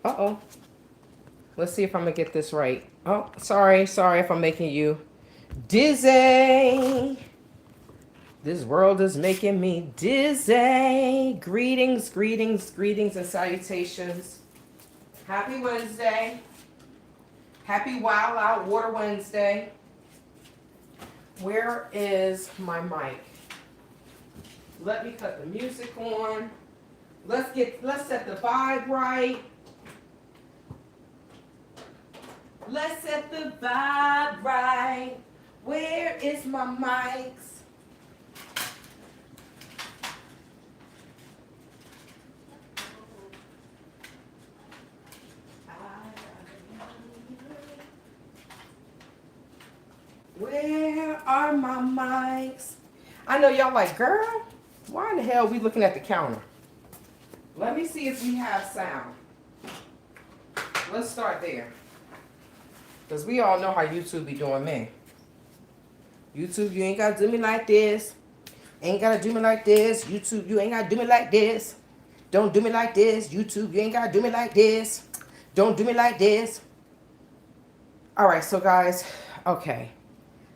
Uh-oh. Let's see if I'm gonna get this right. Oh, sorry if I'm making you dizzy. This world is making me dizzy. Greetings, greetings, greetings, and salutations. Happy Wednesday. Happy Wild Out Water Wednesday. Where is my mic? Let me cut the music on. Let's set the vibe right. Let's set the vibe right. Where is my mics? Where are my mics? I know y'all like, girl, why in the hell are we looking at the counter? Let me see if we have sound. Let's start there. Because we all know how YouTube be doing me. YouTube, you ain't got to do me like this. Ain't got to do me like this. YouTube, you ain't got to do me like this. Don't do me like this. YouTube, you ain't got to do me like this. Don't do me like this. All right, so guys, okay.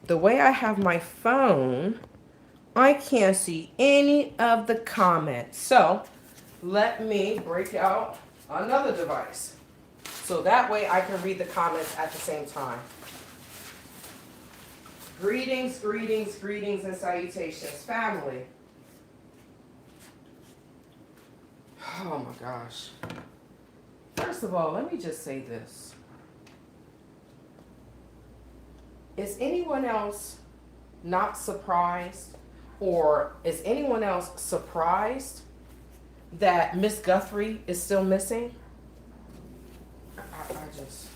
The way I have my phone, I can't see any of the comments. So let me break out another device. So that way I can read the comments at the same time. Greetings, greetings, greetings, and salutations, family. Oh my gosh. First of all, let me just say this. Is anyone else not surprised, or is anyone else surprised that Miss Guthrie is still missing? I just,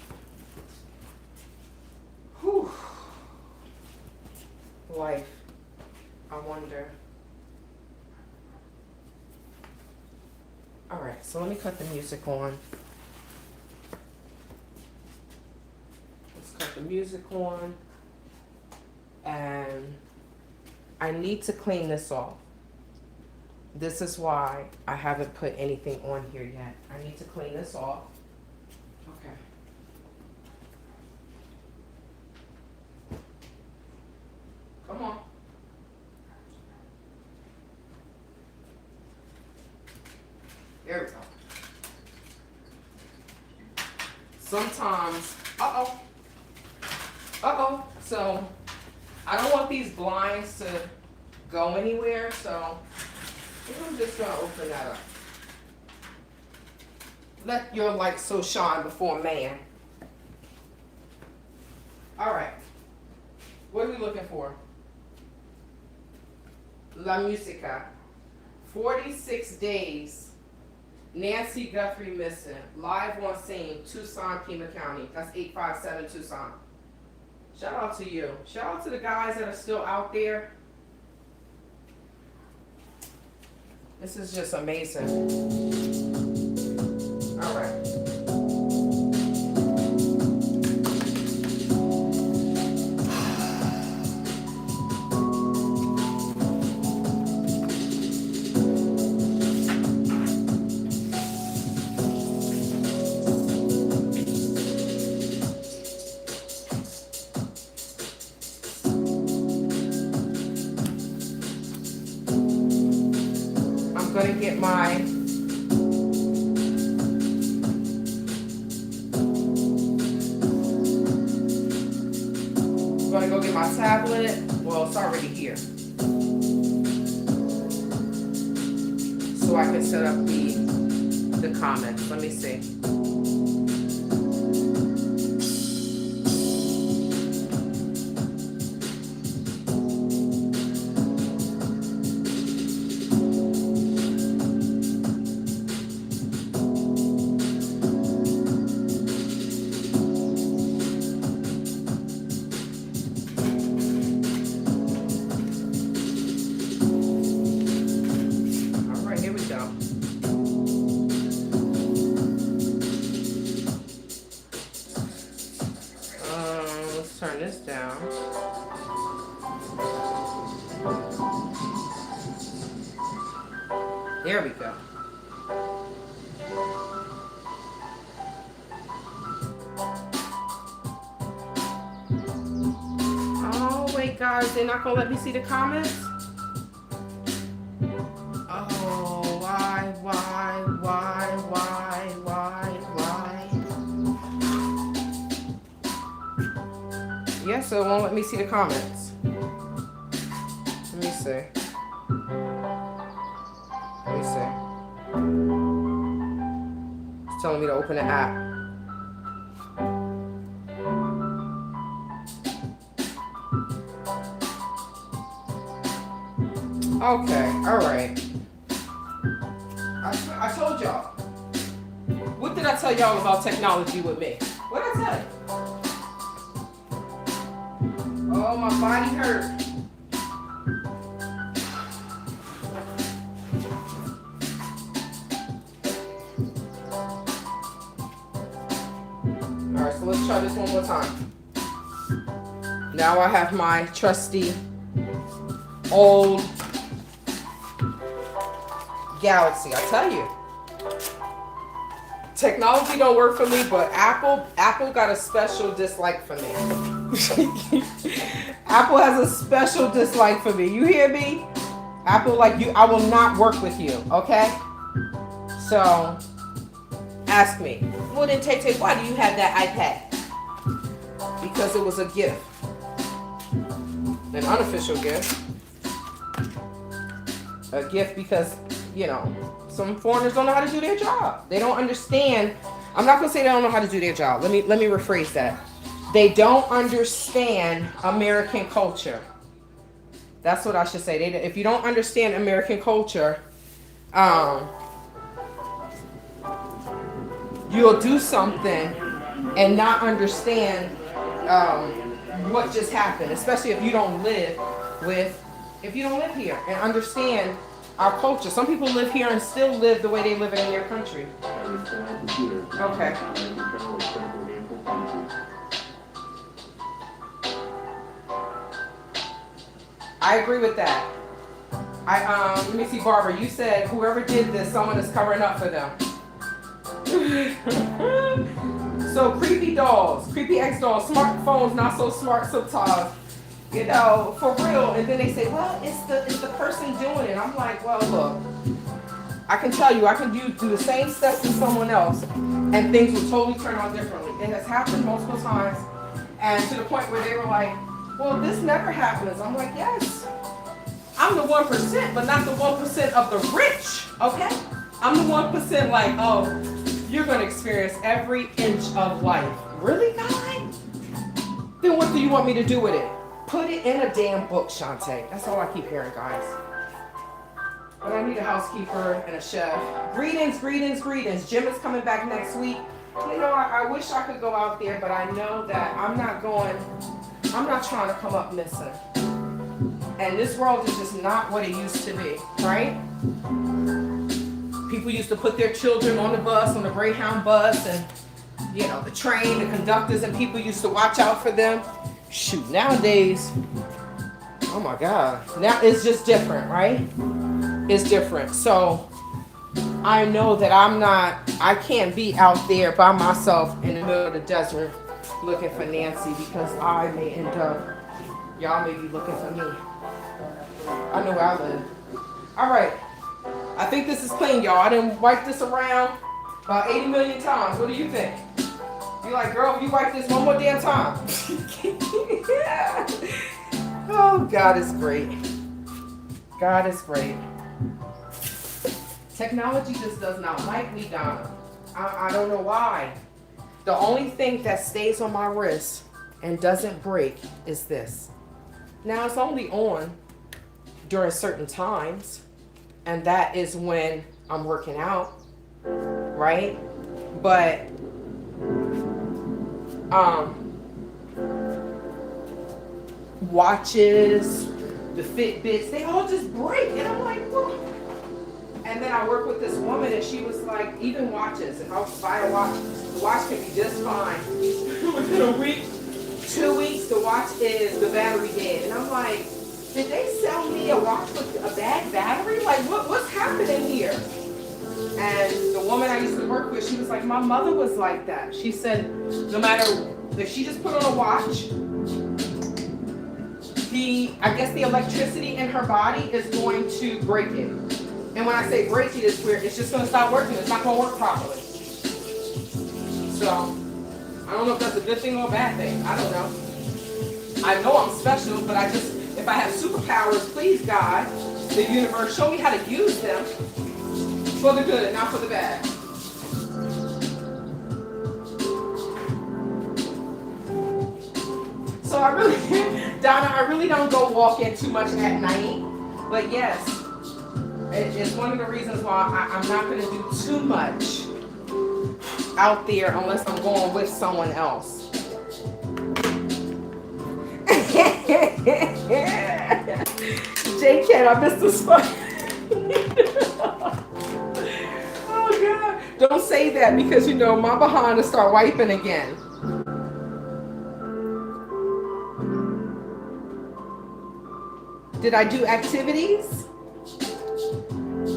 whew, life, I wonder. All right, so let me cut the music on. Let's cut the music on. And I need to clean this off. This is why I haven't put anything on here yet. I need to clean this off. Okay. Come on. There we go. Sometimes, so I don't want these blinds to go anywhere, so I'm just gonna open that up. Let your light so shine before man. All right. What are we looking for? La Musica. 46 days. Nancy Guthrie missing. Live on scene, Tucson, Pima County. That's 857 Tucson. Shout out to you. Shout out to the guys that are still out there. This is just amazing. All right. I'm gonna get my go get my tablet. Well, it's already here. So I can set up the comments. Let me see. Turn this down. There we go. guys, they're not gonna let me see the comments? Oh, why? Yes, so it won't let me see the comments. Let me see. It's telling me to open the app. Okay, alright. I told y'all. What did I tell y'all about technology with me? What did I tell you? Oh, my body hurt. Alright, so let's try this one more time. Now I have my trusty old Galaxy. I tell you, technology don't work for me, but Apple got a special dislike for me. Apple has a special dislike for me. You hear me? Apple, like, you, I will not work with you, okay? So ask me, well then Tay, why do you have that iPad? Because it was a gift, an unofficial gift. A gift because, you know, some foreigners don't know how to do their job. They don't understand. I'm not gonna say they don't know how to do their job. Let me rephrase that. They don't understand American culture. That's what I should say. If you don't understand American culture, you'll do something and not understand what just happened, especially if you don't live here and understand our culture. Some people live here and still live the way they live in their country. Okay. I agree with that. Let me see, Barbara, you said whoever did this, someone is covering up for them. So creepy dolls, creepy ex dolls, smartphones not so smart sometimes. You know, for real. And then they say, well, it's the person doing it. I'm like, well, look, I can tell you, I can do the same steps as someone else, and things will totally turn out differently. It has happened multiple times, and to the point where they were like, well, this never happens. I'm like, yes, I'm the 1%, but not the 1% of the rich, okay? I'm the 1% like, oh, you're going to experience every inch of life. Really, God? Then what do you want me to do with it? Put it in a damn book, Shantae. That's all I keep hearing, guys. But I need a housekeeper and a chef. Greetings. Jim is coming back next week. You know, I wish I could go out there, but I know that I'm not trying to come up missing. And this world is just not what it used to be, right? People used to put their children on the bus, on the Greyhound bus, and, you know, the train, the conductors, and people used to watch out for them. Shoot, nowadays, oh my God, now it's just different, right? It's different. So I know that I can't be out there by myself in the middle of the desert looking for Nancy, because I may end up, y'all may be looking for me. I know where I live. All right, I think this is clean, y'all. I done wiped this around about 80 million times. What do you think? You're like, girl, you wipe this one more damn time. Oh, God is great. God is great. Technology just does not like me, Donna. I don't know why. The only thing that stays on my wrist and doesn't break is this. Now, it's only on during certain times, and that is when I'm working out, right? But watches, the Fitbits, they all just break, and I'm like, what? And then I work with this woman, and she was like, even watches, if I buy a watch, the watch can be just fine. Within a week, 2 weeks, the watch is the battery dead, and I'm like, did they sell me a watch with a bad battery? Like, what's happening here? And the woman I used to work with, she was like, my mother was like that. She said, no matter if she just put on a watch, I guess the electricity in her body is going to break it. And when I say break it, it's where it's just going to stop working. It's not going to work properly. So, I don't know if that's a good thing or a bad thing. I don't know. I know I'm special, but if I have superpowers, please God, the universe, show me how to use them for the good, not for the bad. So Donna, I really don't go walking too much at night. But yes, it's one of the reasons why I'm not going to do too much out there unless I'm going with someone else. J-Cat, I missed this spot. Oh God. Don't say that because my behind will start wiping again. Did I do activities?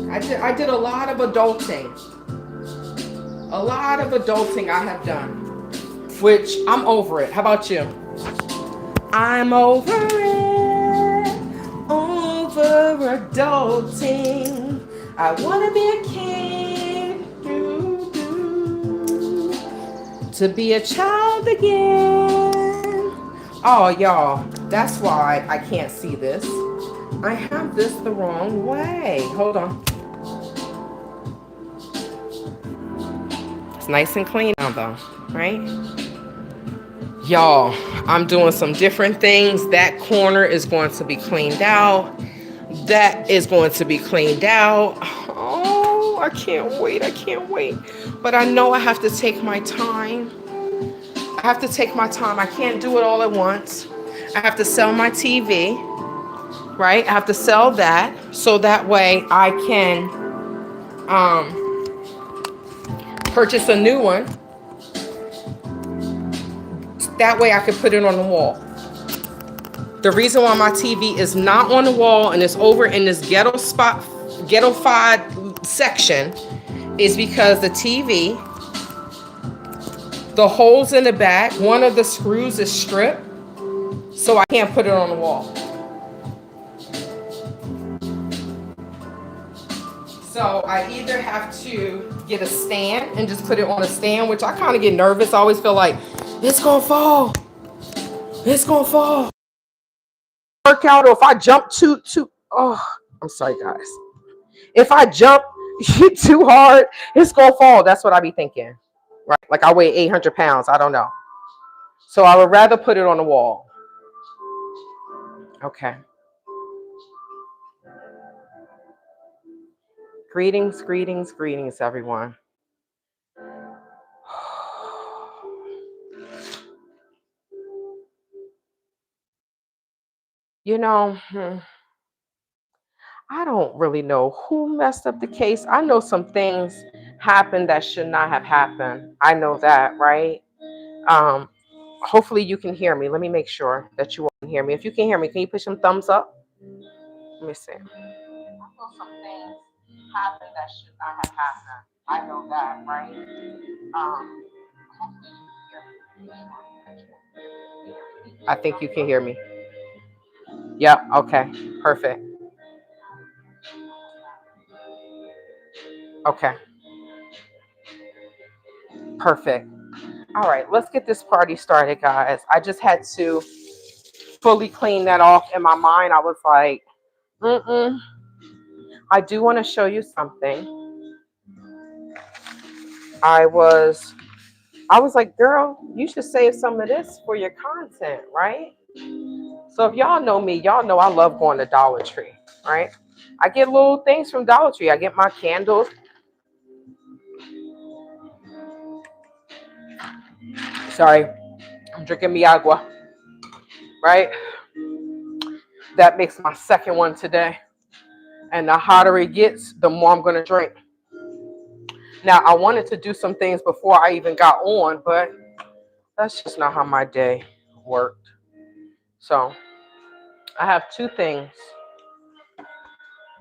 I did a lot of adulting. A lot of adulting I have done, which I'm over it. How about you? I'm over it, over adulting. I want to be a kid, to be a child again. Oh, y'all, that's why I can't see this. I have this the wrong way. Hold on. It's nice and clean now, though, right? Y'all, I'm doing some different things. That corner is going to be cleaned out. That is going to be cleaned out. Oh, I can't wait. I can't wait. But I know I have to take my time. I have to take my time. I can't do it all at once. I have to sell my TV, right? I have to sell that so that way I can purchase a new one. That way I can put it on the wall. The reason why my TV is not on the wall and it's over in this ghetto-fied section is because the TV, the holes in the back, one of the screws is stripped, so I can't put it on the wall. So I either have to get a stand and just put it on a stand, which I kind of get nervous. I always feel like, it's gonna fall. It's gonna fall. Work out, or if I jump too, oh, I'm sorry, guys. If I jump too hard, it's gonna fall. That's what I be thinking, right? Like I weigh 800 pounds. I don't know. So I would rather put it on the wall. Okay. Greetings, greetings, greetings, everyone. I don't really know who messed up the case. I know some things happened that should not have happened. I know that, right? Hopefully you can hear me. Let me make sure that you all can hear me. If you can hear me, can you push some thumbs up? Let me see. I know some things happened that should not have happened. I know that, right? Hopefully you can hear me. I think you can hear me. Yep. Okay. Perfect. Okay. Perfect. All right, let's get this party started, guys. I just had to fully clean that off in my mind. I was like, I do want to show you something. I was like, girl, you should save some of this for your content, right? So if y'all know me, y'all know I love going to Dollar Tree, right? I get little things from Dollar Tree. I get my candles. Sorry, I'm drinking mi agua, right? That makes my second one today. And the hotter it gets, the more I'm going to drink. Now, I wanted to do some things before I even got on, but that's just not how my day worked. So I have two things.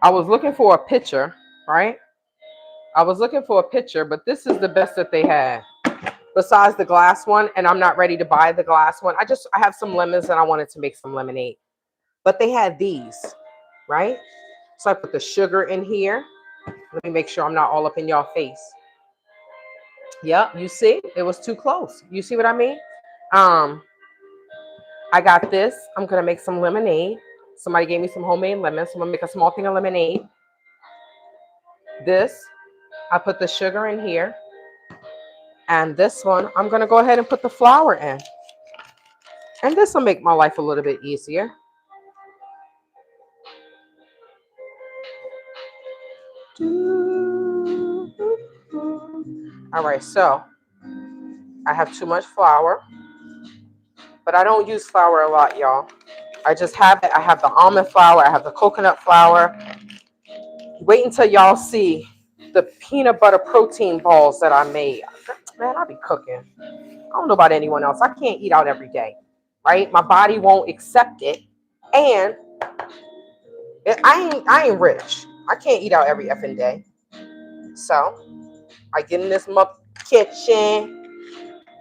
I was looking for a picture, right? I was looking for a picture, but this is the best that they had besides the glass one, and I'm not ready to buy the glass one. I have some lemons and I wanted to make some lemonade. but they had these, right? So I put the sugar in here. Let me make sure I'm not all up in y'all face. Yep, you see, it was too close. You see what I mean? Um, I got this. I'm gonna make some lemonade. Somebody gave me some homemade lemons, so I'm gonna make a small thing of lemonade. This, I put the sugar in here. And this one, I'm gonna go ahead and put the flour in. And this will make my life a little bit easier. All right, so I have too much flour, but I don't use flour a lot, y'all. I just have it. I have the almond flour, I have the coconut flour. Wait until y'all see the peanut butter protein balls that I made. Man, I be cooking. I don't know about anyone else. I can't eat out every day, right? My body won't accept it. And I ain't rich. I can't eat out every effing day. So I get in this kitchen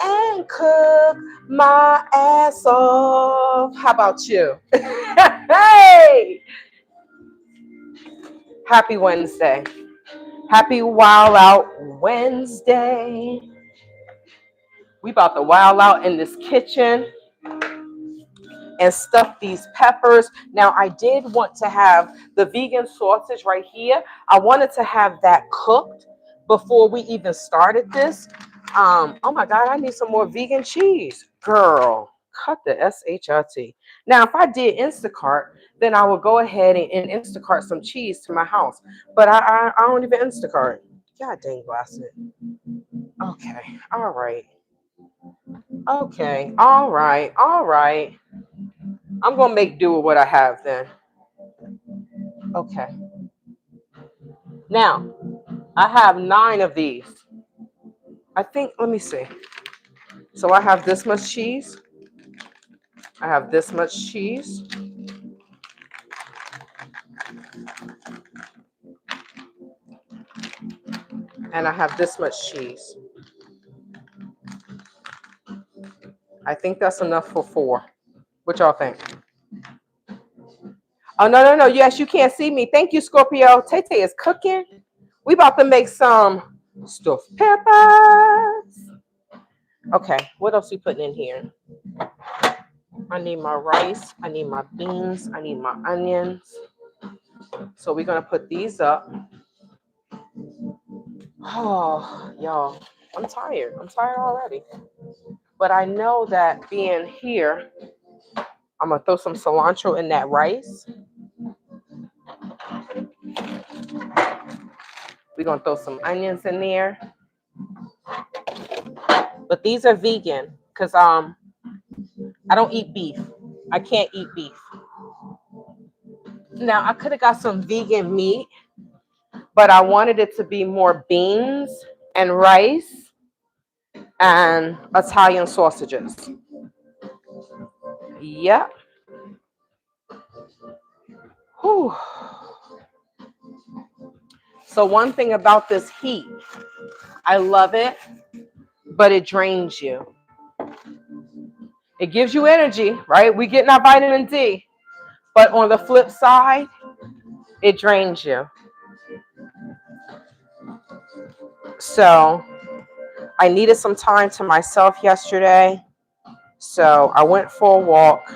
and cook my ass off. How about you? Hey! Happy Wednesday. Happy Wild Out Wednesday. We about to wild out in this kitchen and stuff these peppers. Now, I did want to have the vegan sausage right here. I wanted to have that cooked before we even started this. Oh my God, I need some more vegan cheese. Girl, cut the SHRT. Now, if I did Instacart, then I would go ahead and Instacart some cheese to my house. But I don't even Instacart. God dang blast it. Okay, all right. Okay, all right, all right. I'm going to make do with what I have then. Okay. Now, I have 9 of these. I think, let me see. So I have this much cheese. I have this much cheese. And I have this much cheese. I think that's enough for 4. What y'all think? Oh, no. Yes, you can't see me. Thank you, Scorpio. Tay is cooking. We about to make some stuffed peppers. Okay, what else we putting in here? I need my rice. I need my beans. I need my onions. So we're going to put these up. Oh, y'all, I'm tired. I'm tired already. But I know that being here, I'm going to throw some cilantro in that rice. We're going to throw some onions in there. But these are vegan because I don't eat beef. I can't eat beef. Now, I could have got some vegan meat, but I wanted it to be more beans and rice and Italian sausages. Yep. Whew. So one thing about this heat, I love it, but it drains you. It gives you energy, right? We getting our vitamin D, but on the flip side, it drains you. So I needed some time to myself yesterday. So I went for a walk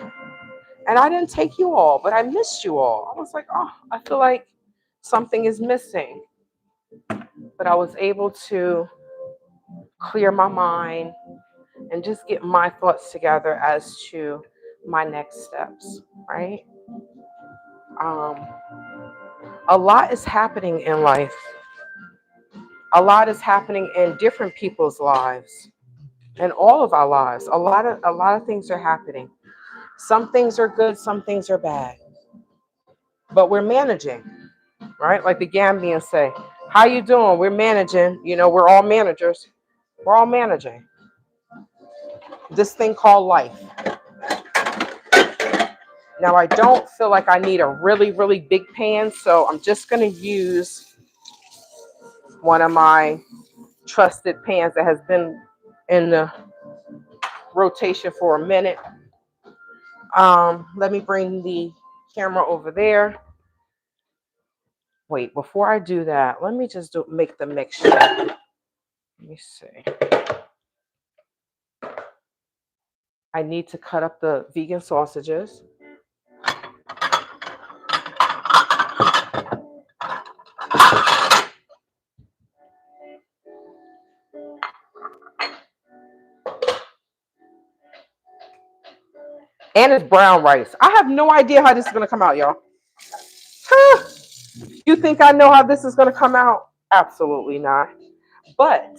and I didn't take you all, but I missed you all. I was like, oh, I feel like something is missing. But I was able to clear my mind and just get my thoughts together as to my next steps, right? A lot is happening in life. A lot is happening in different people's lives, in all of our lives. A lot of things are happening. Some things are good, some things are bad. But we're managing, right? Like the Gambians say, how you doing? We're managing. You know, we're all managers. We're all managing this thing called life. Now, I don't feel like I need a really, really big pan, so I'm just going to use one of my trusted pans that has been in the rotation for a minute. Let me bring the camera over there. Wait, before I do that, let me just make the mixture. Let me see. I need to cut up the vegan sausages. And it's brown rice. I have no idea how this is going to come out, y'all. You think I know how this is going to come out? Absolutely not. But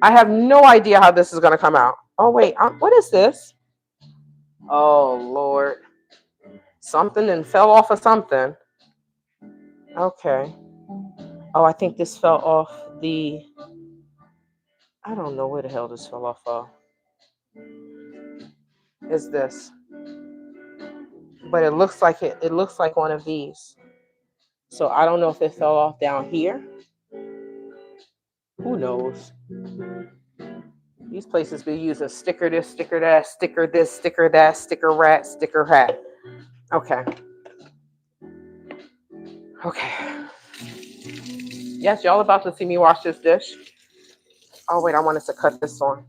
I have no idea how this is going to come out. Oh, wait. What is this? Oh, Lord. Something and fell off of something. Okay. Oh, I think this fell off the... I don't know where the hell this fell off of. Is this? But it looks like it looks like one of these. So I don't know if it fell off down here. Who knows? These places be using sticker this, sticker that, sticker this, sticker that, sticker rat, sticker hat. Okay. Okay. Yes, y'all about to see me wash this dish. Oh, wait, I wanted to cut this on.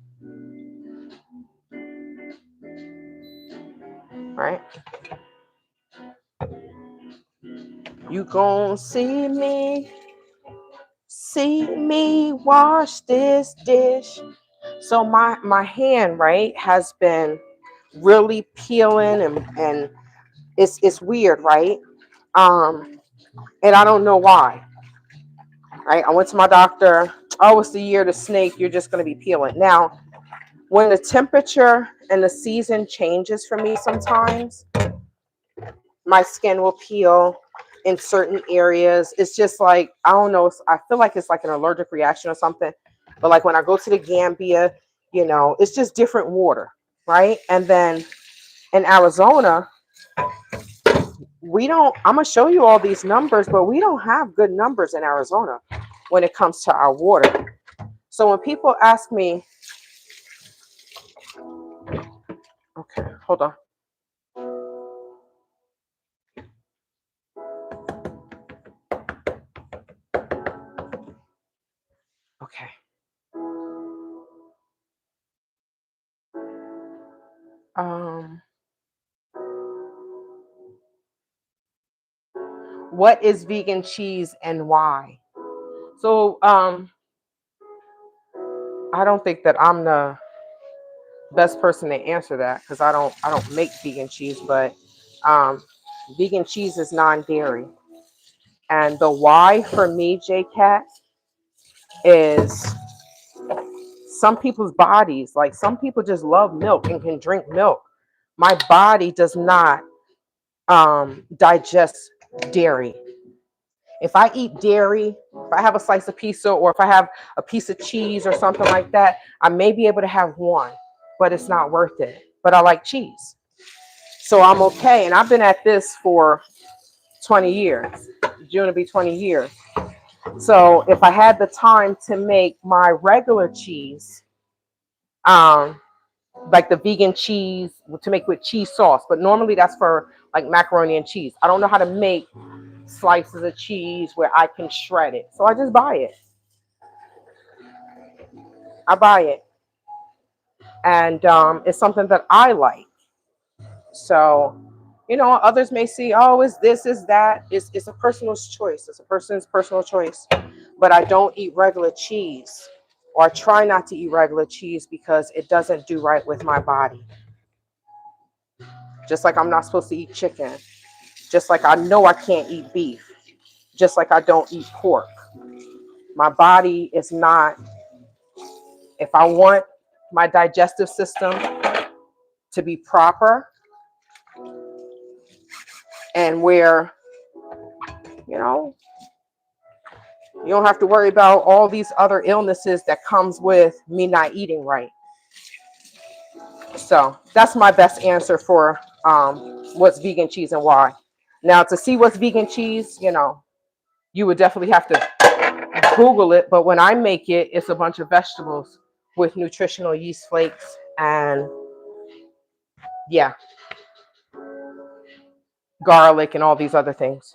Right? You gon' see me wash this dish. So my hand, right, has been really peeling and it's weird, right? And I don't know why. Right? I went to my doctor. Oh, it's the year of the snake. You're just going to be peeling. Now, when the temperature and the season changes for me sometimes, my skin will peel in certain areas. It's just like, I don't know. I feel like it's like an allergic reaction or something. But like when I go to the Gambia, you know, it's just different water, right? And then in Arizona, I'm going to show you all these numbers, but we don't have good numbers in Arizona when it comes to our water. So when people ask me, okay, hold on. Okay. What is vegan cheese and why? So, I don't think that I'm the best person to answer that because I don't make vegan cheese, but vegan cheese is non-dairy. And the why for me, JCat, is some people's bodies, like some people just love milk and can drink milk. My body does not digest dairy. If I eat dairy, if I have a slice of pizza or if I have a piece of cheese or something like that, I may be able to have one, but it's not worth it. But I like cheese. So I'm okay. And I've been at this for 20 years. June will be 20 years. So if I had the time to make my regular cheese, like the vegan cheese to make with cheese sauce, but normally that's for like macaroni and cheese. I don't know how to make slices of cheese where I can shred it. So I just buy it. I buy it. And it's something that I like. So, you know, others may see, oh, is this, is that. It's a personal choice. It's a person's personal choice. But I don't eat regular cheese, or I try not to eat regular cheese because it doesn't do right with my body. Just like I'm not supposed to eat chicken. Just like I know I can't eat beef. Just like I don't eat pork. My body is not, if I want my digestive system to be proper and where, you know, you don't have to worry about all these other illnesses that comes with me not eating right. So that's my best answer for what's vegan cheese and why. Now, to see what's vegan cheese, you know, you would definitely have to Google it. But when I make it, it's a bunch of vegetables with nutritional yeast flakes. And yeah, garlic and all these other things.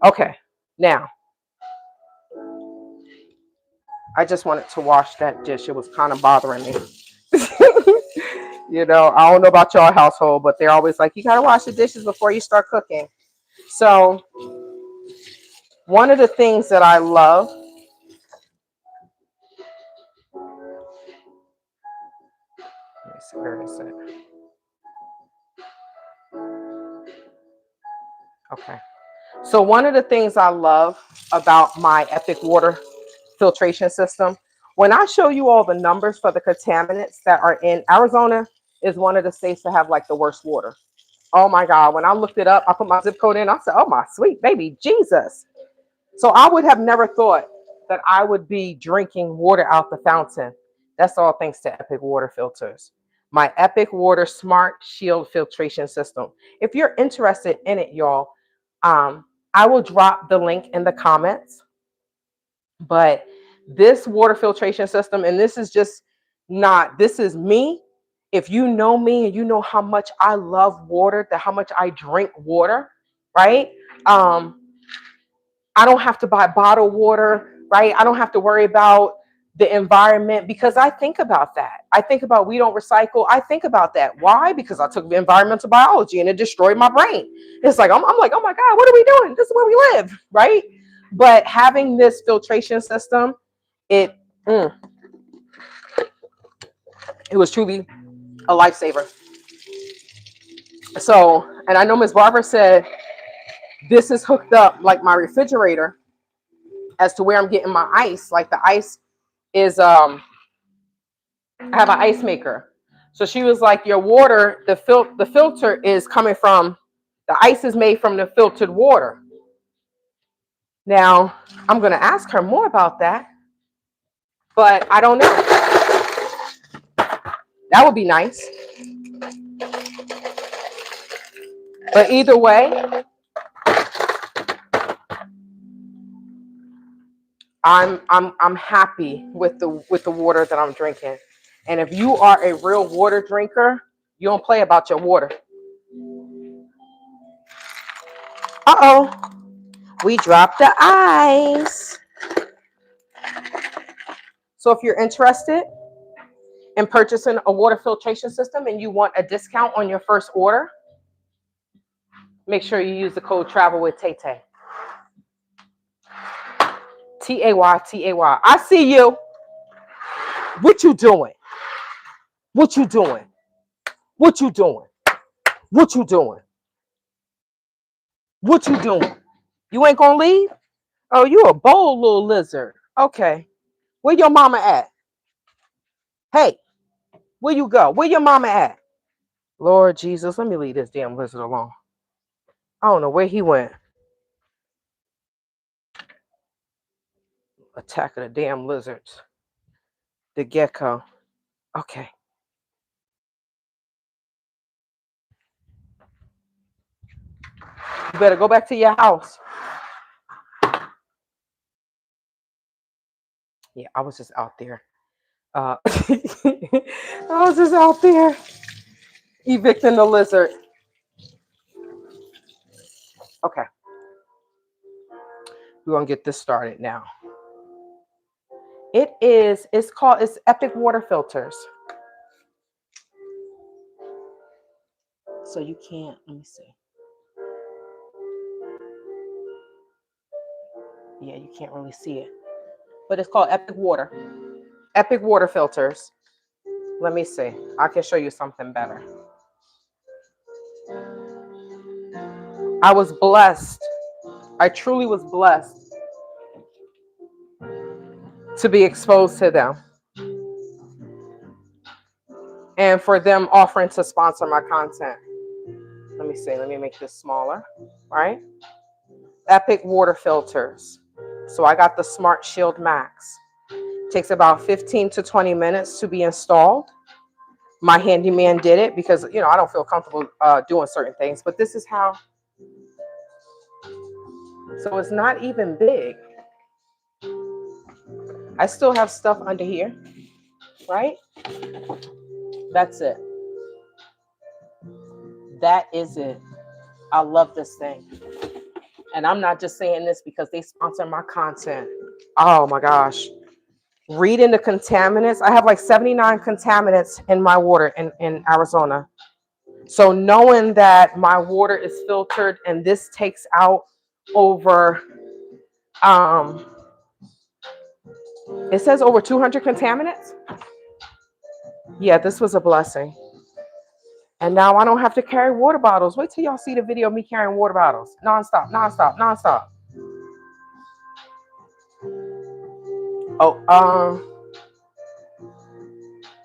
Okay, now I just wanted to wash that dish. It was kind of bothering me. You know, I don't know about your household, but they're always like, you gotta wash the dishes before you start cooking. So one of the things that I love, let me see where is it? Okay. So one of the things I love about my Epic water filtration system, when I show you all the numbers for the contaminants that are in Arizona, is one of the states that have like the worst water. Oh my God. When I looked it up, I put my zip code in. I said, oh my sweet baby Jesus. So I would have never thought that I would be drinking water out the fountain. That's all thanks to Epic water filters. My Epic water smart shield filtration system. If you're interested in it, y'all, I will drop the link in the comments. But this water filtration system, and this is just not, this is me. If you know me and you know how much I love water, how much I drink water, right? I don't have to buy bottled water, right? I don't have to worry about the environment because I think about that. I think about we don't recycle. I think about that. Why? Because I took environmental biology and it destroyed my brain. It's like, I'm like, oh my God, what are we doing? This is where we live, right? But having this filtration system, it was truly a lifesaver. So, and I know Ms. Barbara said this is hooked up like my refrigerator as to where I'm getting my ice. Like the ice is I have an ice maker. So she was like, your water, the filter is coming from, the ice is made from the filtered water. Now, I'm going to ask her more about that, but I don't know. That would be nice. But either way, I'm happy with the water that I'm drinking. And if you are a real water drinker, you don't play about your water. Uh-oh. We dropped the ice. So if you're interested in purchasing a water filtration system and you want a discount on your first order, make sure you use the code Travel with Tay Tay. Tay. I see you. What you doing? What you doing? What you doing? What you doing? What you doing? You ain't gonna leave? Oh, you a bold little lizard. Okay. Where your mama at? Hey, where you go? Where your mama at? Lord Jesus, let me leave this damn lizard alone. I don't know where he went. Attack of the damn lizards. The gecko. Okay. You better go back to your house. Yeah, I was just out there. I was just out there evicting the lizard. Okay. We're gonna get this started now. It's Epic water filters. So you can't, let me see. Yeah, you can't really see it. But it's called Epic water. Epic water filters. Let me see. I can show you something better. I was blessed. I truly was blessed to be exposed to them. And for them offering to sponsor my content. Let me see. Let me make this smaller. Right? Epic water filters. So I got the Smart Shield Max. It takes about 15 to 20 minutes to be installed. My handyman did it because, you know, I don't feel comfortable doing certain things, but this is how. So it's not even big. I still have stuff under here, right? That's it. That is it. I love this thing. And I'm not just saying this because they sponsor my content. Oh my gosh. Reading the contaminants. I have like 79 contaminants in my water in Arizona. So knowing that my water is filtered and this takes out over, um, it says over 200 contaminants. Yeah, this was a blessing. And now I don't have to carry water bottles. Wait till y'all see the video of me carrying water bottles. Nonstop, nonstop, nonstop. Oh,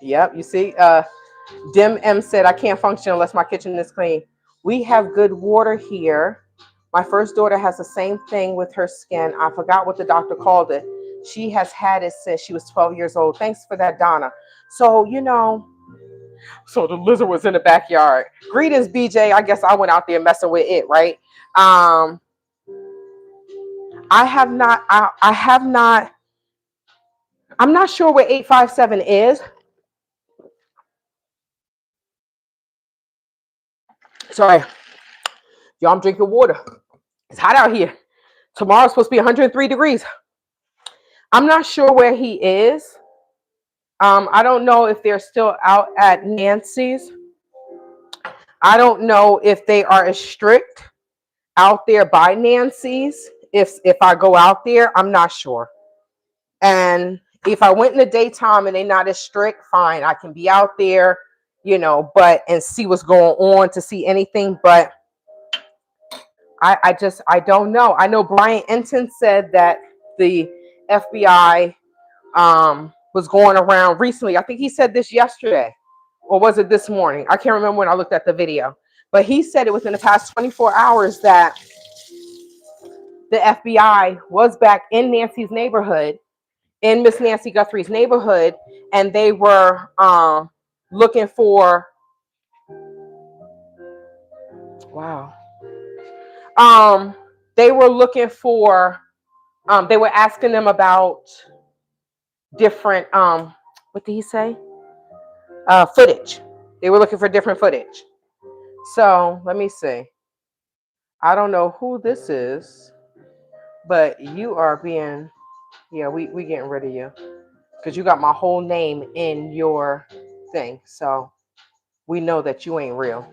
yep, you see, Dim M said, I can't function unless my kitchen is clean. We have good water here. My first daughter has the same thing with her skin. I forgot what the doctor called it. She has had it since she was 12 years old. Thanks for that, Donna. So, so the lizard was in the backyard. Greetings, BJ. I guess I went out there messing with it, right? I have not, I'm not sure where 857 is. Sorry. Y'all, I'm drinking water. It's hot out here. Tomorrow's supposed to be 103 degrees. I'm not sure where he is. I don't know if they're still out at Nancy's. I don't know if they are as strict out there by Nancy's. If I go out there, I'm not sure. And if I went in the daytime and they're not as strict, fine. I can be out there, but and see what's going on to see anything. But I don't know. I know Brian Enton said that the FBI was going around recently. I think he said this yesterday, or was it this morning? I can't remember when I looked at the video, but he said it within the past 24 hours that the FBI was back in Nancy's neighborhood, in Miss Nancy Guthrie's neighborhood, and they were looking for, wow. They were looking for, they were asking them about different, what did he say? Footage. They were looking for different footage. So let me see. I don't know who this is, but you are being, yeah, we getting rid of you because you got my whole name in your thing. So we know that you ain't real.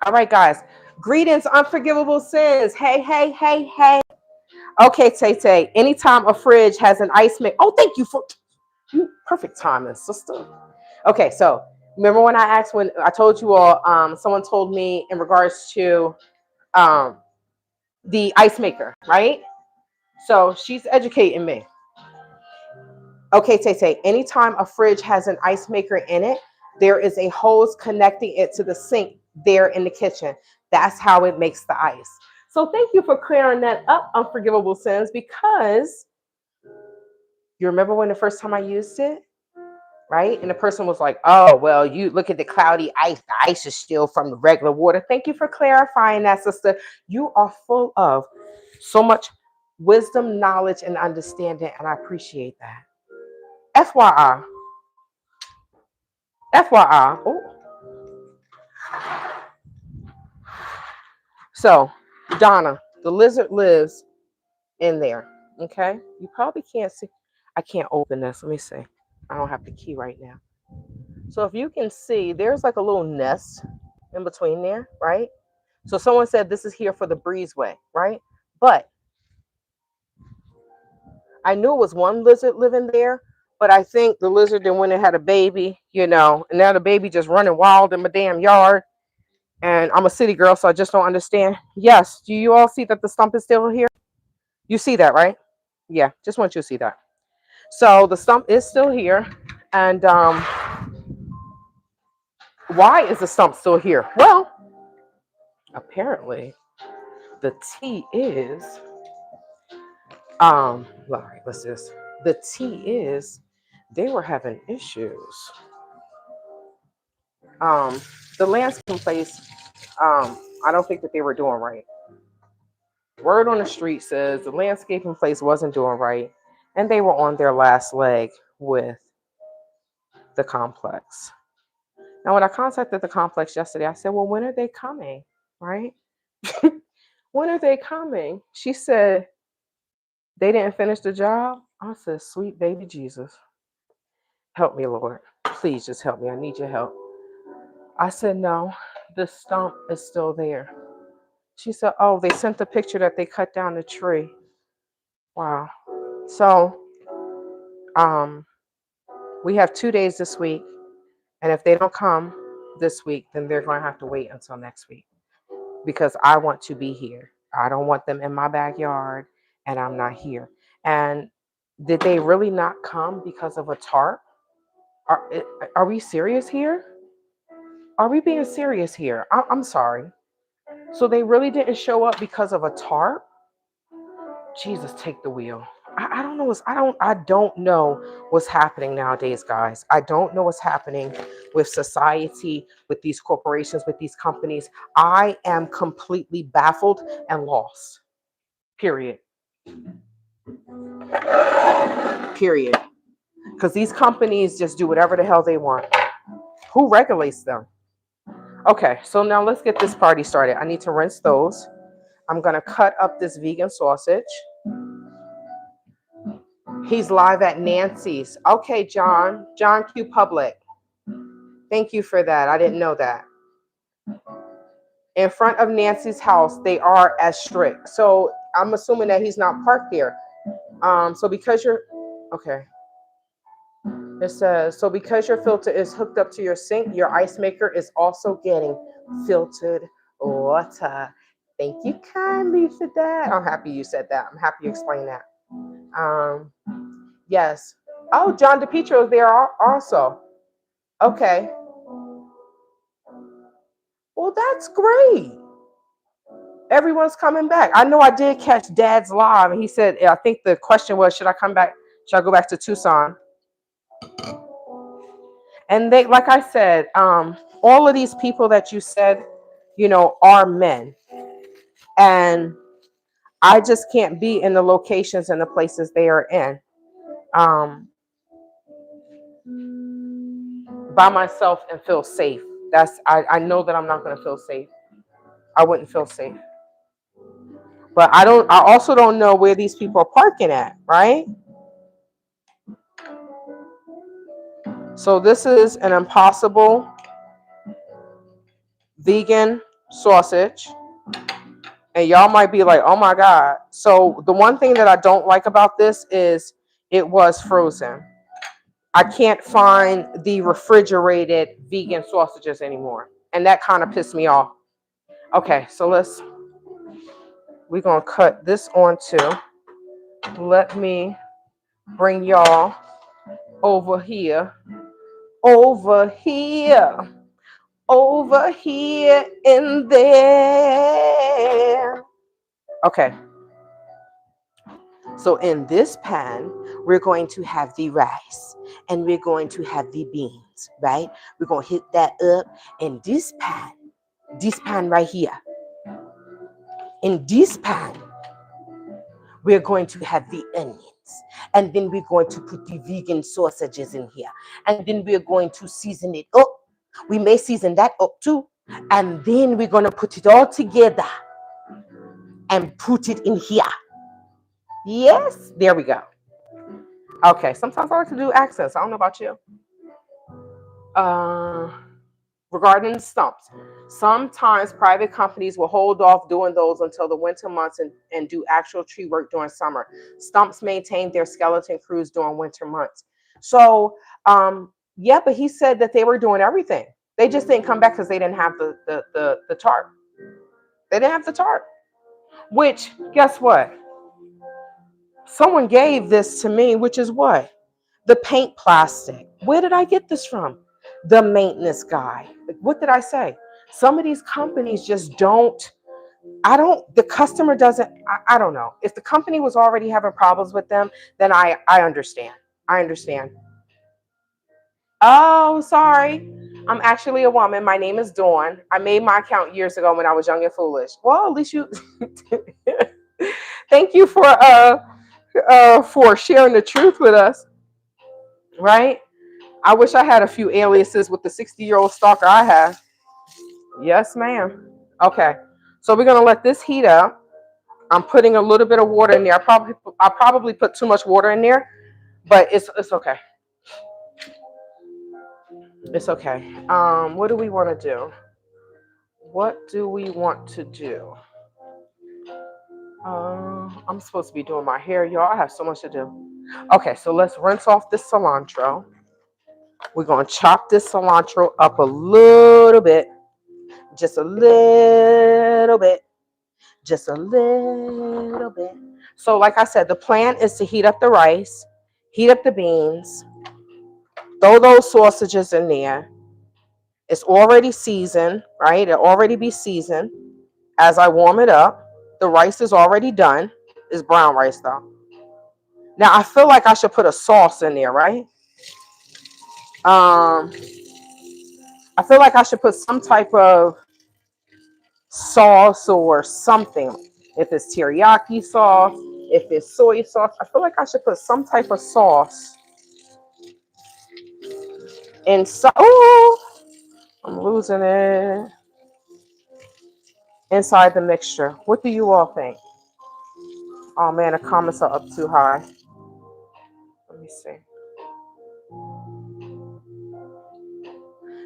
All right, guys. Greetings, Unforgivable Sins. Hey, hey, hey, hey. Okay, Tay Tay. Anytime a fridge has an ice make. Oh, thank you for you. Perfect timing, sister. Okay, so remember when I told you all, someone told me in regards to the ice maker, right? So she's educating me. Okay, Tay Tay, anytime a fridge has an ice maker in it, there is a hose connecting it to the sink there in the kitchen. That's how it makes the ice. So thank you for clearing that up, Unforgivable Sins, because you remember when the first time I used it, right? And the person was like, oh, well, you look at the cloudy ice. The ice is still from the regular water. Thank you for clarifying that, sister. You are full of so much wisdom, knowledge, and understanding, and I appreciate that. FYI. FYI. Oh. So, Donna, the lizard lives in there. Okay? You probably can't see. I can't open this. Let me see. I don't have the key right now. So if you can see, there's like a little nest in between there, right? So someone said this is here for the breezeway, right? But I knew it was one lizard living there, but I think the lizard then went and had a baby, and now the baby just running wild in my damn yard. And I'm a city girl, so I just don't understand. Yes, do you all see that the stump is still here? You see that, right? Yeah, just want you to see that. So the stump is still here. And why is the stump still here? Well, apparently the tea is, all right, what's this? The tea is they were having issues. The landscape place, I don't think that they were doing right. Word on the street says the landscaping place wasn't doing right, and they were on their last leg with the complex. Now, when I contacted the complex yesterday, I said, well, when are they coming, right? When are they coming? She said, they didn't finish the job. I said, sweet baby Jesus, help me, Lord. Please just help me. I need your help. I said, no, the stump is still there. She said, oh, they sent the picture that they cut down the tree. Wow. So um, we have 2 days this week. And if they don't come this week, then they're going to have to wait until next week because I want to be here. I don't want them in my backyard and I'm not here. And did they really not come because of a tarp? Are, are we serious here? Are we being serious here? I'm sorry. So they really didn't show up because of a tarp? Jesus, take the wheel. I don't know I don't know what's happening nowadays, guys. I don't know what's happening with society, with these corporations, with these companies. I am completely baffled and lost. Period. Period. Because these companies just do whatever the hell they want. Who regulates them? Okay, so now let's get this party started. I need to rinse those. I'm gonna cut up this vegan sausage. He's live at Nancy's. Okay, John Q Public. Thank you for that. I didn't know that. In front of Nancy's house, they are as strict. So I'm assuming that he's not parked there. So because you're okay. It says so because your filter is hooked up to your sink, your ice maker is also getting filtered water. Thank you kindly for that. I'm happy you said that. I'm happy you explained that. Um, yes. Oh, John DePietro is there also. Okay. Well, that's great. Everyone's coming back. I know I did catch Dad's live, and he said, I think the question was, should I come back? Should I go back to Tucson? And they, like I said, all of these people that you said, are men. And I just can't be in the locations and the places they are in by myself and feel safe. I know that I'm not going to feel safe. I wouldn't feel safe. But I also don't know where these people are parking at, right? So this is an Impossible vegan sausage. And y'all might be like, oh my God. So the one thing that I don't like about this is it was frozen. I can't find the refrigerated vegan sausages anymore. And that kind of pissed me off. Okay, so we're going to cut this on too. Let me bring y'all over here in there. Okay. So in this pan, we're going to have the rice and we're going to have the beans, right? We're going to hit that up in this pan right here. In this pan, we're going to have the onions. And then we're going to put the vegan sausages in here. And then we're going to season it up. We may season that up too. And then we're going to put it all together and put it in here. Yes, there we go. Okay, sometimes I like to do accents. I don't know about you. Regarding stumps, sometimes private companies will hold off doing those until the winter months and do actual tree work during summer. Stumps maintain their skeleton crews during winter months. So, yeah, but he said that they were doing everything. They just didn't come back because they didn't have the tarp. They didn't have the tarp. Which, guess what? Someone gave this to me, which is what? The paint plastic. Where did I get this from? The maintenance guy. What did I say? Some of these companies just don't, the customer doesn't, I don't know. If the company was already having problems with them, then I understand. I understand. Oh, sorry. I'm actually a woman. My name is Dawn. I made my account years ago when I was young and foolish. Well, at least you, thank you for sharing the truth with us. Right? I wish I had a few aliases with the 60-year-old stalker I have. Yes, ma'am. Okay. So we're gonna let this heat up. I'm putting a little bit of water in there. I probably put too much water in there, but it's okay. It's okay. What do we want to do? What do we want to do? I'm supposed to be doing my hair, y'all. I have so much to do. Okay, so let's rinse off this cilantro. We're gonna chop this cilantro up a little bit, just a little bit, just a little bit. So, like I said, the plan is to heat up the rice, heat up the beans, throw those sausages in there. It's already seasoned, right? It'll already be seasoned as I warm it up. The rice is already done. It's brown rice though. Now I feel like I should put a sauce in there, right? Um, I feel like I should put some type of sauce or something. If it's teriyaki sauce, if it's soy sauce, I feel like I should put some type of sauce in. Oh, I'm losing it inside the mixture. What do you all think? Oh man, the comments are up too high. Let me see.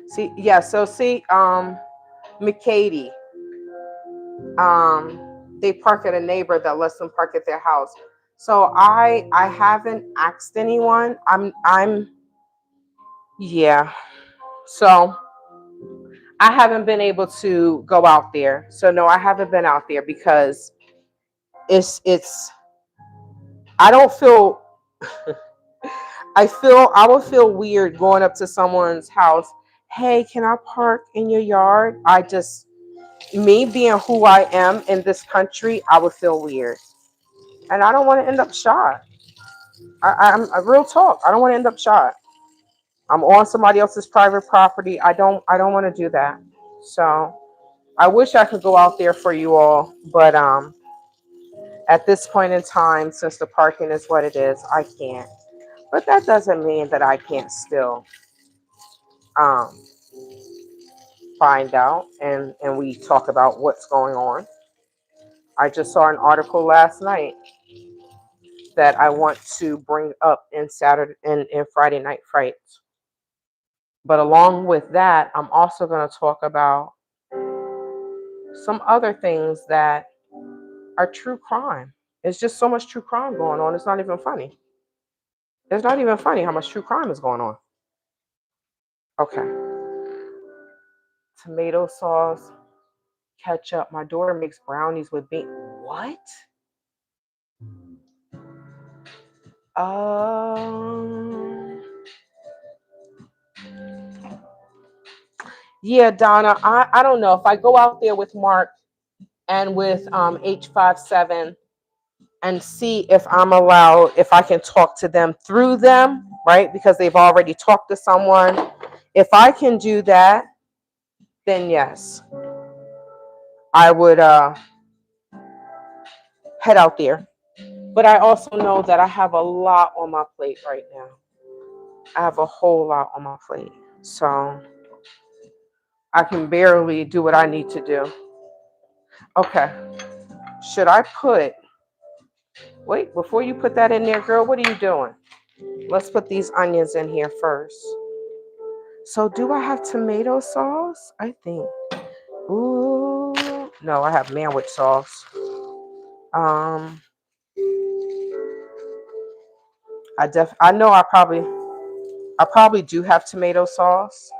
See, yeah. So see, McCady, they park at a neighbor that lets them park at their house. So I haven't asked anyone. Yeah. So I haven't been able to go out there. So no, I haven't been out there because it's I don't feel I would feel weird going up to someone's house. Hey, can I park in your yard? Me being who I am in this country, I would feel weird. And I don't want to end up shot. I'm a real talk. I don't want to end up shot. I'm on somebody else's private property. I don't want to do that. So I wish I could go out there for you all, but at this point in time, since the parking is what it is, I can't. But that doesn't mean that I can't still um find out and we talk about what's going on. I just saw an article last night that I want to bring up in Saturday in Friday Night Frights. But along with that, I'm also going to talk about some other things that are true crime. It's just so much true crime going on. It's not even funny. It's not even funny how much true crime is going on. Okay. Tomato sauce, ketchup. My daughter makes brownies with bean. What? Um. Yeah, Donna. I don't know if I go out there with Mark and with H57 and see if I'm allowed, if I can talk to them through them, right? Because they've already talked to someone. If I can do that, then yes, I would head out there. But I also know that I have a lot on my plate right now. I have a whole lot on my plate. So I can barely do what I need to do. Okay. Should I put, wait, before you put that in there, girl, what are you doing? Let's put these onions in here first. So do I have tomato sauce? I think. Ooh. No, I have manwich sauce. Um, I know I probably do have tomato sauce,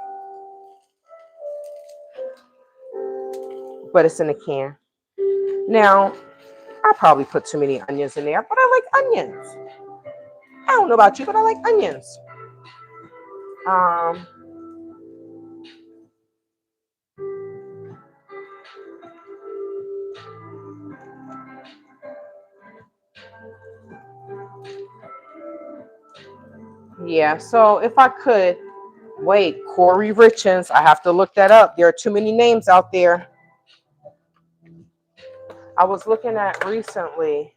but it's in a can. Now, I probably put too many onions in there, but I like onions. I don't know about you, but I like onions. Um, yeah, so if I could, wait, Corey Richens, I have to look that up. There are too many names out there. I was looking at recently.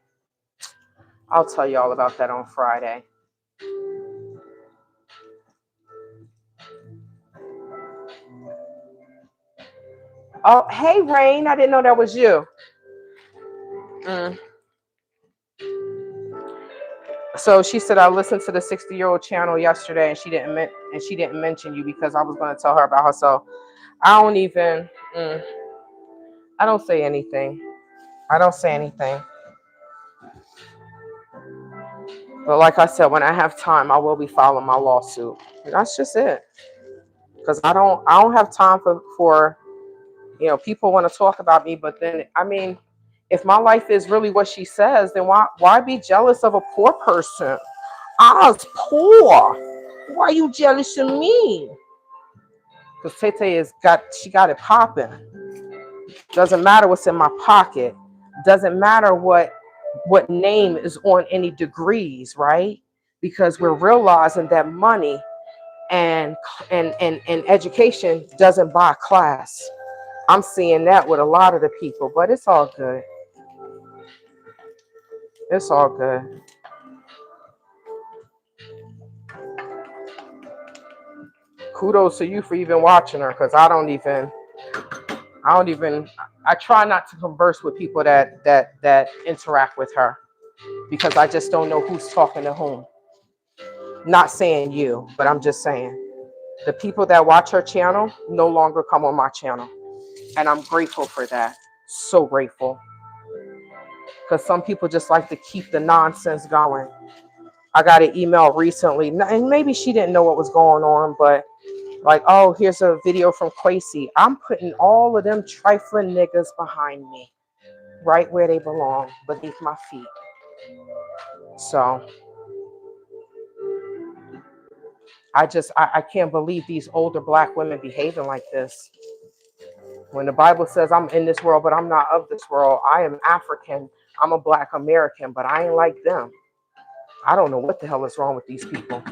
I'll tell you all about that on Friday. Oh, hey, Rain. I didn't know that was you. Mm. So she said I listened to the 60-year-old channel yesterday, and she didn't mention you because I was going to tell her about herself. I don't even. I don't say anything. I don't say anything. But like I said, when I have time, I will be filing my lawsuit. And that's just it. Because I don't have time for people want to talk about me, but then I mean, if my life is really what she says, then why be jealous of a poor person? I was poor. Why are you jealous of me? Because she got it popping. Doesn't matter what's in my pocket. Doesn't matter what name is on any degrees, right? Because we're realizing that money and education doesn't buy class. I'm seeing that with a lot of the people, but it's all good. It's all good. Kudos to you for even watching her, because I try not to converse with people that interact with her, because I just don't know who's talking to whom. Not saying you, but I'm just saying the people that watch her channel no longer come on my channel, and I'm grateful for that. So grateful, because some people just like to keep the nonsense going. I got an email recently, and maybe she didn't know what was going on, but like, oh, here's a video from Quasi. I'm putting all of them trifling niggas behind me, right where they belong, beneath my feet. So I can't believe these older black women behaving like this. When the Bible says I'm in this world, but I'm not of this world. I am African. I'm a black American, but I ain't like them. I don't know what the hell is wrong with these people.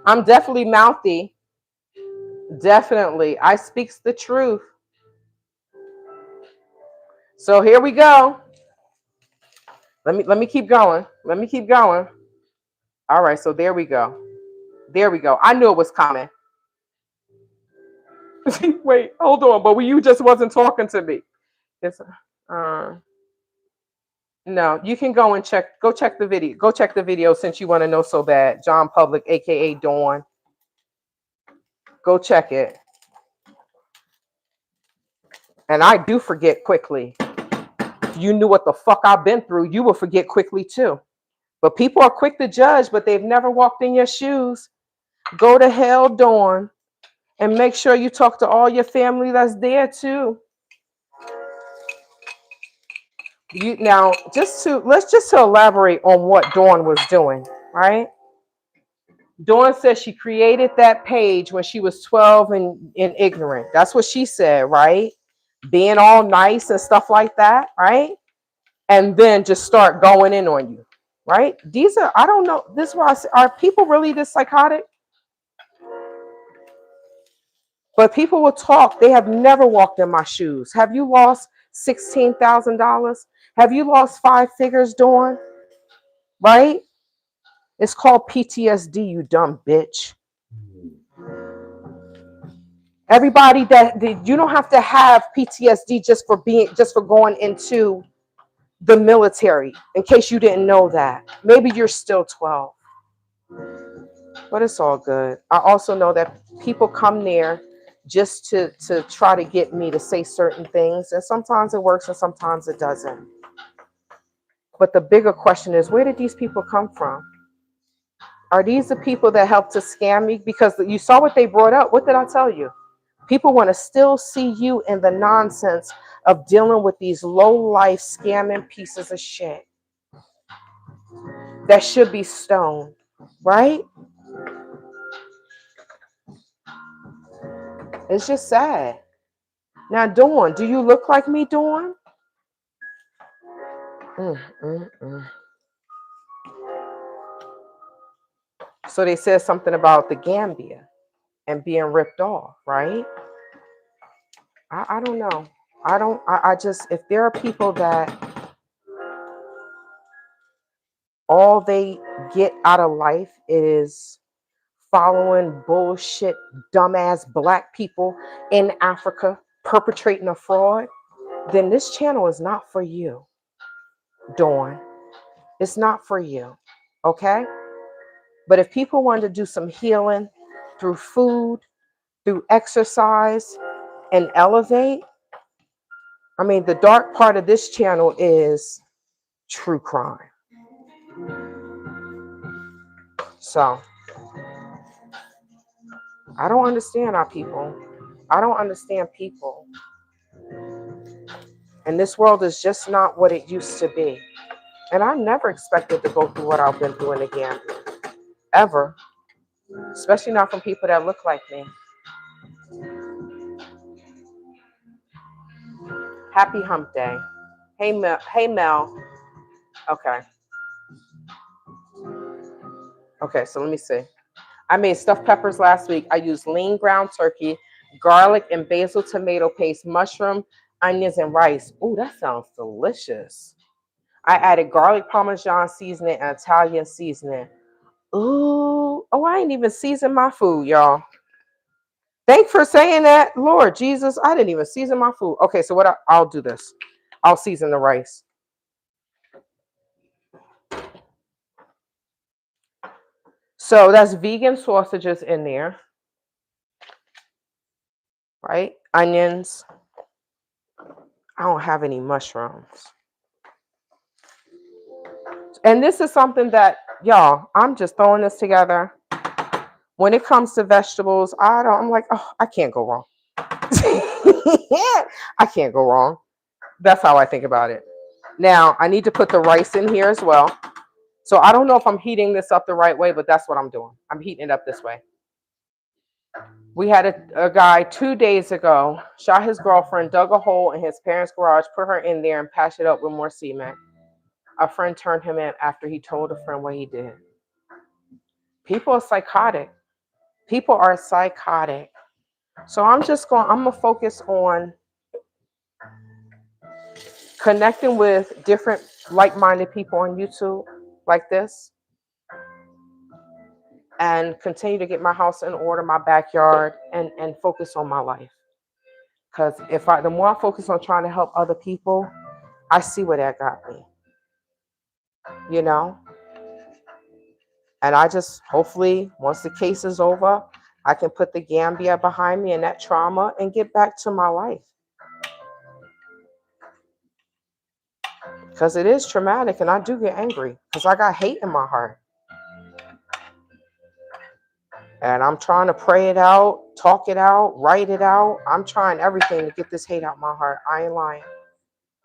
I'm definitely mouthy. Definitely. I speaks the truth. So here we go. Let me keep going. Let me keep going. All right, so there we go. There we go. I knew it was coming. Wait, hold on. But you just wasn't talking to me. It's no, you can go and check. Go check the video. Go check the video since you want to know so bad. John Public, aka Dawn. Go check it. And I do forget quickly. If you knew what the fuck I've been through, you will forget quickly too. But people are quick to judge, but they've never walked in your shoes. Go to hell, Dawn, and make sure you talk to all your family that's there too. Now, let's just elaborate on what Dawn was doing, right? Dawn said she created that page when she was 12 and ignorant. That's what she said, right? Being all nice and stuff like that, right? And then just start going in on you, right? I don't know. This is why I say, are people really this psychotic? But people will talk. They have never walked in my shoes. Have you lost $16,000? Have you lost 5 figures, Dawn? Right? It's called PTSD, you dumb bitch. Everybody that you don't have to have PTSD just for going into the military. In case you didn't know that, maybe you're still 12, but it's all good. I also know that people come there just to try to get me to say certain things, and sometimes it works and sometimes it doesn't. But the bigger question is, where did these people come from? Are these the people that helped to scam me? Because you saw what they brought up. What did I tell you? People want to still see you in the nonsense of dealing with these low-life scamming pieces of shit that should be stoned, right? It's just sad. Now, Dawn, do you look like me, Dawn? Mm, mm, mm. So they said something about the Gambia and being ripped off, right? I don't know. I just, if there are people that all they get out of life is following bullshit, dumbass black people in Africa perpetrating a fraud, then this channel is not for you, Dawn. It's not for you. Okay? But if people want to do some healing through food, through exercise, and elevate, I mean, the dark part of this channel is true crime. So, I don't understand our people. I don't understand people. And this world is just not what it used to be. And I never expected to go through what I've been through again, ever. Especially not from people that look like me. Happy hump day. Hey, Mel. Hey, Mel. Okay. Okay, so let me see. I made stuffed peppers last week. I used lean ground turkey, garlic and basil tomato paste, mushroom, onions, and rice. Ooh, that sounds delicious. I added garlic parmesan seasoning and Italian seasoning. Ooh, oh, I ain't even seasoned my food, y'all. Thanks for saying that, Lord Jesus. I didn't even season my food. Okay, so what I'll do this. I'll season the rice. So that's vegan sausages in there, right? Onions. I don't have any mushrooms. And this is something that, y'all, I'm just throwing this together. When it comes to vegetables, I'm like, oh, I can't go wrong. I can't go wrong. That's how I think about it. Now, I need to put the rice in here as well. So I don't know if I'm heating this up the right way, but that's what I'm doing. I'm heating it up this way. We had a guy 2 days ago shot his girlfriend, dug a hole in his parents' garage, put her in there, and patched it up with more cement. A friend turned him in after he told a friend what he did. People are psychotic. People are psychotic. So I'm going to focus on connecting with different like-minded people on YouTube like this and continue to get my house in order, my backyard, and focus on my life. Because the more I focus on trying to help other people, I see where that got me, you know? And I just, hopefully, once the case is over, I can put the Gambia behind me and that trauma and get back to my life. Because it is traumatic and I do get angry because I got hate in my heart. And I'm trying to pray it out, talk it out, write it out. I'm trying everything to get this hate out my heart. I ain't lying.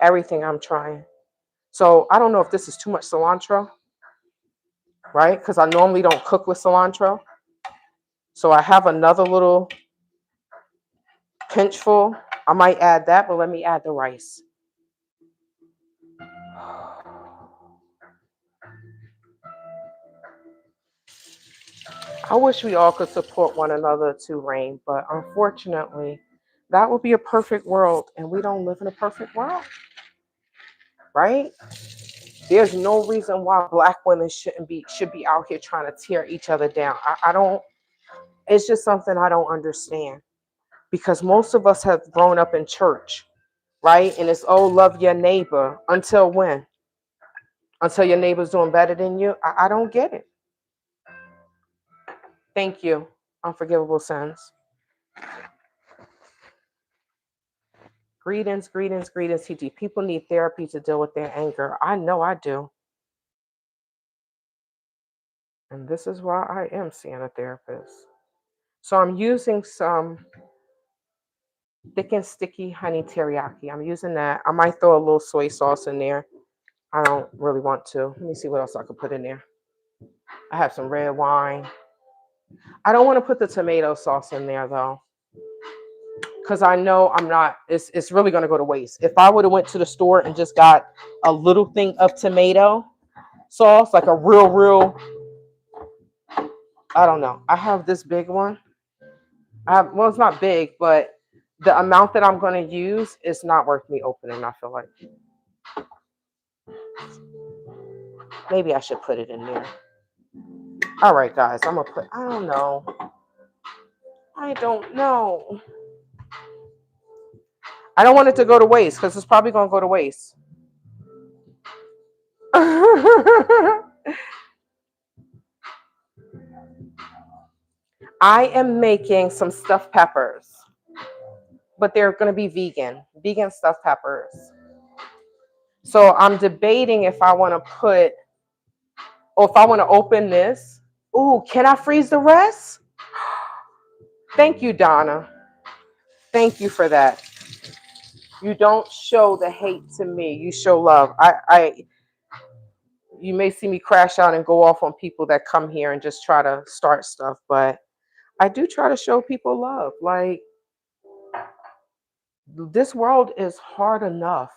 Everything I'm trying. So I don't know if this is too much cilantro, right? Because I normally don't cook with cilantro. So I have another little pinchful. I might add that, but let me add the rice. I wish we all could support one another to Rain, but unfortunately, that would be a perfect world, and we don't live in a perfect world, right? There's no reason why Black women should be out here trying to tear each other down. I don't. It's just something I don't understand, because most of us have grown up in church, right? And it's, oh, love your neighbor. Until when? Until your neighbor's doing better than you? I don't get it. Thank you. Unforgivable sins. Greetings, greetings, greetings, TG. People need therapy to deal with their anger. I know I do. And this is why I am seeing a therapist. So I'm using some thick and sticky honey teriyaki. I'm using that. I might throw a little soy sauce in there. I don't really want to. Let me see what else I could put in there. I have some red wine. I don't want to put the tomato sauce in there though, because I know it's really going to go to waste. If I would have went to the store and just got a little thing of tomato sauce, like a real, I don't know. I have this big one. Well, it's not big, but the amount that I'm going to use is not worth me opening, I feel like. Maybe I should put it in there. All right, guys, I'm gonna put, I don't know. I don't know. I don't want it to go to waste because it's probably gonna go to waste. I am making some stuffed peppers, but they're gonna be vegan stuffed peppers. So I'm debating if I want to put, or if I want to open this. Ooh, can I freeze the rest? Thank you, Donna. Thank you for that. You don't show the hate to me. You show love. You may see me crash out and go off on people that come here and just try to start stuff, but I do try to show people love. Like, this world is hard enough.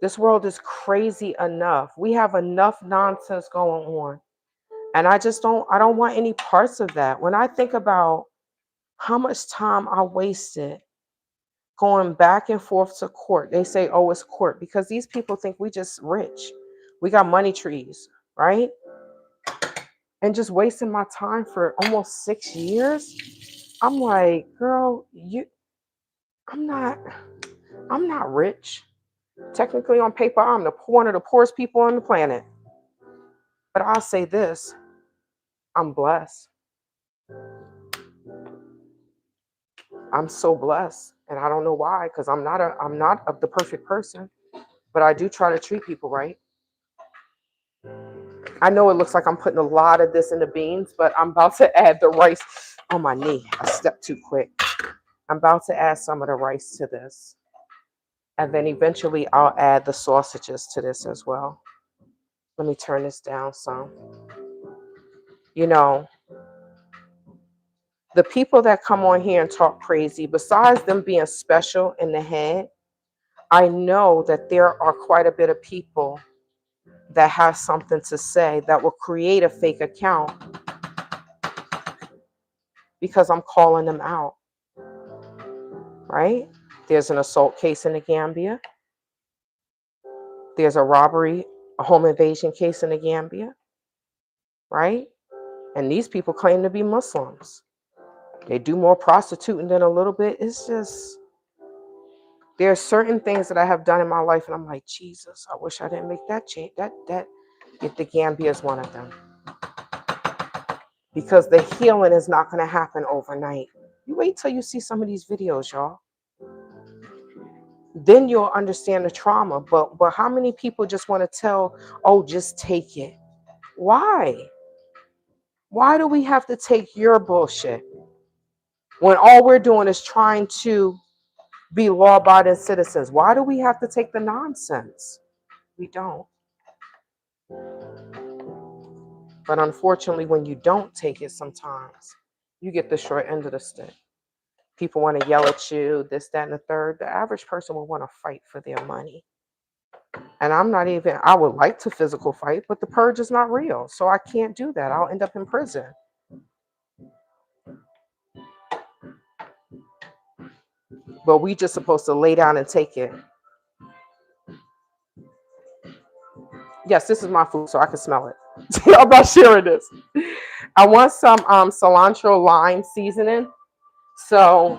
This world is crazy enough. We have enough nonsense going on. And I don't want any parts of that. When I think about how much time I wasted going back and forth to court, they say, oh, it's court, because these people think we just rich. We got money trees, right? And just wasting my time for almost 6 years. I'm like, girl, I'm not rich. Technically, on paper, I'm one of the poorest people on the planet. But I'll say this, I'm blessed. I'm so blessed. And I don't know why, because I'm not of the perfect person, but I do try to treat people right. I know it looks like I'm putting a lot of this in the beans, but I'm about to add the rice. On my knee, I stepped too quick. I'm about to add some of the rice to this. And then eventually I'll add the sausages to this as well. Let me turn this down some. You know, the people that come on here and talk crazy, besides them being special in the head, I know that there are quite a bit of people that have something to say that will create a fake account because I'm calling them out, right? There's an assault case in the Gambia. There's a robbery, a home invasion case in the Gambia, right? And these people claim to be Muslims. They do more prostituting than a little bit. It's just, there are certain things that I have done in my life, and I'm like, Jesus, I wish I didn't make that change. If the Gambia is one of them, because the healing is not going to happen overnight. You wait till you see some of these videos, y'all. Then you'll understand the trauma. But how many people just want to tell, oh, just take it? Why? Why do we have to take your bullshit when all we're doing is trying to be law-abiding citizens? Why do we have to take the nonsense? We don't. But unfortunately, when you don't take it sometimes, you get the short end of the stick. People want to yell at you, this, that, and the third. The average person will want to fight for their money. And I would like to physical fight, but the purge is not real. So I can't do that. I'll end up in prison. But we just supposed to lay down and take it. Yes, this is my food, so I can smell it. I'm not sharing this. I want some cilantro lime seasoning. So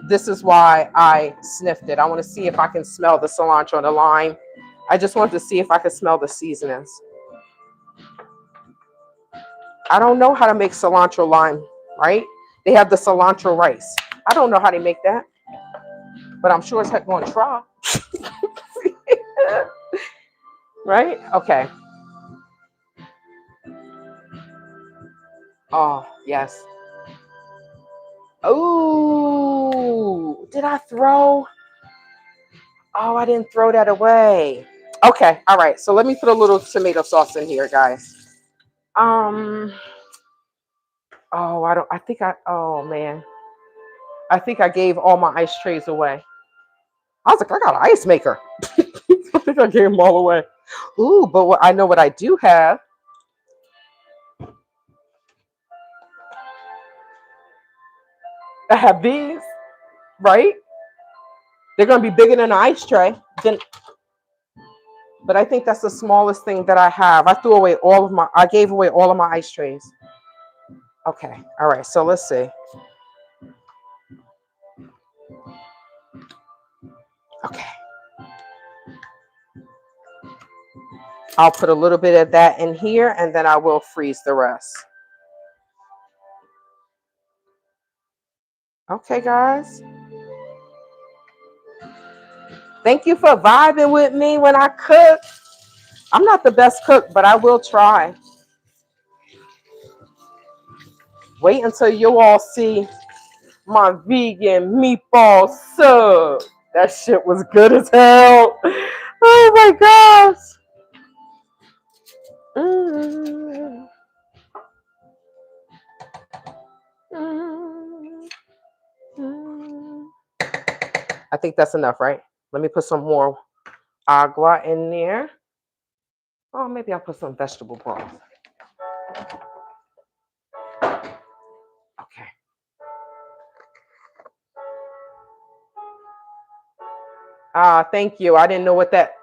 this is why I sniffed it. I want to see if I can smell the cilantro and the lime. I just want to see if I can smell the seasonings. I don't know how to make cilantro lime, right? They have the cilantro rice. I don't know how they make that, but I'm sure as heck going to try. Right? Okay. Oh, yes. Oh, did I throw? Oh, I didn't throw that away. Okay. All right. So let me put a little tomato sauce in here, guys. Oh, oh man. I think I gave all my ice trays away. I was like, I got an ice maker. I think I gave them all away. Ooh, but I know what I do have. I have these, right? They're going to be bigger than an ice tray. Then But I think that's the smallest thing that I have. I gave away all of my ice trays. Okay. All right. So let's see. Okay. I'll put a little bit of that in here and then I will freeze the rest. Okay, guys. Thank you for vibing with me when I cook. I'm not the best cook, but I will try. Wait until you all see my vegan meatball sub. That shit was good as hell. Oh my gosh. Mm, mm, mm. I think that's enough, right? Let me put some more agua in there. Oh, maybe I'll put some vegetable broth. Okay. Thank you. I didn't know what that.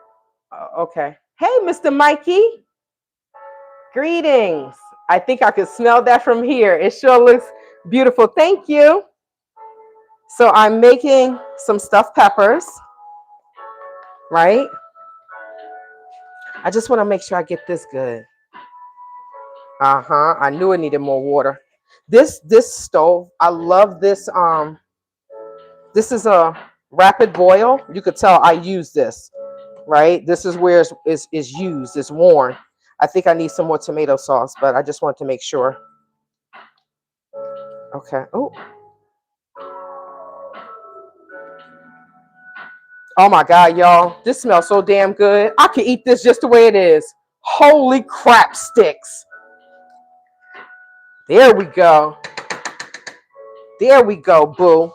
Okay. Hey, Mr. Mikey. Greetings. I think I could smell that from here. It sure looks beautiful. Thank you. So I'm making some stuffed peppers, right? I just want to make sure I get this good. I knew it needed more water. This stove, I love this. This is a rapid boil. You could tell I use this, right? This is where it's used. It's worn. I think I need some more tomato sauce, but I just want to make sure. Okay. Oh my God, y'all. This smells so damn good. I can eat this just the way it is. Holy crap sticks. There we go. There we go, boo.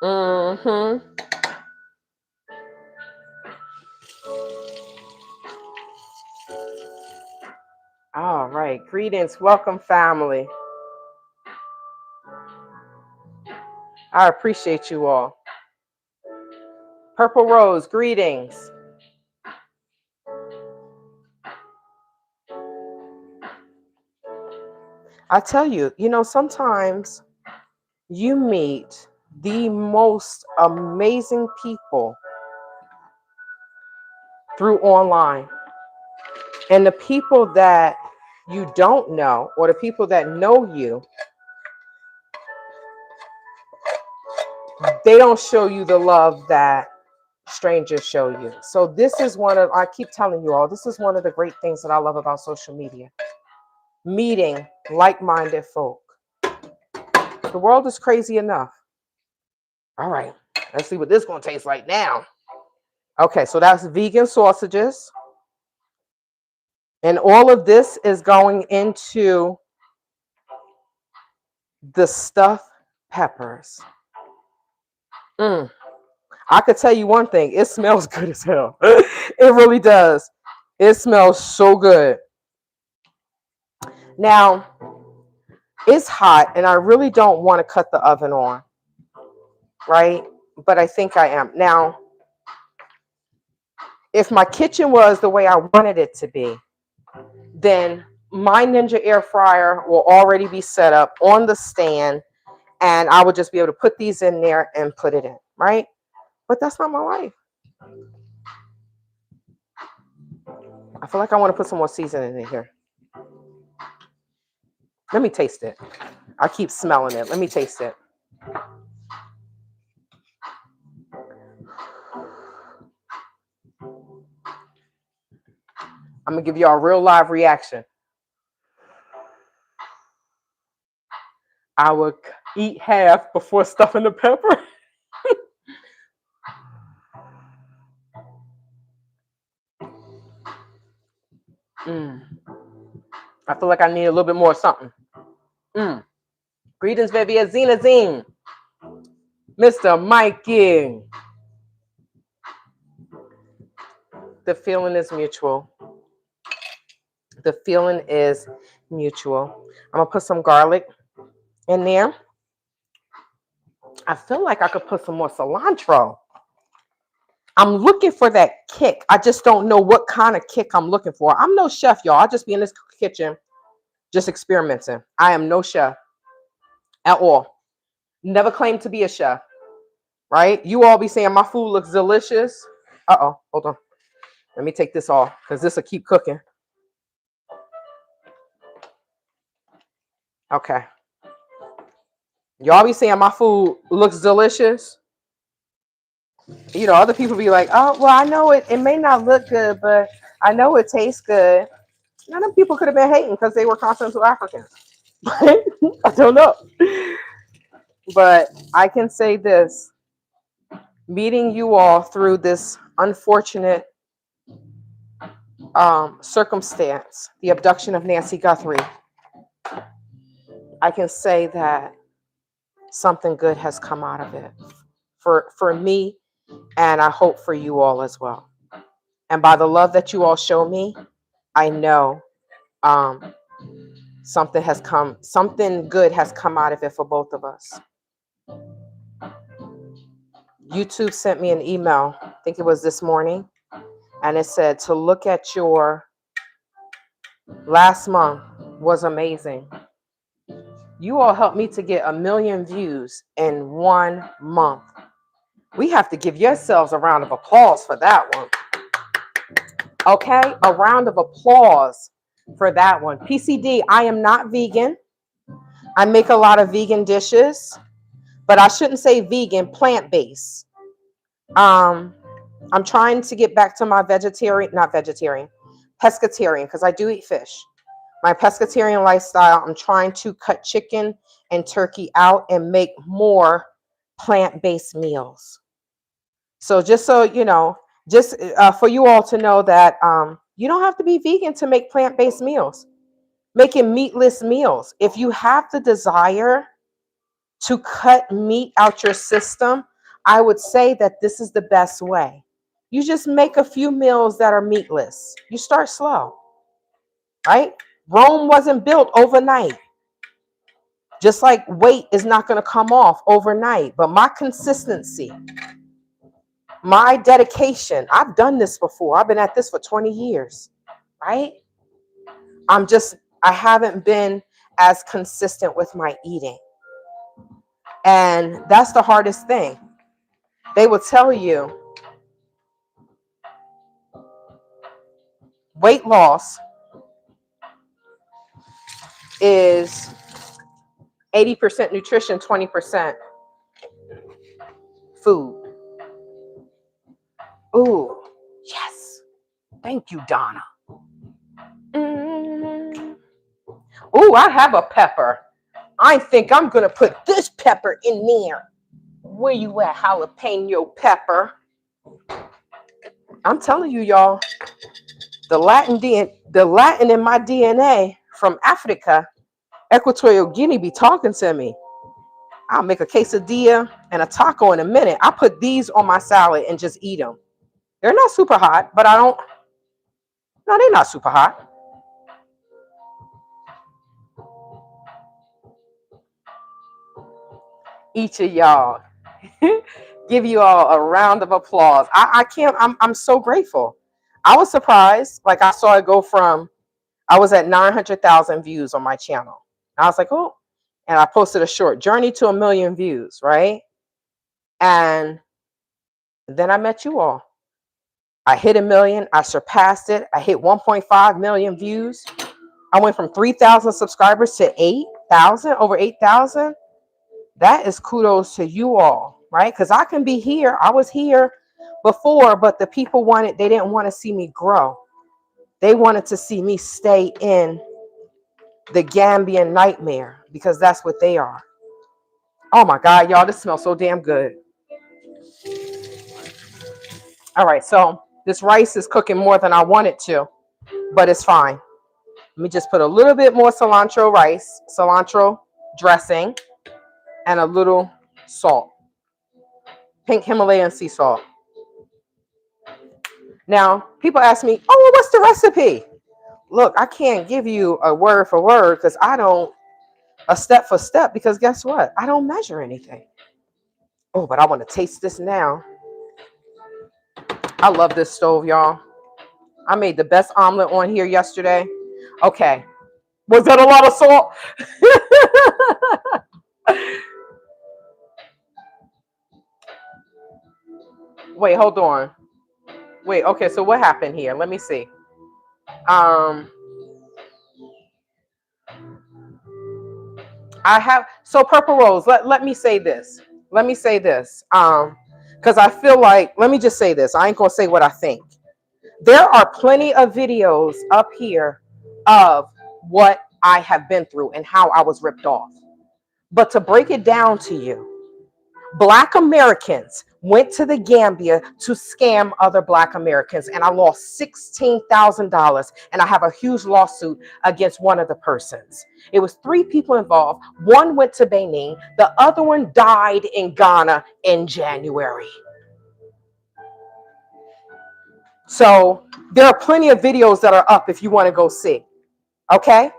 Mm-hmm. All right. Greetings. Welcome, family. I appreciate you all. Purple Rose, greetings. I tell you, sometimes you meet the most amazing people through online. And the people that you don't know, or the people that know you, they don't show you the love that strangers show you. So I keep telling you all, this is one of the great things that I love about social media. Meeting like-minded folk. The world is crazy enough. All right, let's see what this is going to taste like now. Okay, so that's vegan sausages. And all of this is going into the stuffed peppers. I could tell you one thing. It smells good as hell. It really does. It smells so good. Now, it's hot, and I really don't want to cut the oven on, right? But I think I am. Now, if my kitchen was the way I wanted it to be, then my Ninja air fryer will already be set up on the stand, and I would just be able to put these in there and put it in, right? But that's not my life. I feel like I want to put some more seasoning in here. Let me taste it. I keep smelling it. Let me taste it. I'm going to give y'all a real live reaction. I would eat half before stuffing the pepper. I feel like I need a little bit more something. Greetings, baby. Azina Zine. Mr. Mikey. The feeling is mutual. The feeling is mutual. I'm going to put some garlic in there. I feel like I could put some more cilantro. I'm looking for that kick. I just don't know what kind of kick I'm looking for. I'm no chef, y'all. I just be in this kitchen just experimenting. I am no chef at all. Never claimed to be a chef, right? You all be saying my food looks delicious. Uh-oh, hold on. Let me take this off because this will keep cooking. Okay. Y'all be saying my food looks delicious. You know, other people be like, oh, well, I know it may not look good, but I know it tastes good. None of them people could have been hating because they were continental Africans. I don't know. But I can say this, meeting you all through this unfortunate circumstance, the abduction of Nancy Guthrie, I can say that something good has come out of it for me, and I hope for you all as well. And by the love that you all show me, I know something good has come out of it for both of us. YouTube sent me an email, I think it was this morning, and it said to look at your last month was amazing. You all helped me to get 1 million views in 1 month. We have to give yourselves a round of applause for that one. Okay, a round of applause for that one. PCD, I am not vegan. I make a lot of vegan dishes, but I shouldn't say vegan, plant-based. I'm trying to get back to my pescatarian, because I do eat fish. My pescatarian lifestyle, I'm trying to cut chicken and turkey out and make more plant-based meals. So just so you know, just for you all to know that you don't have to be vegan to make plant-based meals. Making meatless meals. If you have the desire to cut meat out your system, I would say that this is the best way. You just make a few meals that are meatless. You start slow, right? Rome wasn't built overnight. Just like weight is not going to come off overnight, but my consistency, my dedication, I've done this before. I've been at this for 20 years, right? I haven't been as consistent with my eating. And that's the hardest thing. They will tell you weight loss is 80% nutrition, 20% food. Ooh, yes. Thank you, Donna. Ooh, I have a pepper. I think I'm going to put this pepper in there. Where you at, jalapeno pepper? I'm telling you, y'all, the Latin in my DNA from Africa, Equatorial Guinea, be talking to me. I'll make a quesadilla and a taco in a minute. I put these on my salad and just eat them. They're not super hot, but no, they're not super hot. Each of y'all. Give you all a round of applause. I'm so grateful. I was surprised. Like I saw it go from, I was at 900,000 views on my channel. I was like, oh, and I posted a short journey to 1 million views, right? And then I met you all. I hit 1 million. I surpassed it. I hit 1.5 million views. I went from 3,000 subscribers to 8,000, over 8,000. That is kudos to you all, right? Because I can be here. I was here before, but the people they didn't want to see me grow. They wanted to see me stay in the Gambian nightmare, because that's what they are. Oh my God, y'all, this smells so damn good. All right, so this rice is cooking more than I want it to, but it's fine. Let me just put a little bit more cilantro dressing, and a little salt. Pink Himalayan sea salt. Now, people ask me, oh, well, what's the recipe? Look, I can't give you a word for word because a step for step, because guess what? I don't measure anything. Oh, but I want to taste this now. I love this stove, y'all. I made the best omelet on here yesterday. Okay. Was that a lot of salt? Wait, hold on. Wait, okay, so what happened here? Let me see. I have, so Purple Rose, let me say this. Let me say this. Because I feel like, let me just say this. I ain't gonna say what I think. There are plenty of videos up here of what I have been through and how I was ripped off. But to break it down to you, Black Americans went to the Gambia to scam other Black Americans, and I lost $16,000, and I have a huge lawsuit against one of the persons. It was 3 people involved. One went to Benin. The other one died in Ghana in January. So there are plenty of videos that are up if you want to go see. Okay?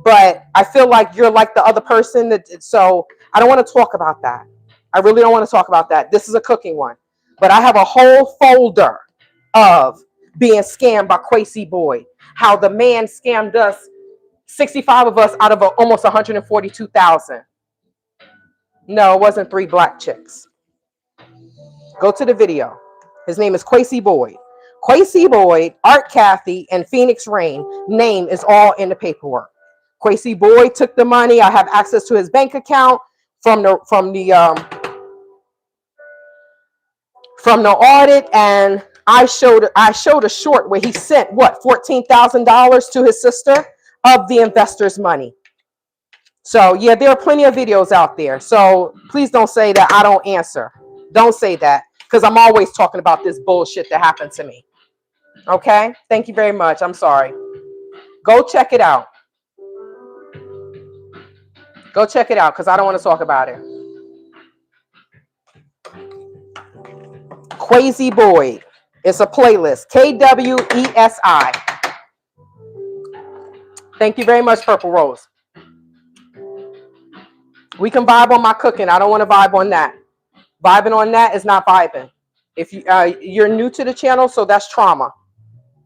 But I feel like you're like the other person, so I don't want to talk about that. I really don't want to talk about that. This is a cooking one. But I have a whole folder of being scammed by Quasi Boyd. How the man scammed us, 65 of us out of almost 142,000. No, it wasn't 3 Black chicks. Go to the video. His name is Quasi Boyd. Quasi Boyd, Art Kathy, and Phoenix Rain name is all in the paperwork. Quasi Boyd took the money. I have access to his bank account from the audit, and I showed a short where he sent what, $14,000 to his sister of the investor's money. So yeah, there are plenty of videos out there. So please don't say that I don't answer. Don't say that, because I'm always talking about this bullshit that happened to me. Okay? Thank you very much. I'm sorry. Go check it out. Go check it out, because I don't want to talk about it. Quasi Boyd. It's a playlist. KWESI. Thank you very much, Purple Rose. We can vibe on my cooking. I don't want to vibe on that. Vibing on that is not vibing. If you, you're new to the channel, so that's trauma,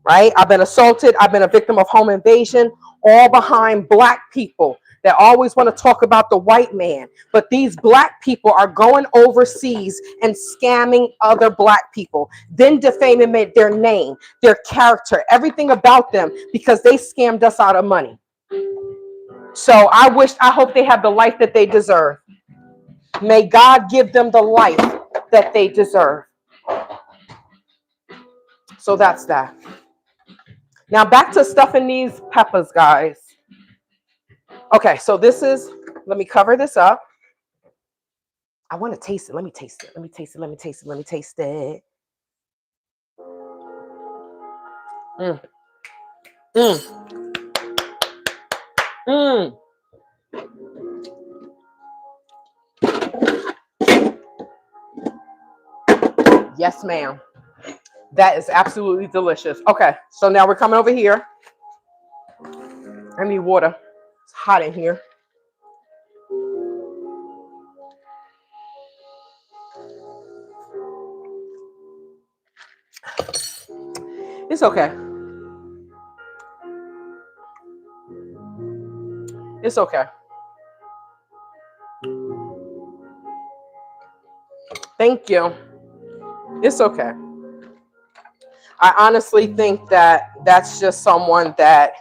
right? I've been assaulted. I've been a victim of home invasion, all behind Black people that always want to talk about the white man. But these Black people are going overseas and scamming other Black people, then defaming their name, their character, everything about them, because they scammed us out of money. So I hope they have the life that they deserve. May God give them the life that they deserve. So that's that. Now back to stuffing these peppers, guys. Okay, so this is, let me cover this up. I want to taste it. Let me taste it. Let me taste it. Let me taste it. Let me taste it. Mm. Mm. Mm. Yes, ma'am. That is absolutely delicious. Okay, so now we're coming over here. I need water. It's hot in here. It's okay. It's okay. Thank you. It's okay. I honestly think that that's just someone that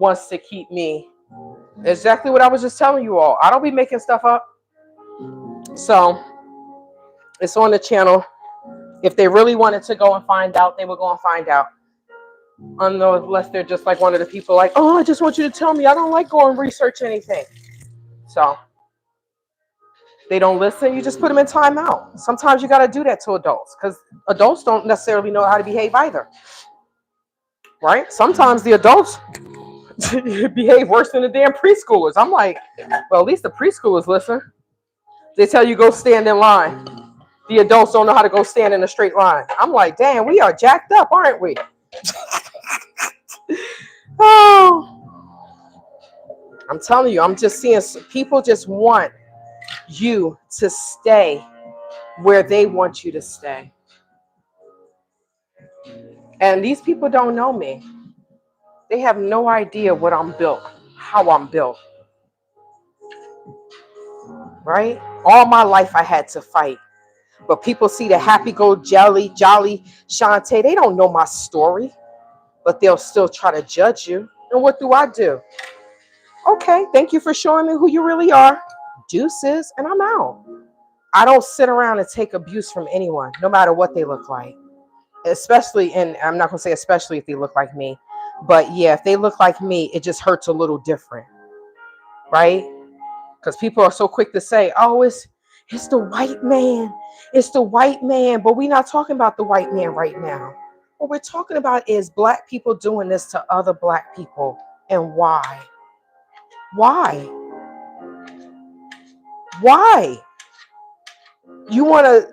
wants to keep me. Exactly what I was just telling you all. I don't be making stuff up. So it's on the channel. If they really wanted to go and find out, they would go and find out. Unless they're just like one of the people like, oh, I just want you to tell me. I don't like going research anything. So they don't listen. You just put them in timeout. Sometimes you got to do that to adults, because adults don't necessarily know how to behave either. Right? Sometimes the adults behave worse than the damn preschoolers. I'm like, well, at least the preschoolers listen. They tell you go stand in line. The adults don't know how to go stand in a straight line. I'm like, damn, we are jacked up, aren't we? Oh, I'm telling you, I'm just seeing people just want you to stay where they want you to stay. And these people don't know me. They have no idea what I'm built, how I'm built, right? All my life I had to fight. But people see the happy-go-jolly Shantae. They don't know my story, but they'll still try to judge you. And what do? Okay, thank you for showing me who you really are. Deuces, and I'm out. I don't sit around and take abuse from anyone, no matter what they look like. Especially, and I'm not going to say especially if they look like me, but yeah, if they look like me, it just hurts a little different, right? Because people are so quick to say, oh, it's the white man. It's the white man. But we're not talking about the white man right now. What we're talking about is black people doing this to other black people. And why? Why? Why? You want to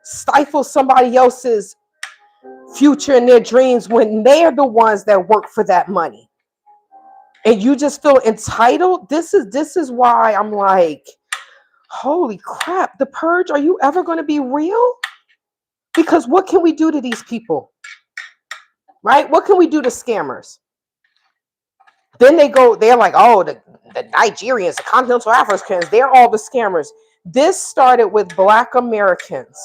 stifle somebody else's future and their dreams when they're the ones that work for that money. And you just feel entitled. This is why I'm like, holy crap, the purge, are you ever going to be real? Because what can we do to these people? Right? What can we do to scammers? Then they're like, oh, the Nigerians, the continental Africans, they're all the scammers. This started with Black Americans.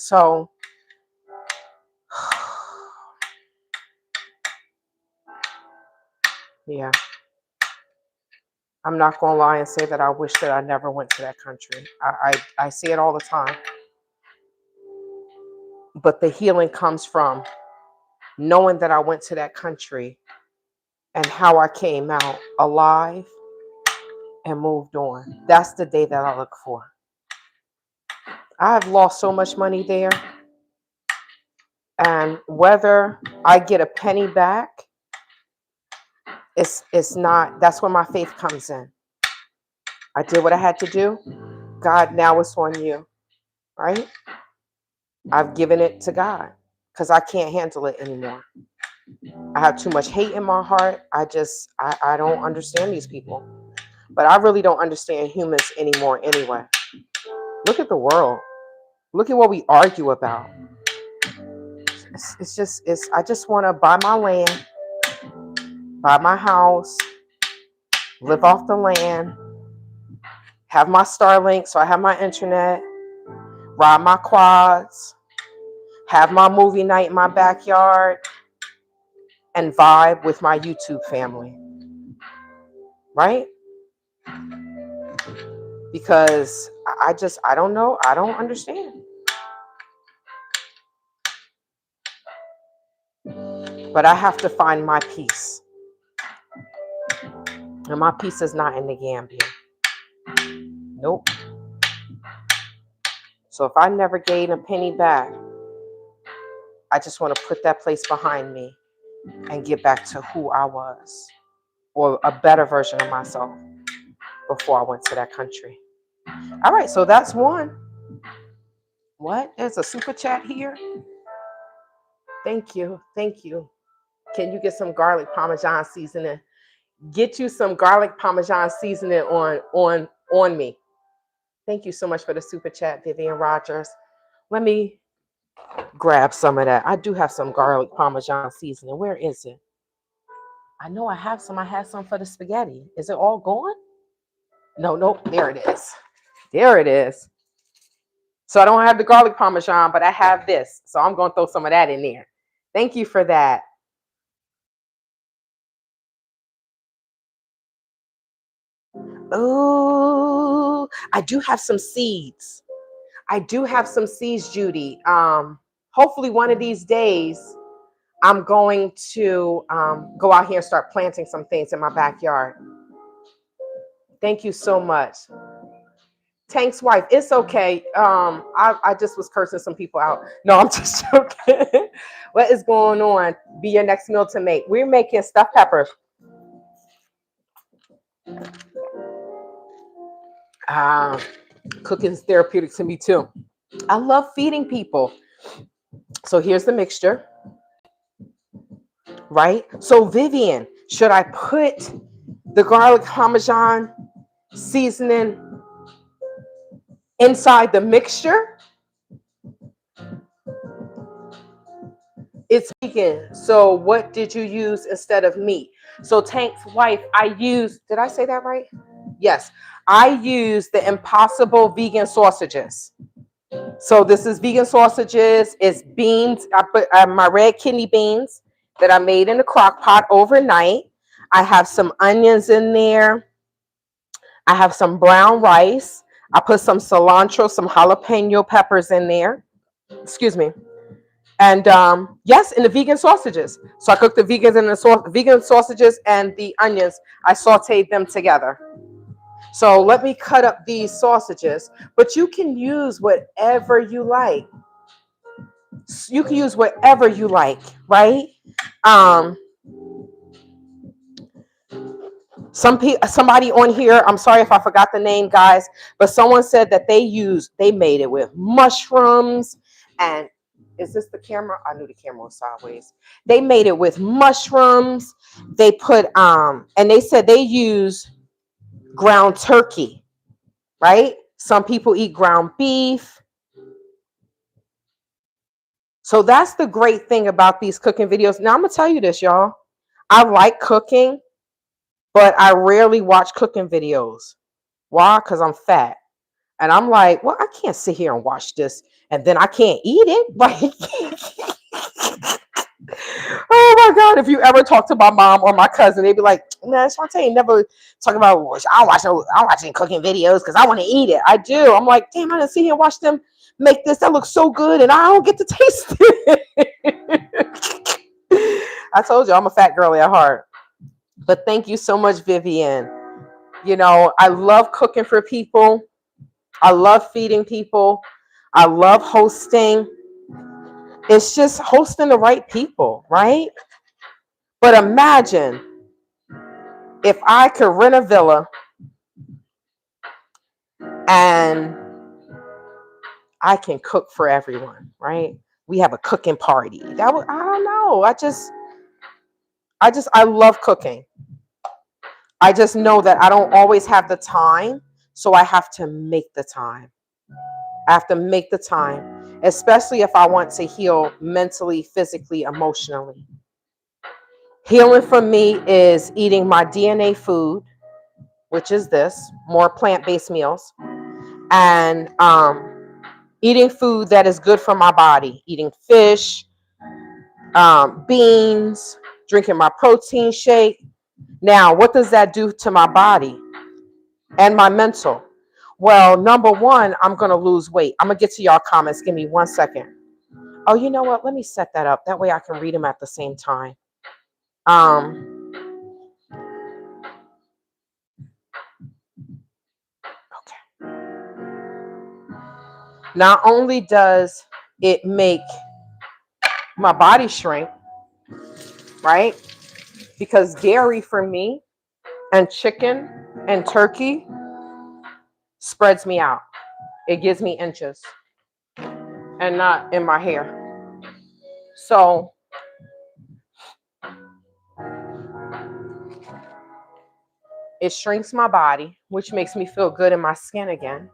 So yeah, I'm not gonna lie and say that I wish that I never went to that country. I say it all the time. But the healing comes from knowing that I went to that country and how I came out alive and moved on. That's the day that I look for. I've lost so much money there. And whether I get a penny back, it's not, that's where my faith comes in. I did what I had to do. God, now it's on you, right? I've given it to God because I can't handle it anymore. I have too much hate in my heart. I don't understand these people. But I really don't understand humans anymore anyway. Look at the world. Look at what we argue about. I just want to buy my land, buy my house, live off the land, have my Starlink so I have my internet, ride my quads, have my movie night in my backyard, and vibe with my YouTube family. Right? Because I don't know. I don't understand. But I have to find my peace. And my peace is not in the Gambia. Nope. So if I never gain a penny back, I just want to put that place behind me and get back to who I was, or a better version of myself before I went to that country. All right, so that's one. What? There's a super chat here. Thank you. Can you get some garlic parmesan seasoning? Get you some garlic parmesan seasoning on me. Thank you so much for the super chat, Vivian Rogers. Let me grab some of that. I do have some garlic parmesan seasoning. Where is it? I know I have some. I had some for the spaghetti. Is it all gone? No, there it is. There it is. So I don't have the garlic parmesan, but I have this. So I'm going to throw some of that in there. Thank you for that. Oh, I do have some seeds. Judy. Hopefully one of these days I'm going to go out here and start planting some things in my backyard. Thank you so much. Tank's wife, it's okay. I just was cursing some people out. No, I'm just joking. What is going on? Be your next meal to make. We're making stuffed peppers. Cooking is therapeutic to me too. I love feeding people. So here's the mixture, right? So Vivian, should I put the garlic parmesan seasoning inside the mixture? It's vegan. So what did you use instead of meat? So Tank's wife, I used, did I say that right? Yes. I used the Impossible vegan sausages. So this is vegan sausages. It's beans. I put my red kidney beans that I made in the crock pot overnight. I have some onions in there. I have some brown rice. I put some cilantro, some jalapeno peppers in there. Excuse me. And yes, in the vegan sausages. So I cooked the vegans and the vegan sausages and the onions. I sauteed them together. So let me cut up these sausages, but you can use whatever you like. You can use whatever you like, right? Um, somebody on here, I'm sorry if I forgot the name, guys, but someone said that they made it with mushrooms and is this the camera? I knew the camera was sideways. They made it with mushrooms. They put and they said they use ground turkey, right? Some people eat ground beef. So that's the great thing about these cooking videos. Now I'm gonna tell you this, y'all. I like cooking, but I rarely watch cooking videos. Why? Because I'm fat. And I'm like, well, I can't sit here and watch this and then I can't eat it. Like, oh my God. If you ever talk to my mom or my cousin, they'd be like, man, Shantae never talk about, I'm watching cooking videos because I want to eat it. I do. I'm like, damn, I didn't sit here and watch them make this. That looks so good and I don't get to taste it. I told you I'm a fat girly at heart. But thank you so much, Vivian. You know, I love cooking for people. I love feeding people. I love hosting. It's just hosting the right people, right? But imagine if I could rent a villa and I can cook for everyone, right? We have a cooking party. That would, I don't know. I love cooking. I just know that I don't always have the time, so I have to make the time. I have to make the time, especially if I want to heal mentally, physically, emotionally. Healing for me is eating my DNA food, which is this, more plant-based meals, and eating food that is good for my body, eating fish, beans, drinking my protein shake. Now, what does that do to my body and my mental? Well, number one, I'm going to lose weight. I'm going to get to y'all comments. Give me 1 second. Oh, you know what? Let me set that up. That way I can read them at the same time. Okay. Not only does it make my body shrink, right? Because dairy for me and chicken and turkey spreads me out. It gives me inches and not in my hair. So it shrinks my body, which makes me feel good in my skin again.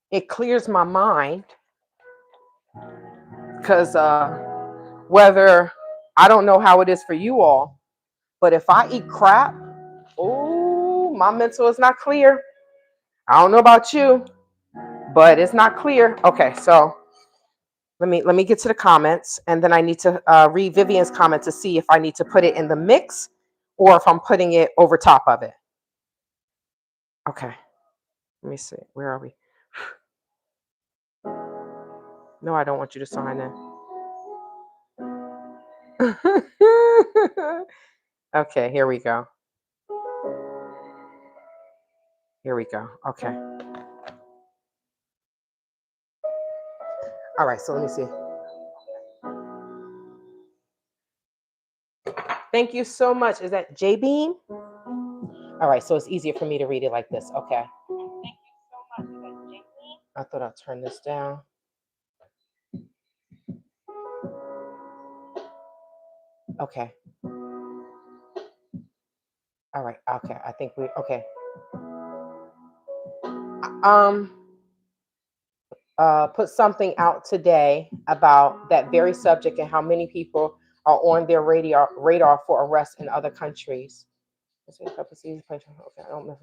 It clears my mind because whether I don't know how it is for you all, but if I eat crap, oh, my mental is not clear. I don't know about you, but it's not clear. Okay, so let me get to the comments, and then I need to read Vivian's comment to see if I need to put it in the mix or if I'm putting it over top of it. Okay, let me see. Where are we? No, I don't want you to sign in. Okay, here we go. Here we go. Okay. All right, so let me see. Thank you so much. Is that J Beam? All right, so it's easier for me to read it like this. Okay. Thank you so much. Is that J Beam? I thought I'd turn this down. Okay. All right. Okay. I think we okay. Um put something out today about that very subject and how many people are on their radar for arrest in other countries. Okay, I don't know.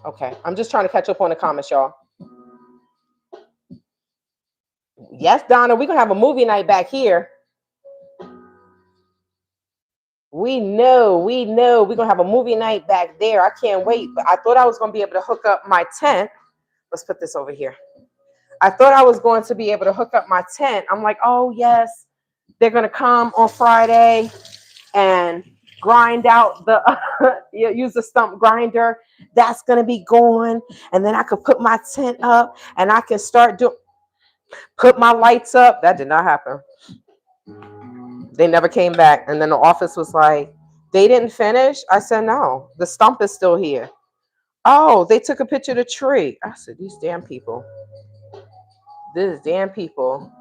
Okay, I'm just trying to catch up on the comments, y'all. Yes, Donna, we're gonna have a movie night back here. We know we're gonna have a movie night back there. I can't wait. But I thought I was gonna be able to hook up my tent. Let's put this over here. I thought I was going to be able to hook up my tent. I'm like, oh yes, they're gonna come on Friday and grind out the use the stump grinder. That's gonna be going, and then I could put my tent up and I can start put my lights up. That did not happen. They never came back. And then the office was like, they didn't finish. I said, no, the stump is still here. Oh, they took a picture of the tree. I said, these damn people. These damn people.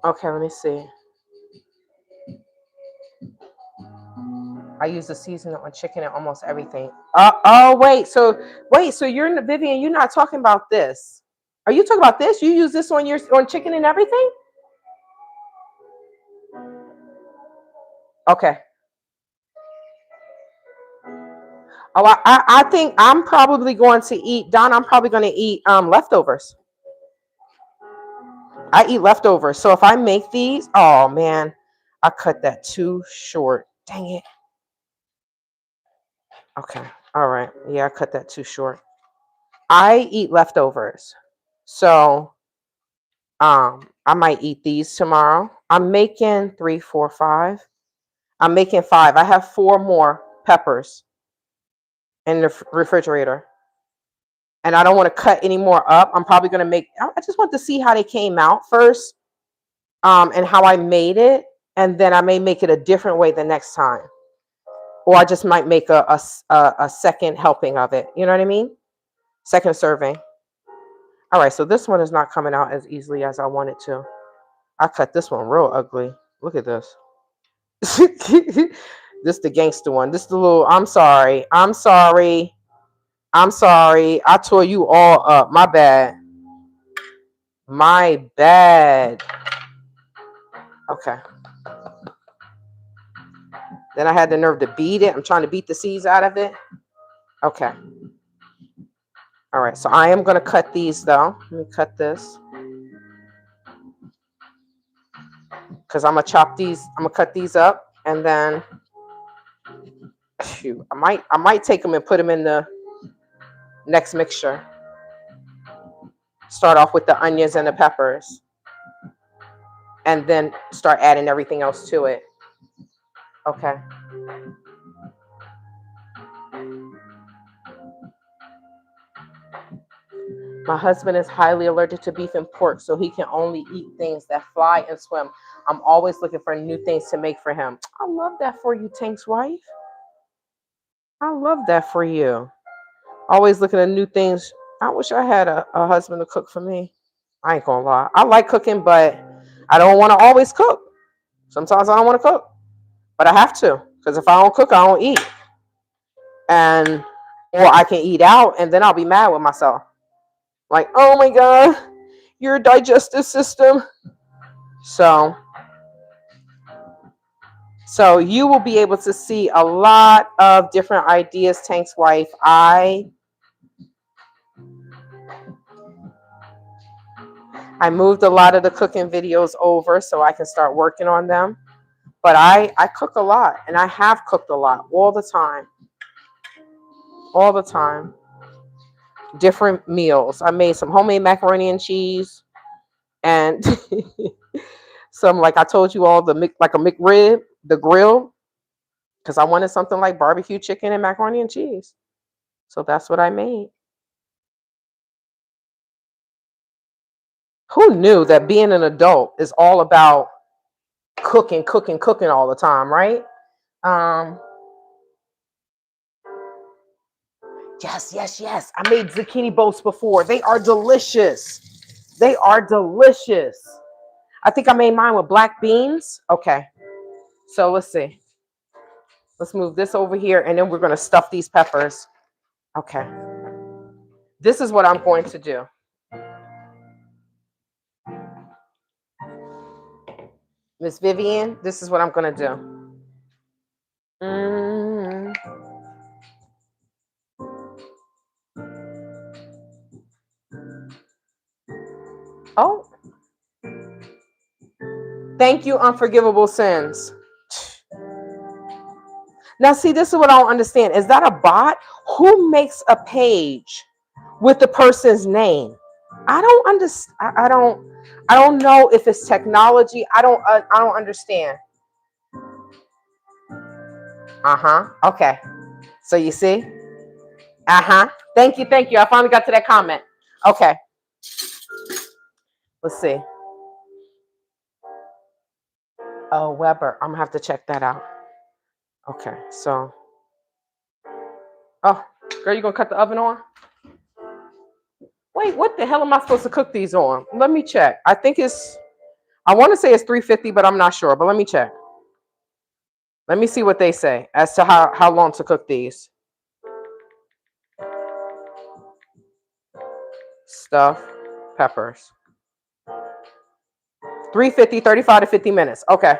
Okay, let me see. I use the seasoning on chicken and almost everything. Wait. So you're Vivian. You're not talking about this. Are you talking about this? You use this on chicken and everything? Okay. Oh, I think I'm probably going to eat. Don, I'm probably going to eat leftovers. I eat leftovers. So if I make these, oh man, I cut that too short. Dang it. Okay. All right. Yeah, I cut that too short. I eat leftovers. So I might eat these tomorrow. I'm making 3, 4, 5. I'm making 5. I have 4 more peppers in the refrigerator. And I don't want to cut any more up. I'm probably going to I just want to see how they came out first. And how I made it. And then I may make it a different way the next time. Or I just might make a second helping of it. You know what I mean? Second serving. All right, so this one is not coming out as easily as I want it to. I cut this one real ugly. Look at this. This the gangster one. This the little, I'm sorry. I tore you all up. My bad. Okay. Then I had the nerve to beat it. I'm trying to beat the seeds out of it. Okay. All right, so I am going to cut these though. Let me cut this. Because I'm going to chop these. I'm going to cut these up. And then, shoot, I might take them and put them in the next mixture. Start off with the onions and the peppers. And then start adding everything else to it. Okay. My husband is highly allergic to beef and pork, so he can only eat things that fly and swim. I'm always looking for new things to make for him. I love that for you, Tank's wife. I love that for you. Always looking at new things. I wish I had a husband to cook for me. I ain't gonna lie. I like cooking, but I don't want to always cook. Sometimes I don't want to cook, but I have to, because if I don't cook, I don't eat. Or I can eat out and then I'll be mad with myself. Like, oh my God, your digestive system. So you will be able to see a lot of different ideas, Tank's wife. I moved a lot of the cooking videos over so I can start working on them. But I cook a lot, and I have cooked a lot all the time. All the time. Different meals. I made some homemade macaroni and cheese and some, like I told you all, like a McRib, the grill, because I wanted something like barbecue chicken and macaroni and cheese. So that's what I made. Who knew that being an adult is all about cooking all the time, right? Yes. I made zucchini boats before. They are delicious. I think I made mine with black beans. Okay. So let's see. Let's move this over here, and then we're going to stuff these peppers. Okay. This is what I'm going to do. Miss Vivian, this is what I'm going to do. Oh. Thank you, Unforgivable Sins. Now, see, this is what I don't understand. Is that a bot? Who makes a page with the person's name? I don't understand. I don't know if it's technology. I don't understand. Okay. So you see? Thank you. I finally got to that comment. Okay. Let's see. Oh, Weber. I'm gonna have to check that out. Okay. So. Oh, girl, you gonna cut the oven on? Wait, what the hell am I supposed to cook these on? Let me check. I want to say it's 350, but I'm not sure. But let me check. Let me see what they say as to how long to cook these. Stuff peppers. 350, 35 to 50 minutes. Okay.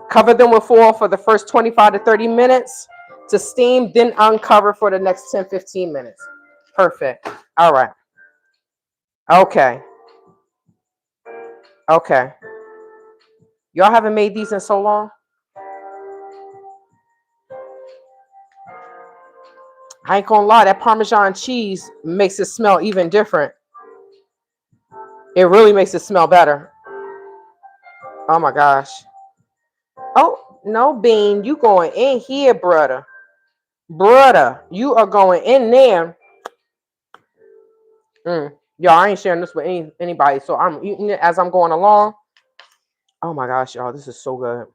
Cover them with foil for the first 25 to 30 minutes to steam, then uncover for the next 10, 15 minutes. Perfect. All right. Okay. Y'all haven't made these in so long? I ain't gonna lie, that Parmesan cheese makes it smell even different. It really makes it smell better. Oh my gosh. Oh, no, Bean, you going in here, brother. Brother, you are going in there. Y'all, I ain't sharing this with anybody, so I'm eating it as I'm going along. Oh my gosh, y'all, this is so good.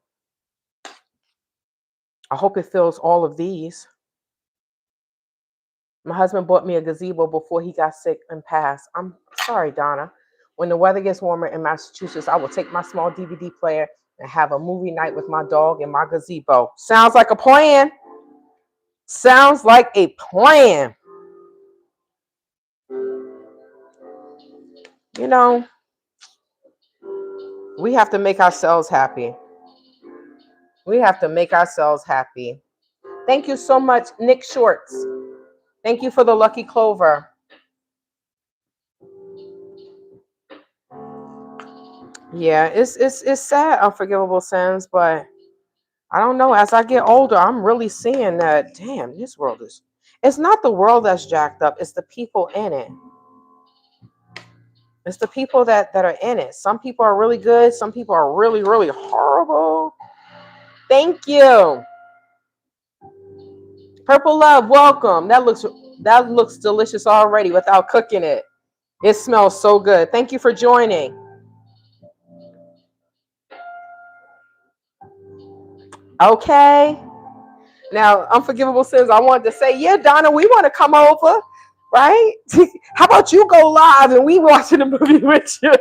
I hope it fills all of these. My husband bought me a gazebo before he got sick and passed. I'm sorry, Donna. When the weather gets warmer in Massachusetts, I will take my small DVD player and have a movie night with my dog in my gazebo. Sounds like a plan. Sounds like a plan. You know, we have to make ourselves happy. We have to make ourselves happy. Thank you so much, Nick Shorts. Thank you for the lucky clover. Yeah, it's sad, Unforgivable Sins, but I don't know. As I get older, I'm really seeing that, damn, this world is, it's not the world that's jacked up. It's the people in it. It's the people that are in it. Some people are really good. Some people are really, really horrible. Thank you. Purple Love, welcome. That looks delicious already without cooking it. It smells so good. Thank you for joining. Okay. Now, Unforgivable Sins, I wanted to say, yeah, Donna, we want to come over, right? How about you go live and we watching the movie with you?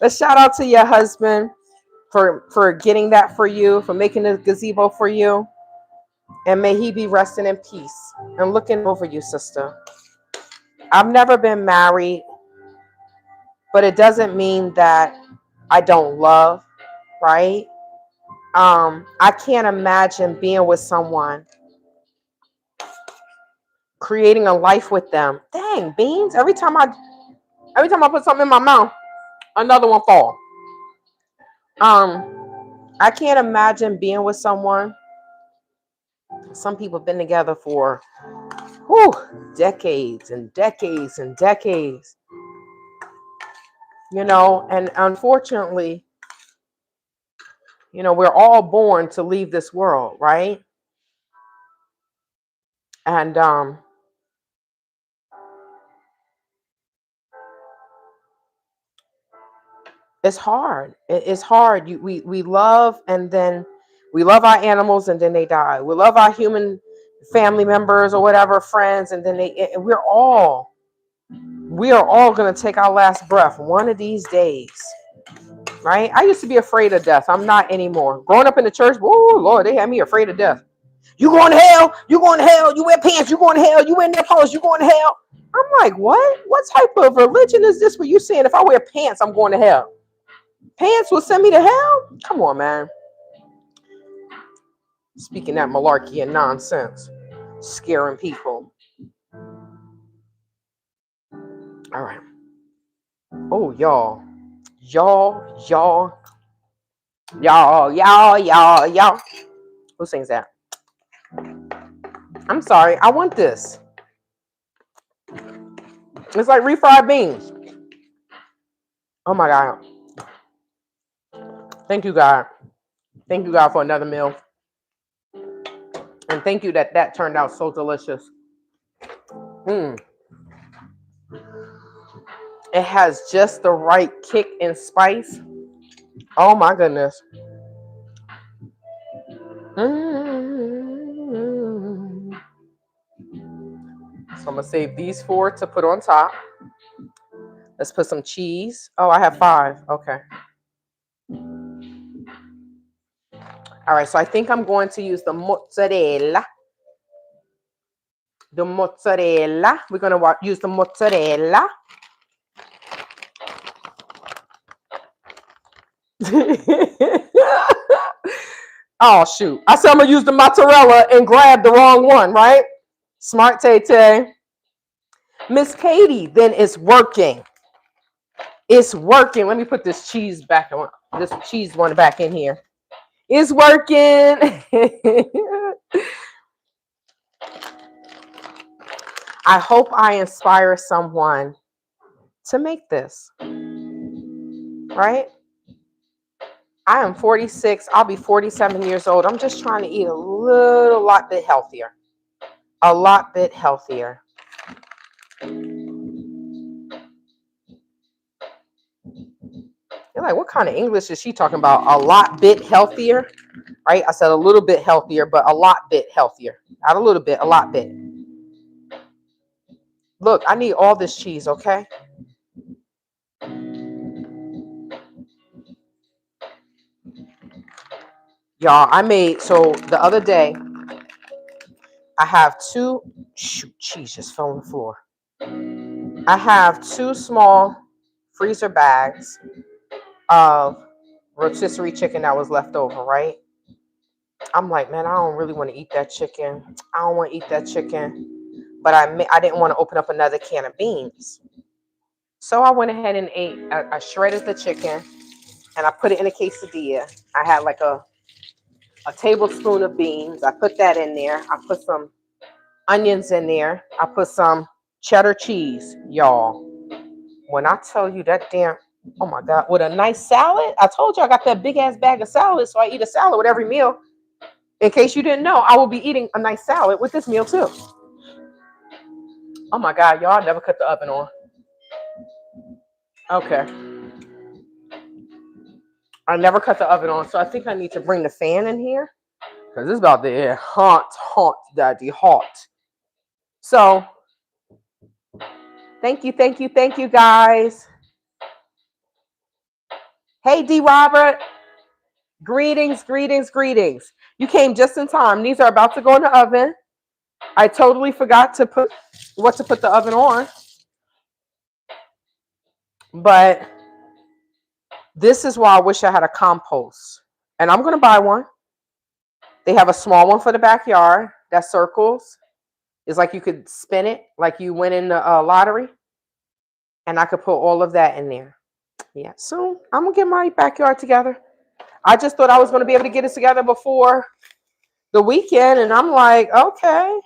A shout out to your husband for getting that for you, for making the gazebo for you. And may he be resting in peace and looking over you, sister. I've never been married, but it doesn't mean that I don't love, right? I can't imagine being with someone, creating a life with them. Dang, Beans, every time I put something in my mouth, another one fall. I can't imagine being with someone. Some people have been together for decades and decades and decades. You know, and unfortunately, you know, we're all born to leave this world, right? And it's hard. It's hard. We love, and then we love our animals, and then they die. We love our human family members or whatever, friends, and then we are all going to take our last breath one of these days. right? I used to be afraid of death. I'm not anymore. Growing up in the church, oh Lord, they had me afraid of death. You going to hell? You going to hell? You wear pants? You going to hell? You wear their clothes? You going to hell? I'm like, what? What type of religion is this? Where you saying if I wear pants, I'm going to hell? Pants will send me to hell? Come on, man. Speaking that malarkey and nonsense, scaring people. All right. Oh, y'all. Who sings that? I'm sorry. I want this. It's like refried beans. Oh my God. Thank you, God. Thank you, God, for another meal. And thank you that turned out so delicious. It has just the right kick and spice. Oh my goodness. So I'm going to save these 4 to put on top. Let's put some cheese. Oh, I have 5. Okay. All right. So I think I'm going to use the mozzarella. The mozzarella. We're going to use the mozzarella. Oh, shoot. I said I'm going to use the mozzarella and grab the wrong one, right? Smart Tay-Tay. Miss Katie, then it's working. It's working. Let me put this cheese back on. This cheese one back in here. It's working. I hope I inspire someone to make this. Right? I am 46. I'll be 47 years old. I'm just trying to eat a lot bit healthier. A lot bit healthier. You're like, what kind of English is she talking about? A lot bit healthier, right? I said a little bit healthier, but a lot bit healthier. Not a little bit, a lot bit. Look, I need all this cheese, okay? Y'all, so the other day, I have 2, cheese just fell on the floor. I have 2 small freezer bags of rotisserie chicken that was left over, right? I'm like, man, I don't really want to eat that chicken. I don't want to eat that chicken. But I didn't want to open up another can of beans. So I went ahead and ate. I shredded the chicken and I put it in a quesadilla. I had like a tablespoon of beans. I put that in there. I put some onions in there. I put some cheddar cheese, y'all. When I tell you that damn, oh my God, with a nice salad. I told you I got that big ass bag of salad, so I eat a salad with every meal. In case you didn't know, I will be eating a nice salad with this meal too. Oh my God, y'all, I never cut the oven on. Okay. I never cut the oven on, so I think I need to bring the fan in here because it's about to get hot, daddy, hot. So, thank you, guys. Hey, D. Robert. Greetings. You came just in time. These are about to go in the oven. I totally forgot to put the oven on. But this is why I wish I had a compost. And I'm going to buy one. They have a small one for the backyard that circles. It's like you could spin it like you win in the lottery. And I could put all of that in there. Yeah, so I'm going to get my backyard together. I just thought I was going to be able to get it together before the weekend. And I'm like, okay.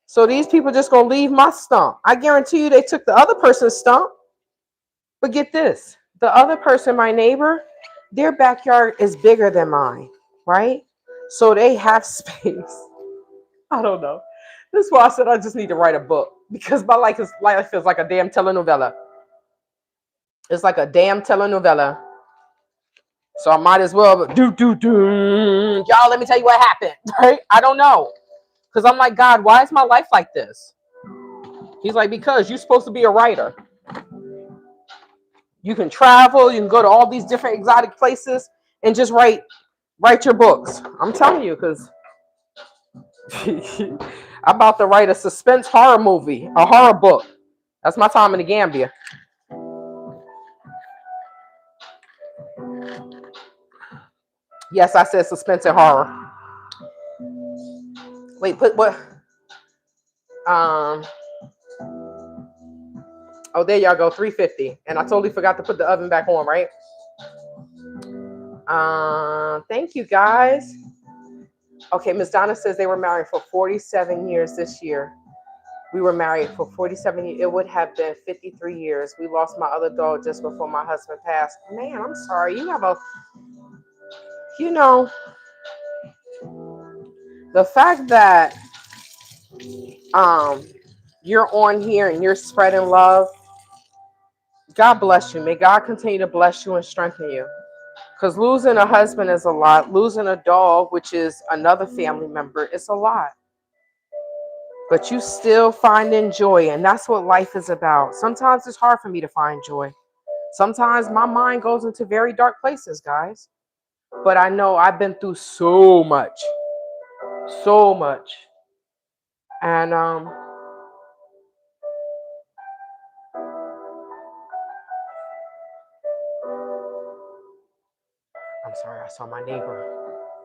So these people just going to leave my stump. I guarantee you they took the other person's stump. But get this. The other person, my neighbor, their backyard is bigger than mine, right? So they have space. I don't know. This is why I said I just need to write a book. Because my life is like a damn telenovela. It's like a damn telenovela. So I might as well y'all, let me tell you what happened. Right? I don't know. Because I'm like, God, why is my life like this? He's like, because you're supposed to be a writer. You can travel, you can go to all these different exotic places and just write your books. I'm telling you, because I'm about to write a suspense horror movie, a horror book. That's my time in the Gambia. Yes, I said suspense and horror. Wait, put what? Oh, there y'all go, 350. And I totally forgot to put the oven back on, right? Thank you guys. Okay, Miss Donna says they were married for 47 years this year. We were married for 47 years. It would have been 53 years. We lost my other dog just before my husband passed. Man, I'm sorry. You have the fact that you're on here and you're spreading love. God bless you. May God continue to bless you and strengthen you. Because losing a husband is a lot. Losing a dog, which is another family member, is a lot. But you still finding joy, and that's what life is about. Sometimes it's hard for me to find joy. Sometimes my mind goes into very dark places, guys. But I know I've been through so much. So much. And I'm sorry, I saw my neighbor.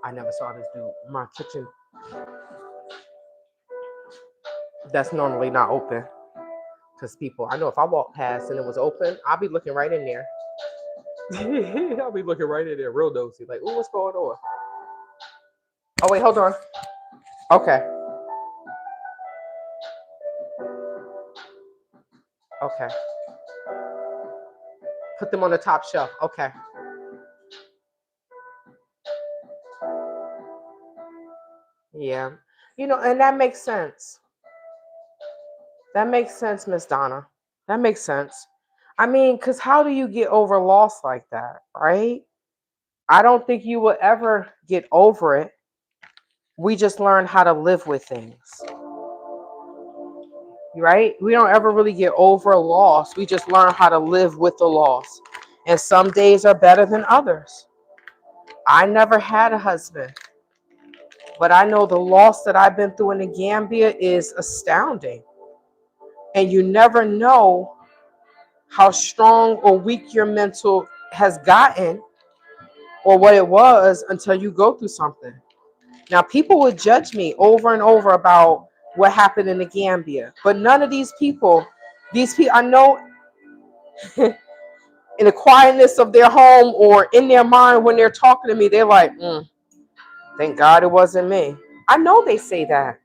I never saw this dude. My kitchen that's normally not open. Because people, I know if I walk past and it was open, I'll be looking right in there. I'll be looking right in there, real nosy. Like, ooh, what's going on? Oh, wait, hold on. Okay. Okay. Put them on the top shelf. Okay. Yeah. And that makes sense. That makes sense, Miss Donna. That makes sense. I mean, because how do you get over loss like that, right? I don't think you will ever get over it. We just learn how to live with things, right? We don't ever really get over a loss. We just learn how to live with the loss. And some days are better than others. I never had a husband, but I know the loss that I've been through in the Gambia is astounding. And you never know how strong or weak your mental has gotten or what it was until you go through something. Now, people would judge me over and over about what happened in the Gambia, but none of these people, I know in the quietness of their home or in their mind when they're talking to me, they're like, thank God it wasn't me. I know they say that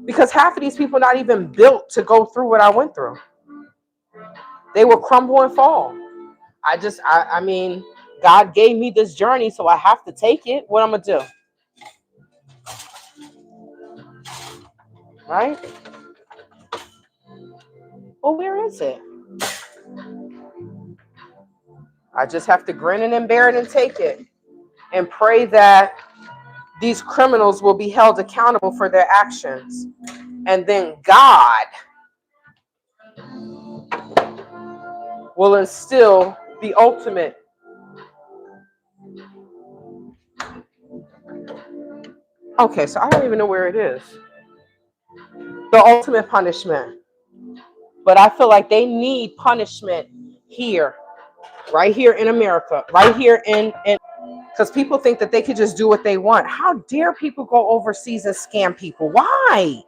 because half of these people are not even built to go through what I went through. They will crumble and fall. I mean, God gave me this journey, so I have to take it. What I'm going to do? Right? Well, where is it? I just have to grin and bear it and take it and pray that these criminals will be held accountable for their actions. And then God will instill the ultimate. Okay, so I don't even know where it is. The ultimate punishment. But I feel like they need punishment here, right here in America, right here in because people think that they could just do what they want. How dare people go overseas and scam people? Why?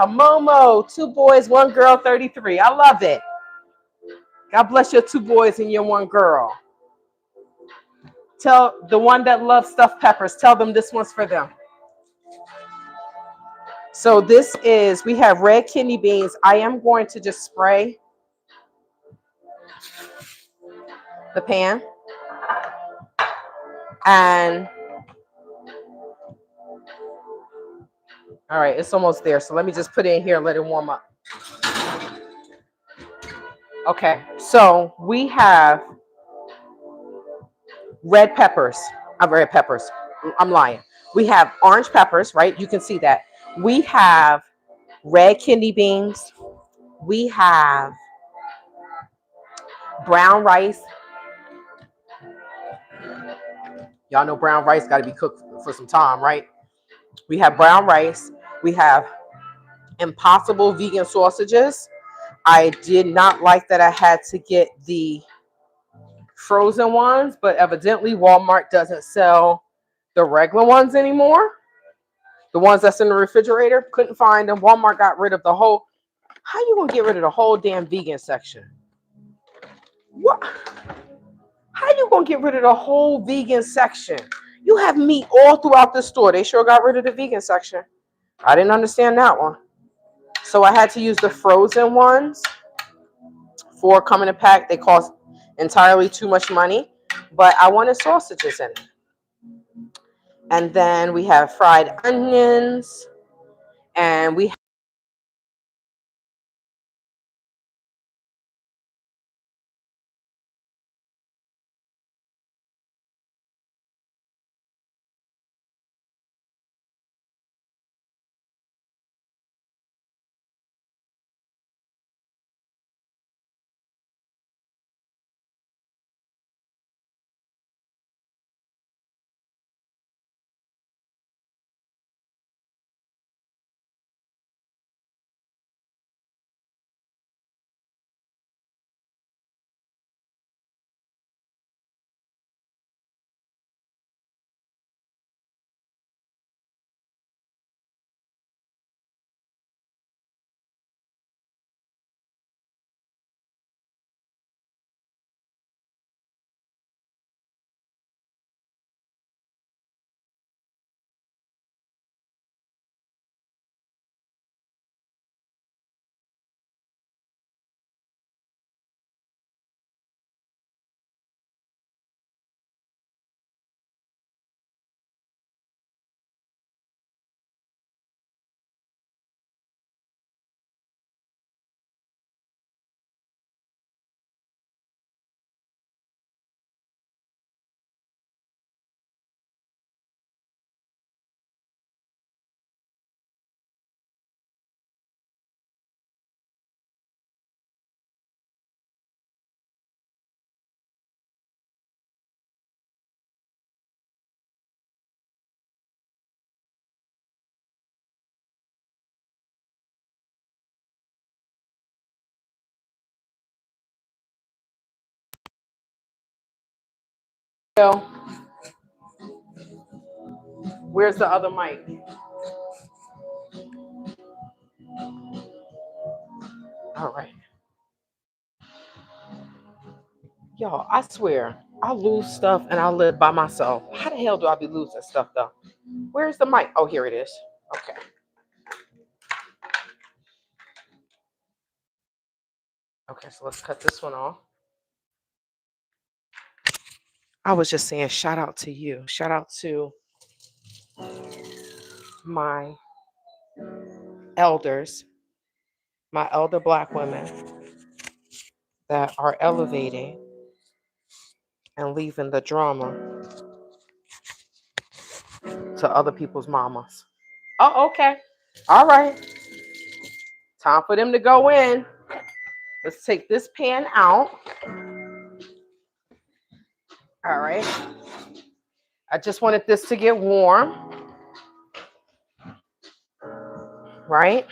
Momo, 2 boys, 1 girl, 33. I love it. God bless your 2 boys and your 1 girl. Tell the one that loves stuffed peppers, tell them this one's for them. So we have red kidney beans. I am going to just spray the pan. And all right, it's almost there. So let me just put it in here and let it warm up. Okay, so we have red peppers. I'm lying. We have orange peppers, right? You can see that. We have red kidney beans. We have brown rice. Y'all know brown rice got to be cooked for some time, right? We have brown rice. We have Impossible vegan sausages. I did not like that I had to get the frozen ones, but evidently Walmart doesn't sell the regular ones anymore. The ones that's in the refrigerator, couldn't find them. Walmart got rid of the whole. How you gonna get rid of the whole damn vegan section? What? How you gonna get rid of the whole vegan section? You have meat all throughout the store. They sure got rid of the vegan section. I didn't understand that one. So I had to use the frozen ones. 4 come in a pack. They cost entirely too much money, but I wanted sausages in it. And then we have fried onions, and we go. Where's the other mic? All right. Y'all, I swear, I lose stuff and I live by myself. How the hell do I be losing stuff though? Where's the mic? Oh, here it is. Okay. Okay, so let's cut this one off. I was just saying, shout out to you. Shout out to my elders, my elder Black women that are elevating and leaving the drama to other people's mamas. Oh, okay. All right. Time for them to go in. Let's take this pan out. All right. I just wanted this to get warm. Right?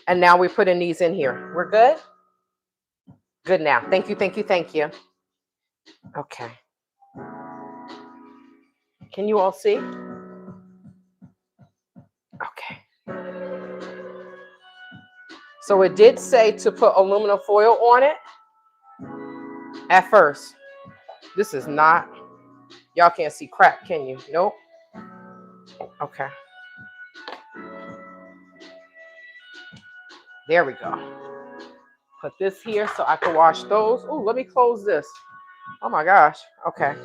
And now we're putting these in here. We're good? Good now. Thank you, thank you, thank you. Okay. Can you all see? Okay. So it did say to put aluminum foil on it at first. This is not, y'all can't see crap, can you? Nope. Okay. There we go. Put this here so I can wash those. Oh, let me close this. Oh my gosh. Okay.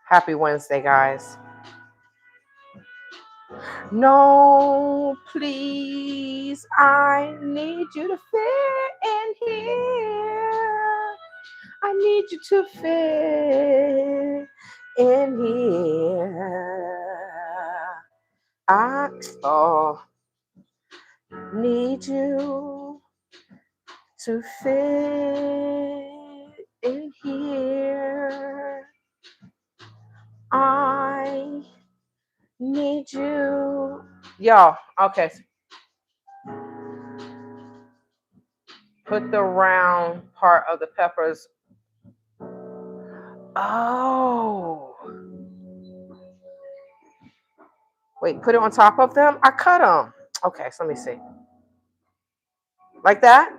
Happy Wednesday, guys. No, please, I need you to fit in here. I need you to fit in here. I need you to fit in here. I need you. Yo, okay. Put the round part of the peppers. Oh. Wait, put it on top of them? I cut them. Okay, so let me see. Like that?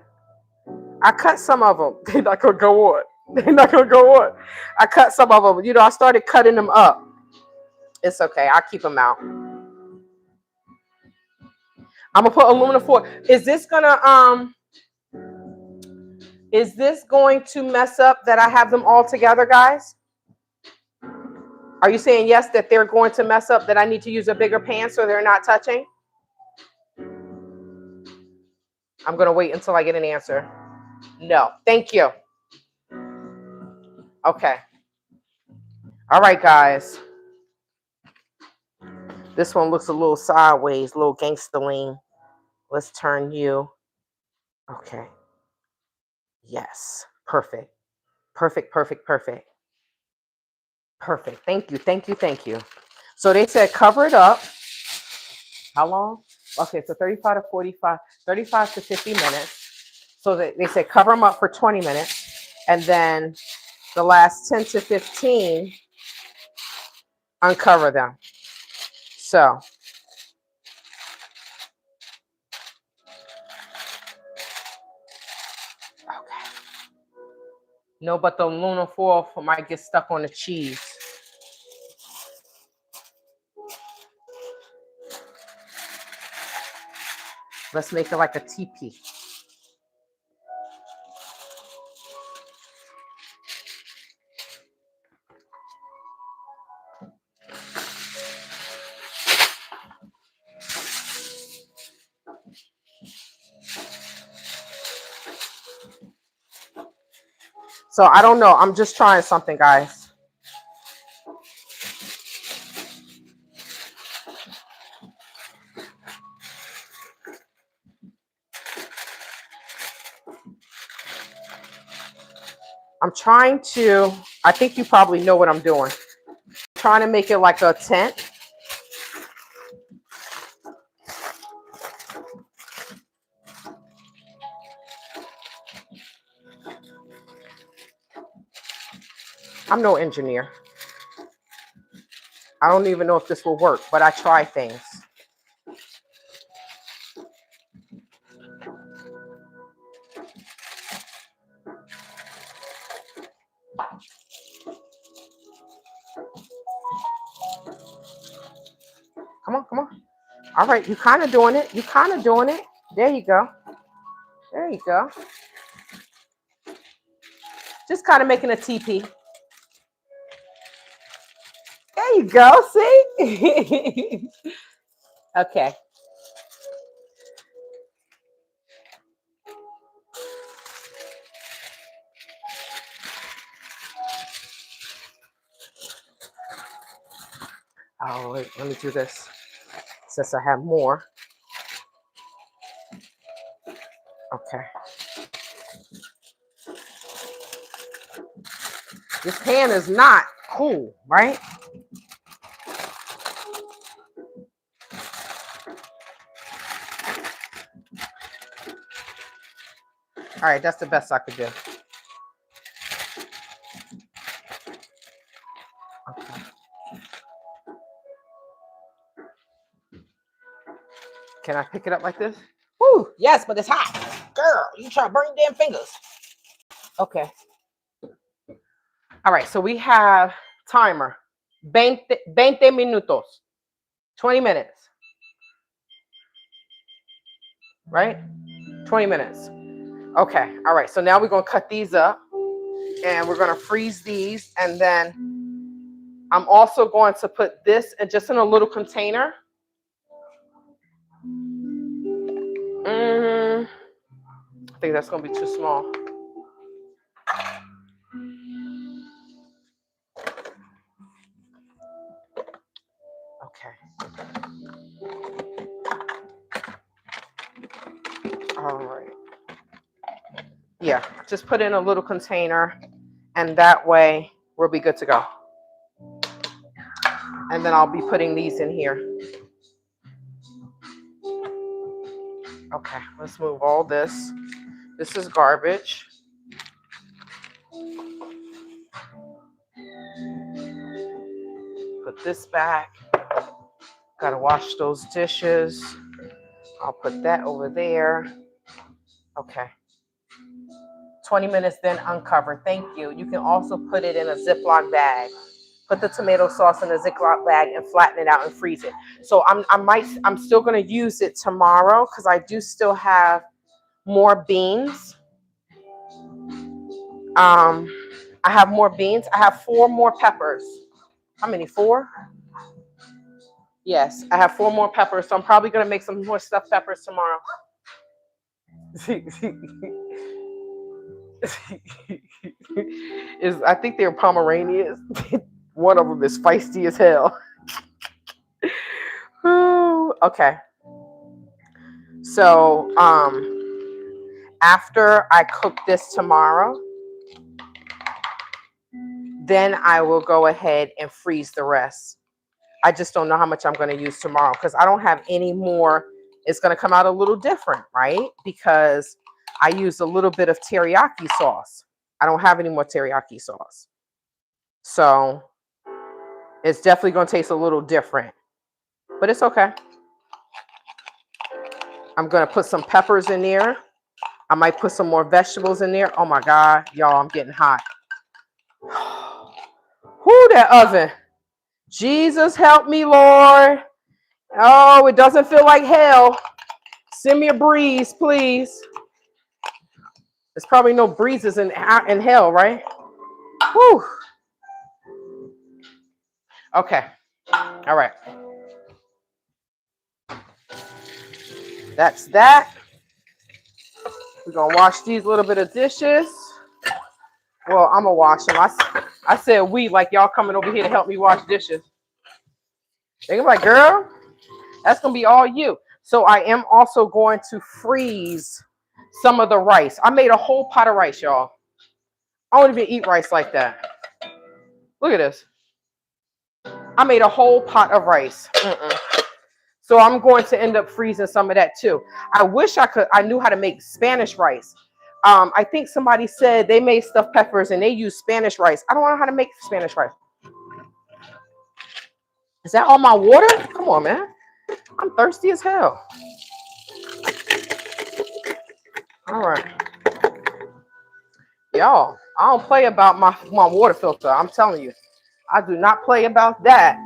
I cut some of them. They're not going to go on. They're not going to go on. I cut some of them. You know, I started cutting them up. It's okay. I'll keep them out. I'm going to put aluminum foil. Is this going to mess up that I have them all together, guys? Are you saying yes, that they're going to mess up, that I need to use a bigger pan so they're not touching? I'm going to wait until I get an answer. No. Thank you. Okay. All right, guys. This one looks a little sideways, a little gangster lean. Let's turn you. Okay. Yes. Perfect. Perfect, perfect, perfect. Perfect. Thank you, thank you, thank you. So they said cover it up. How long? Okay, so 35 to 45, 35 to 50 minutes. So they said cover them up for 20 minutes. And then the last 10 to 15, uncover them. So. Okay. No, but the aluminum foil might get stuck on the cheese. Let's make it like a teepee. So I don't know. I'm just trying something, guys. I'm trying to, I think you probably know what I'm doing. I'm trying to make it like a tent. I'm no engineer. I don't even know if this will work, but I try things. Come on, come on. All right, you kind of doing it. You kind of doing it. There you go. There you go. Just kind of making a teepee. There you go. See? Okay. Oh, wait, let me do this since I have more. Okay. This pan is not cool, right? All right, that's the best I could do. Okay. Can I pick it up like this? Woo, yes, but it's hot. Girl, you trying to burn your damn fingers. Okay. All right, so we have timer. 20 minutos. 20 minutes. Right? 20 minutes. Okay, all right. So now we're going to cut these up and we're going to freeze these. And then I'm also going to put this just in a little container. I think that's going to be too small. Yeah, just put it in a little container, and that way we'll be good to go. And then I'll be putting these in here. Okay, let's move all this. This is garbage. Put this back. Gotta wash those dishes. I'll put that over there. Okay. 20 minutes, then uncover. Thank you. You can also put it in a Ziploc bag. Put the tomato sauce in a Ziploc bag and flatten it out and freeze it. So I'm still gonna use it tomorrow because I do still have more beans. I have more beans. I have 4 more peppers. How many? 4? Yes, I have 4 more peppers. So I'm probably gonna make some more stuffed peppers tomorrow. I think they're Pomeranians. One of them is feisty as hell. Okay. So after I cook this tomorrow, then I will go ahead and freeze the rest. I just don't know how much I'm going to use tomorrow because I don't have any more. It's going to come out a little different, right? Because I used a little bit of teriyaki sauce. I don't have any more teriyaki sauce. So it's definitely going to taste a little different, but it's okay. I'm going to put some peppers in there. I might put some more vegetables in there. Oh my God, y'all, I'm getting hot. Whoo, that oven. Jesus, help me, Lord. Oh, it doesn't feel like hell. Send me a breeze, please. There's probably no breezes in hell, right? Whew. Okay. All right. That's that. We're going to wash these little bit of dishes. Well, I'm going to wash them. I said we, like y'all coming over here to help me wash dishes. They're like, girl, that's going to be all you. So I am also going to freeze some of the rice. I made a whole pot of rice, y'all. I don't even eat rice like that. Look at this. I made a whole pot of rice. So I'm going to end up freezing some of that too. I wish I knew how to make Spanish rice. I think somebody said they made stuffed peppers and they use Spanish rice. I don't know how to make Spanish rice. Is that all my water? Come on, man. I'm thirsty as hell. All right. Y'all, I don't play about my water filter. I'm telling you. I do not play about that.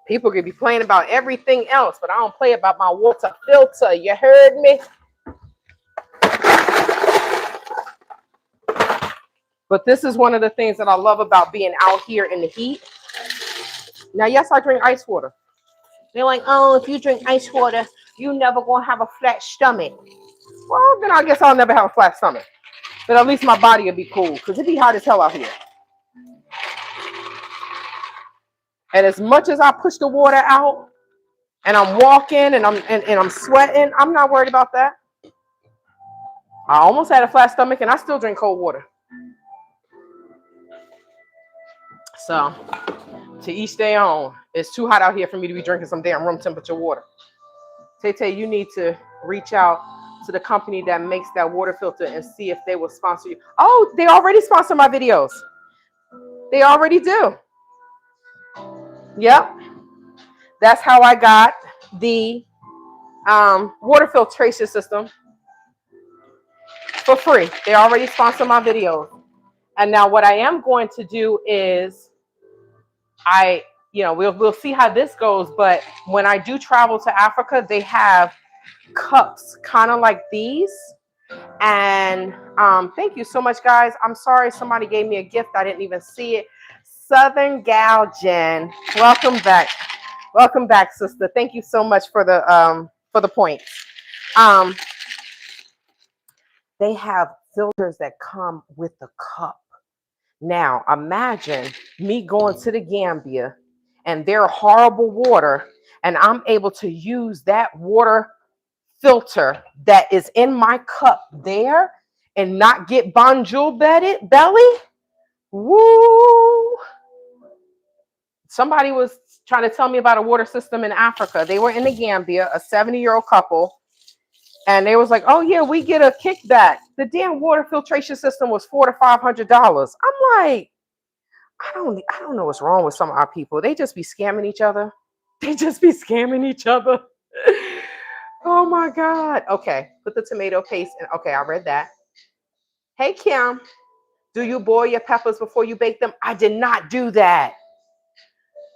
People could be playing about everything else, but I don't play about my water filter. You heard me? But this is one of the things that I love about being out here in the heat. Now, yes, I drink ice water. They're like, oh, if you drink ice water, you never gonna have a flat stomach. Well, then I guess I'll never have a flat stomach. But at least my body will be cool because it be hot as hell out here. And as much as I push the water out and I'm walking and I'm sweating, I'm not worried about that. I almost had a flat stomach and I still drink cold water. So, to each their own. It's too hot out here for me to be drinking some damn room temperature water. Tay, you need to reach out to the company that makes that water filter and see if they will sponsor you. Oh, they already sponsor my videos. They already do. Yep. That's how I got the water filtration system for free. They already sponsor my videos. And now what I am going to do is we'll see how this goes. But when I do travel to Africa, they have cups kind of like these. And thank you so much, guys. I'm sorry somebody gave me a gift. I didn't even see it. Southern Gal Jen, welcome back. Welcome back, sister. Thank you so much for the points. They have filters that come with the cup. Now, imagine me going to the Gambia and their horrible water, and I'm able to use that water filter that is in my cup there and not get bonjour belly. Woo! Somebody was trying to tell me about a water system in Africa. They were in the Gambia, a 70-year-old couple, and they was like, "Oh yeah, we get a kickback." The damn water filtration system was $400 to $500. I'm like, I don't know what's wrong with some of our people. They just be scamming each other. They just be scamming each other. Oh my God. Okay, put the tomato paste in. Okay, I read that. Hey Kim, do you boil your peppers before you bake them? I did not do that.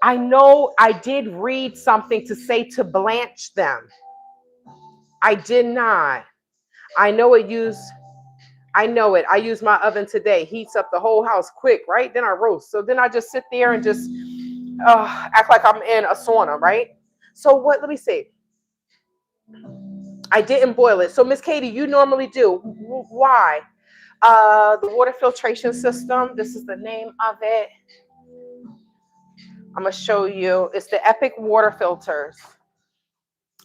I know I did read something to say to blanch them. I did not. I know it used, I know it. I use my oven today. Heats up the whole house quick, right? Then I roast. So then I just sit there and just act like I'm in a sauna, right? So what, let me see. I didn't boil it. So Miss Katie, you normally do. Why? The water filtration system. This is the name of it. I'm gonna show you. It's the Epic water filters.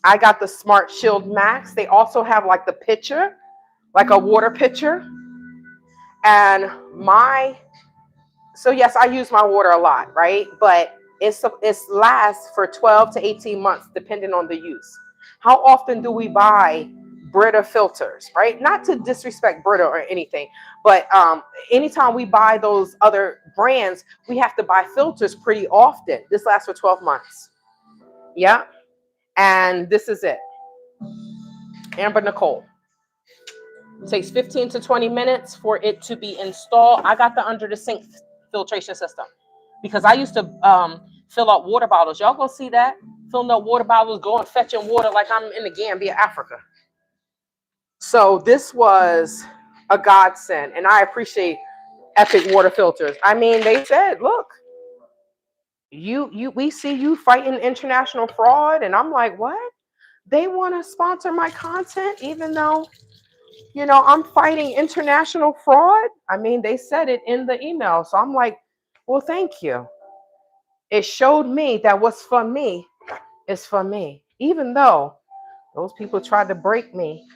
I got the Smart Shield Max. They also have like the pitcher, like a water pitcher. And so yes, I use my water a lot, right? But it's lasts for 12 to 18 months, depending on the use. How often do we buy Brita filters, right? Not to disrespect Brita or anything, but anytime we buy those other brands, we have to buy filters pretty often. This lasts for 12 months. Yeah. And this is it. Amber Nicole. It takes 15 to 20 minutes for it to be installed. I got the under the sink filtration system because I used to fill up water bottles. Y'all gonna see that? Filling up water bottles, going fetching water like I'm in the Gambia, Africa. So this was a godsend, and I appreciate Epic water filters. I mean, they said, look, we see you fighting international fraud, and I'm like, what? They want to sponsor my content, even though, you know, I'm fighting international fraud. I mean, they said it in the email. So I'm like, well, thank you. It showed me that what's for me is for me, even though those people tried to break me.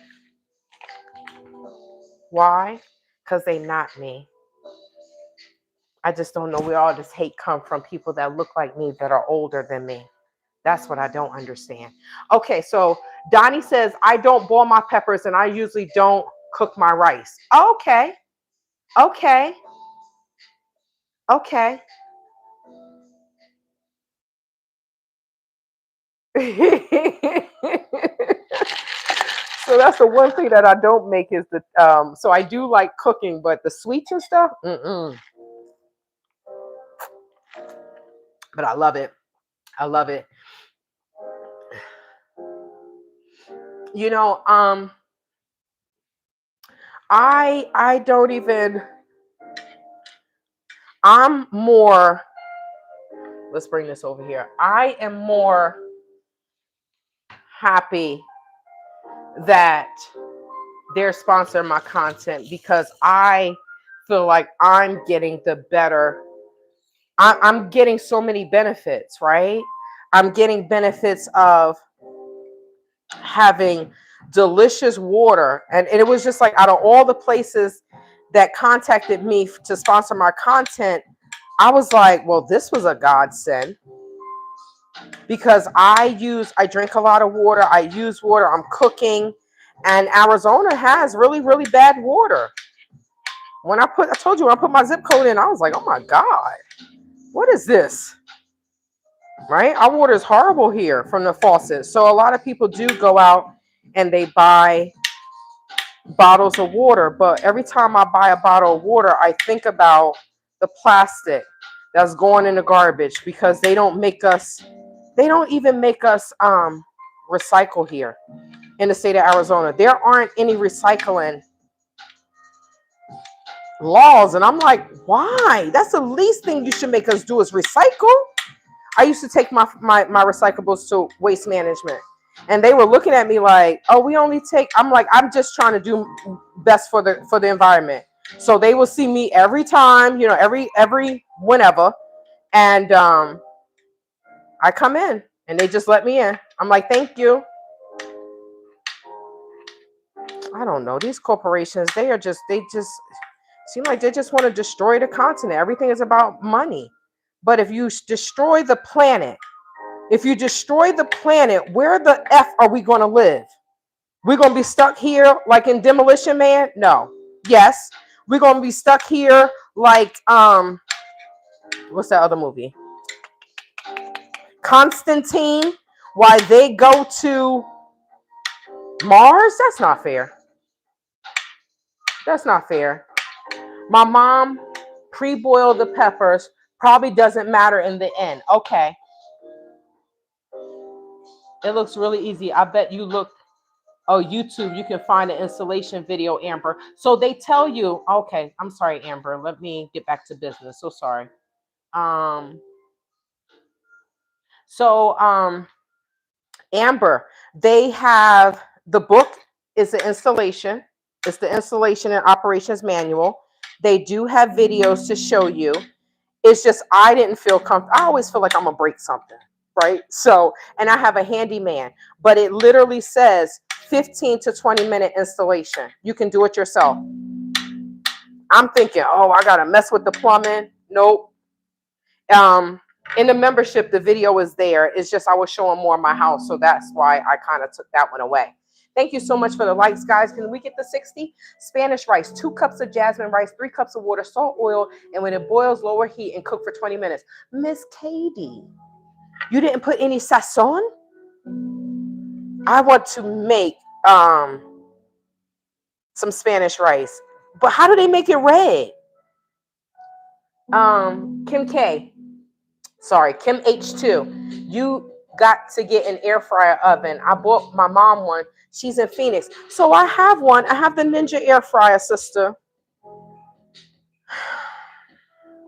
Why? Because they not me. I just don't know where all this hate come from, people that look like me that are older than me. That's what I don't understand. Okay, so Donnie says, I don't boil my peppers and I usually don't cook my rice. Okay. Okay. Okay. So that's the one thing that I don't make is the so I do like cooking, but the sweets and stuff, but I love it. I love it. You know, I don't even, I'm more, let's bring this over here. I am more happy that they're sponsoring my content because I feel like I'm getting the better. I'm getting so many benefits, right? I'm getting benefits of having delicious water. And it was just like out of all the places that contacted me to sponsor my content, I was like, well, this was a godsend because I drink a lot of water. I use water. I'm cooking. And Arizona has really, really bad water. I told you when I put my zip code in, I was like, oh my God, what is this? Right? Our water is horrible here from the faucet. So a lot of people do go out and they buy bottles of water. But every time I buy a bottle of water, I think about the plastic that's going in the garbage because they don't even make us recycle here in the state of Arizona. There aren't any recycling laws. And I'm like, why? That's the least thing you should make us do is recycle. I used to take my recyclables to Waste Management, and they were looking at me like, oh, we only take, I'm like, I'm just trying to do best for the environment. So they will see me every time, you know, every whenever. And I come in and they just let me in. I'm like, thank you. I don't know. These corporations, they just seem like they just want to destroy the continent. Everything is about money. But if you destroy the planet, where the F are we going to live? We're going to be stuck here like in Demolition Man? No. Yes. We're going to be stuck here like, what's that other movie? Constantine, why they go to Mars? That's not fair. That's not fair. My mom pre-boiled the peppers. Probably doesn't matter in the end. Okay. It looks really easy. I bet you look. Oh, YouTube, you can find an installation video, Amber. So they tell you, okay, I'm sorry, Amber. Let me get back to business. So sorry. Amber, they have the book is the installation. It's the installation and operations manual. They do have videos to show you. It's just I didn't feel comfortable. I always feel like I'm gonna break something, right? So, and I have a handyman, but it literally says 15 to 20-minute installation. You can do it yourself. I'm thinking, oh, I gotta mess with the plumbing. Nope. In the membership, the video is there. It's just I was showing more of my house, so that's why I kind of took that one away. Thank you so much for the likes, guys. Can we get the 60? Spanish rice, 2 cups of jasmine rice, 3 cups of water, salt, oil, and when it boils, lower heat and cook for 20 minutes. Miss Katie, you didn't put any sazon? I want to make some Spanish rice, but how do they make it red? Kim K. Sorry, Kim H2. You got to get an air fryer oven. I bought my mom one. She's in Phoenix. So I have one. I have the Ninja air fryer, sister.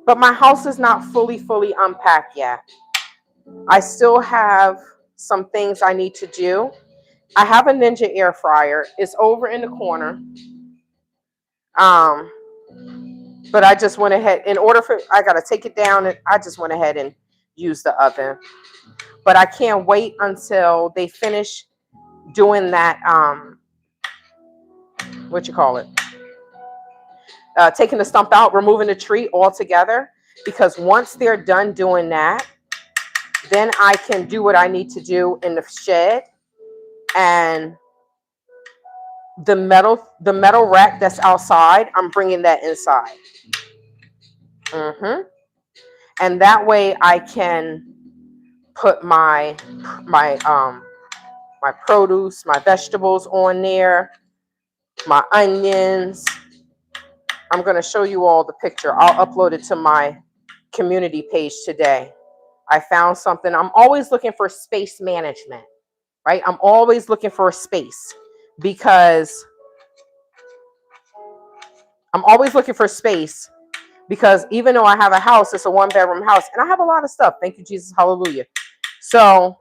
But my house is not fully unpacked yet. I still have some things I need to do. I have a Ninja air fryer. It's over in the corner. But I just went ahead, I got to take it down, and I just went ahead and used the oven. But I can't wait until they finish doing that, taking the stump out, removing the tree altogether. Because once they're done doing that, then I can do what I need to do in the shed. And the metal rack that's outside, I'm bringing that inside. And that way I can put my produce, my vegetables on there, my onions. I'm going to show you all the picture. I'll upload it to my community page today. I found something. I'm always looking for space management, right? I'm always looking for a space because even though I have a house, it's a 1-bedroom house, and I have a lot of stuff. Thank you, Jesus. Hallelujah. So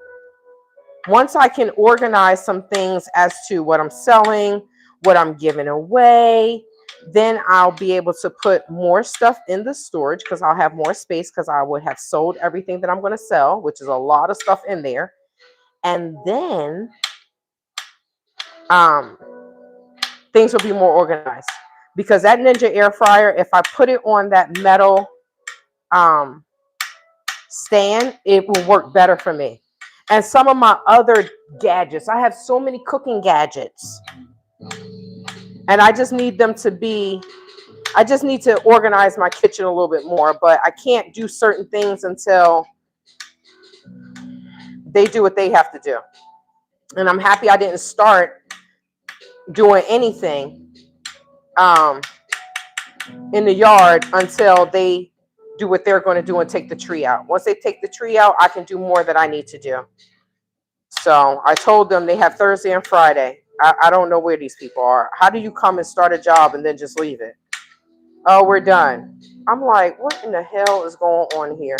once I can organize some things as to what I'm selling, what I'm giving away, then I'll be able to put more stuff in the storage because I'll have more space because I would have sold everything that I'm going to sell, which is a lot of stuff in there. And then things will be more organized because that Ninja air fryer, if I put it on that metal stand, it will work better for me. And some of my other gadgets, I have so many cooking gadgets, and I just need to organize my kitchen a little bit more, but I can't do certain things until they do what they have to do. And I'm happy I didn't start doing anything in the yard until they do what they're going to do and take the tree out. Once they take the tree out, I can do more that I need to do. So I told them they have Thursday and Friday. I don't know where these people are. How do you come and start a job and then just leave it? Oh, we're done. I'm like, what in the hell is going on here?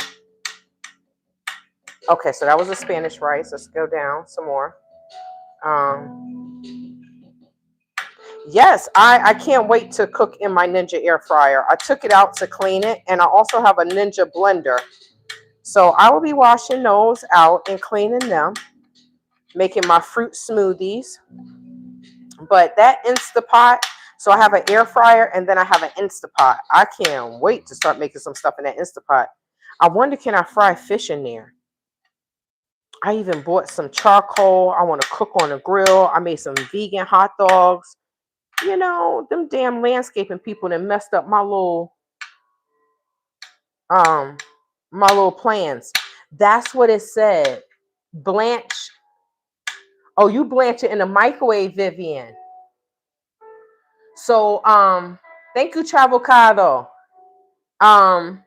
Okay, so that was a Spanish rice. Let's go down some more. Yes, I can't wait to cook in my Ninja air fryer. I took it out to clean it, and I also have a Ninja blender. So I will be washing those out and cleaning them, making my fruit smoothies, But that Instapot, so I have an air fryer and then I have an Instapot. I can't wait to start making some stuff in that Instapot. I wonder, can I fry fish in there? I even bought some charcoal. I want to cook on the grill. I made some vegan hot dogs. You know, them damn landscaping people that messed up um my little plans. That's what it said. Blanch. Oh, you blanch it in the microwave, Vivian. So thank you, Chavocado. Um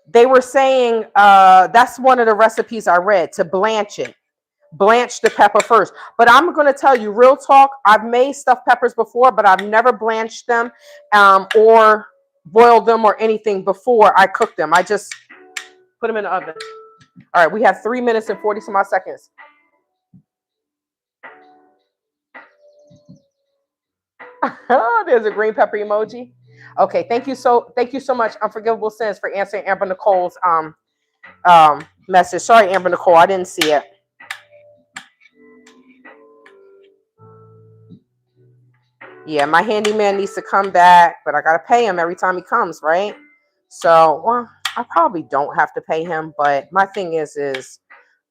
they were saying that's one of the recipes I read, to blanch it. Blanch the pepper first. But I'm going to tell you, real talk, I've made stuffed peppers before, but I've never blanched them or boiled them or anything before I cook them. I just put them in the oven. All right, we have 3 minutes and 40 some odd seconds. There's a green pepper emoji. Okay, thank you so much, Unforgivable Sins, for answering Amber Nicole's message. Sorry, Amber Nicole, I didn't see it. Yeah, my handyman needs to come back, but I gotta pay him every time he comes, right? So, well, I probably don't have to pay him, but my thing is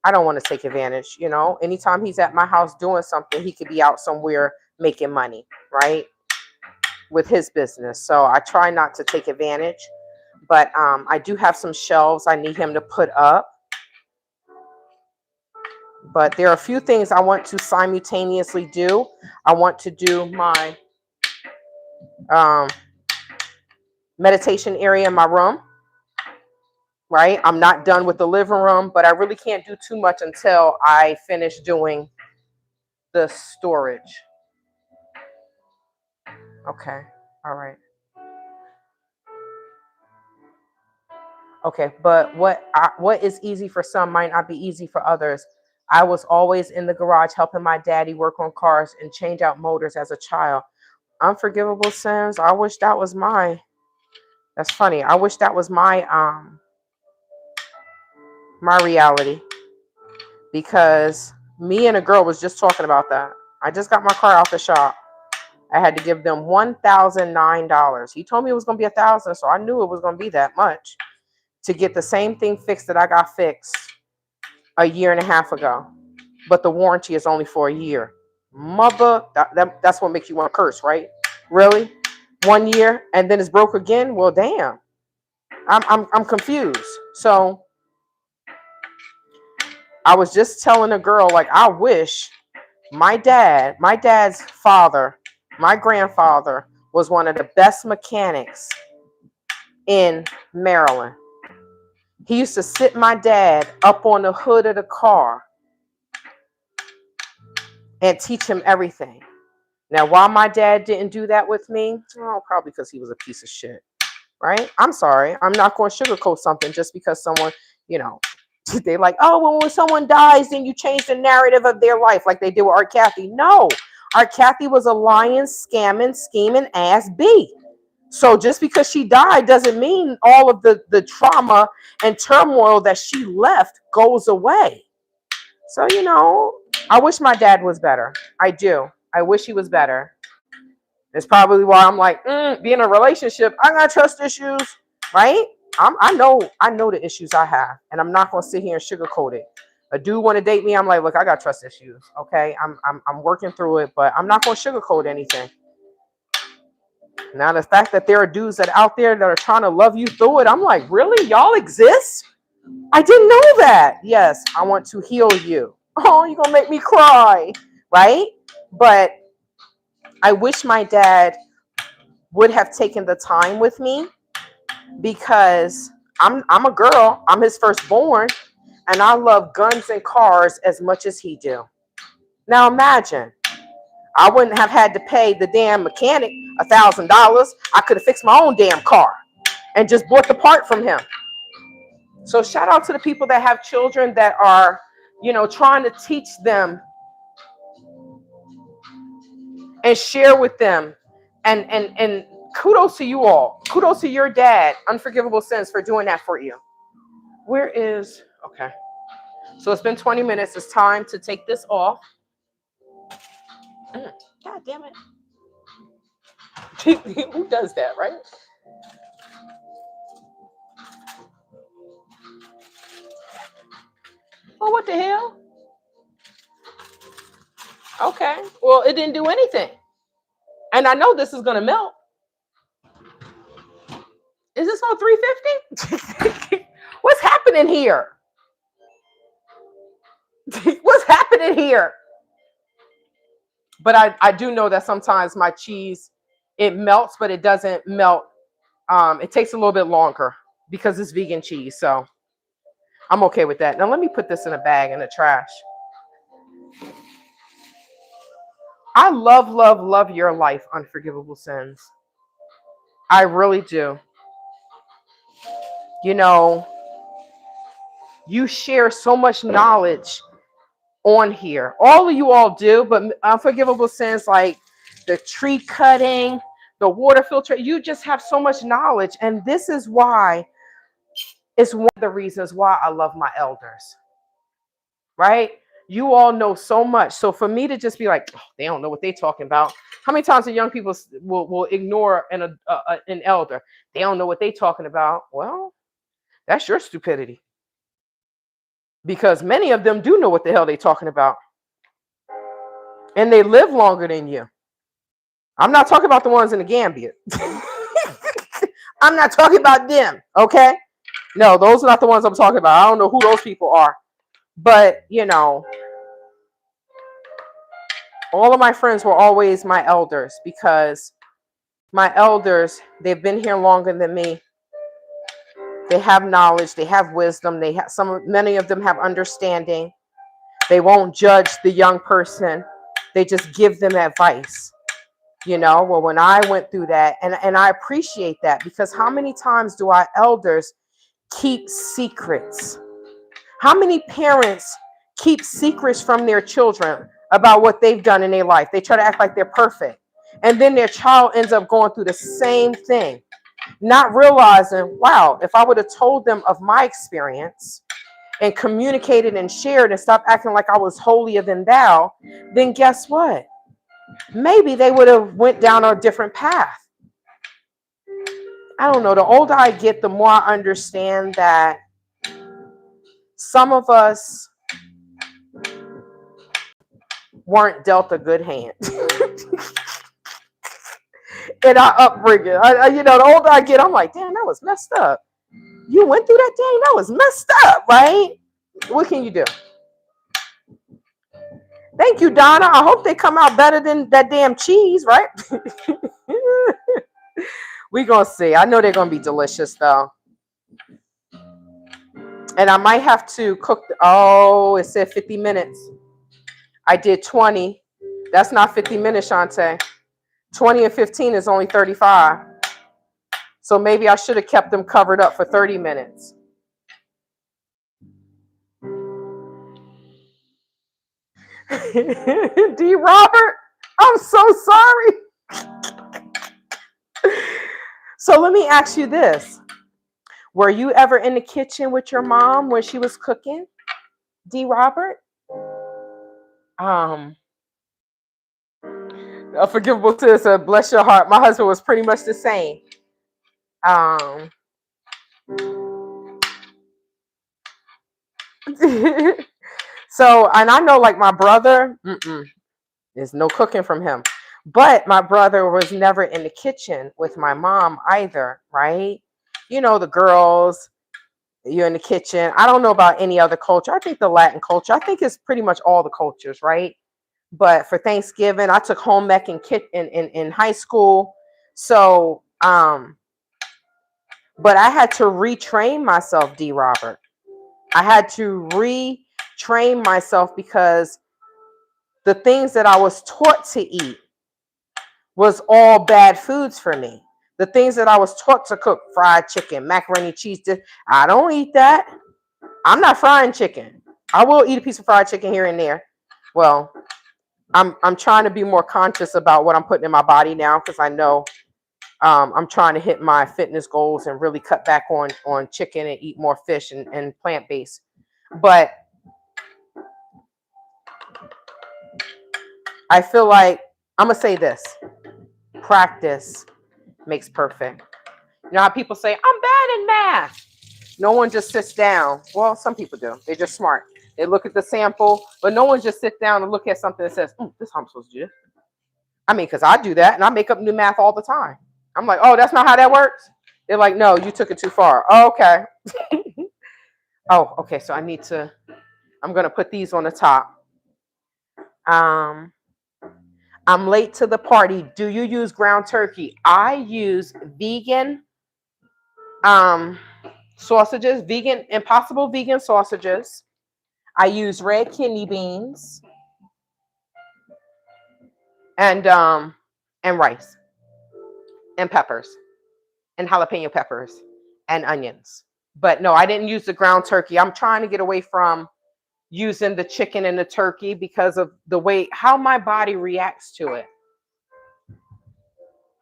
I don't want to take advantage. You know, anytime he's at my house doing something, he could be out somewhere making money, right? With his business. So I try not to take advantage, but I do have some shelves I need him to put up. But there are a few things I want to simultaneously do. I want to do my meditation area in my room, right? I'm not done with the living room, but I really can't do too much until I finish doing the storage. Okay. All right. Okay, but what is easy for some might not be easy for others. I was always in the garage helping my daddy work on cars and change out motors as a child. Unforgivable Sins. I wish that was my. That's funny. I wish that was my reality, because me and a girl was just talking about that. I just got my car out the shop. I had to give them $1,009. He told me it was going to be $1,000, so I knew it was going to be that much to get the same thing fixed that I got fixed a year and a half ago. But the warranty is only for a year. Mother, that's what makes you want to curse, right? Really? 1 year and then it's broke again? Well, damn. I'm confused. So I was just telling a girl, like, I wish my dad's father, my grandfather was one of the best mechanics in Maryland. He used to sit my dad up on the hood of the car and teach him everything. Now, why my dad didn't do that with me? Oh, probably because he was a piece of shit, right? I'm sorry. I'm not going to sugarcoat something just because someone, you know, they like, oh, well, when someone dies, then you change the narrative of their life like they did with Art Cathy. No, Art Cathy was a lying, scamming, scheming ass B. So just because she died doesn't mean all of the trauma and turmoil that she left goes away. So, you know, I wish my dad was better. I do. I wish he was better. It's probably why I'm like, being in a relationship, I got trust issues, right? I know the issues I have, and I'm not gonna sit here and sugarcoat it. A dude want to date me, I'm like, look, I got trust issues. Okay, I'm working through it, but I'm not gonna sugarcoat anything. Now, the fact that there are dudes that out there that are trying to love you through it, I'm like, really? Y'all exist? I didn't know that. Yes, I want to heal you. Oh, you're going to make me cry, right? But I wish my dad would have taken the time with me, because I'm a girl. I'm his firstborn, and I love guns and cars as much as he do. Now, imagine. I wouldn't have had to pay the damn mechanic $1,000. I could have fixed my own damn car and just bought the part from him. So shout out to the people that have children that are, you know, trying to teach them and share with them. And kudos to you all. Kudos to your dad, Unforgivable Sins, for doing that for you. Where is, okay. So it's been 20 minutes. It's time to take this off. God damn it. Who does that, right? Oh, what the hell? Okay. Well, it didn't do anything. And I know this is going to melt. Is this on 350? What's happening here? What's happening here? But I do know that sometimes my cheese, it melts, but it doesn't melt. It takes a little bit longer because it's vegan cheese. So I'm okay with that. Now let me put this in a bag in the trash. I love, love, love your life, Unforgivable Sins. I really do. You know, you share so much knowledge on here. All of you all do, but Unforgivable Sins, like the tree cutting, the water filter, you just have so much knowledge. And this is why, it's one of the reasons why I love my elders, right? You all know so much. So for me to just be like, oh, they don't know what they're talking about. How many times do young people will ignore an elder? They don't know what they're talking about. Well, that's your stupidity. Because many of them do know what the hell they're talking about. And they live longer than you. I'm not talking about the ones in the Gambia. I'm not talking about them, okay? No, those are not the ones I'm talking about. I don't know who those people are. But, you know, all of my friends were always my elders because my elders, they've been here longer than me. They have knowledge, they have wisdom, many of them have understanding. They won't judge the young person. They just give them advice. You know, well, when I went through that, and I appreciate that, because how many times do our elders keep secrets? How many parents keep secrets from their children about what they've done in their life? They try to act like they're perfect. And then their child ends up going through the same thing, not realizing, wow, if I would have told them of my experience and communicated and shared and stopped acting like I was holier than thou, then guess what? Maybe they would have went down a different path. I don't know. The older I get, the more I understand that some of us weren't dealt a good hand in our upbringing. You know, the older I get, I'm like, damn, that was messed up. You went through that, dang, that was messed up, right? What can you do? Thank you, Donna. I hope they come out better than that damn cheese, right? We gonna see. I know they're gonna be delicious though. And I might have to cook. Oh, it said 50 minutes. I did 20. That's not 50 minutes, Shantae. 20 and 15 is only 35. So maybe I should have kept them covered up for 30 minutes. D. Robert, I'm so sorry. So let me ask you this. Were you ever in the kitchen with your mom when she was cooking, D. Robert? Forgivable sis, bless your heart. My husband was pretty much the same. So, and I know like my brother, there's no cooking from him. But my brother was never in the kitchen with my mom either, right? You know, the girls, you're in the kitchen. I don't know about any other culture. I think the Latin culture, I think it's pretty much all the cultures, right? But for Thanksgiving, I took home ec in high school. So, but I had to retrain myself, D. Robert. I had to retrain myself because the things that I was taught to eat was all bad foods for me. The things that I was taught to cook, fried chicken, macaroni, cheese, I don't eat that. I'm not frying chicken. I will eat a piece of fried chicken here and there. Well, I'm trying to be more conscious about what I'm putting in my body now because I know I'm trying to hit my fitness goals and really cut back on chicken and eat more fish and plant-based. But I feel like I'm going to say this. Practice makes perfect. You know how people say, I'm bad in math. No one just sits down. Well, some people do. They're just smart. They look at the sample, but no one just sits down and look at something and says, this is how I'm supposed to do it. I mean, because I do that and I make up new math all the time. I'm like, oh, that's not how that works? They're like, no, you took it too far. Oh, okay. Oh, okay. So I'm going to put these on the top. I'm late to the party. Do you use ground turkey? I use vegan sausages, Impossible vegan sausages. I use red kidney beans and rice and peppers and jalapeno peppers and onions. But no, I didn't use the ground turkey. I'm trying to get away from using the chicken and the turkey because of the way how my body reacts to it.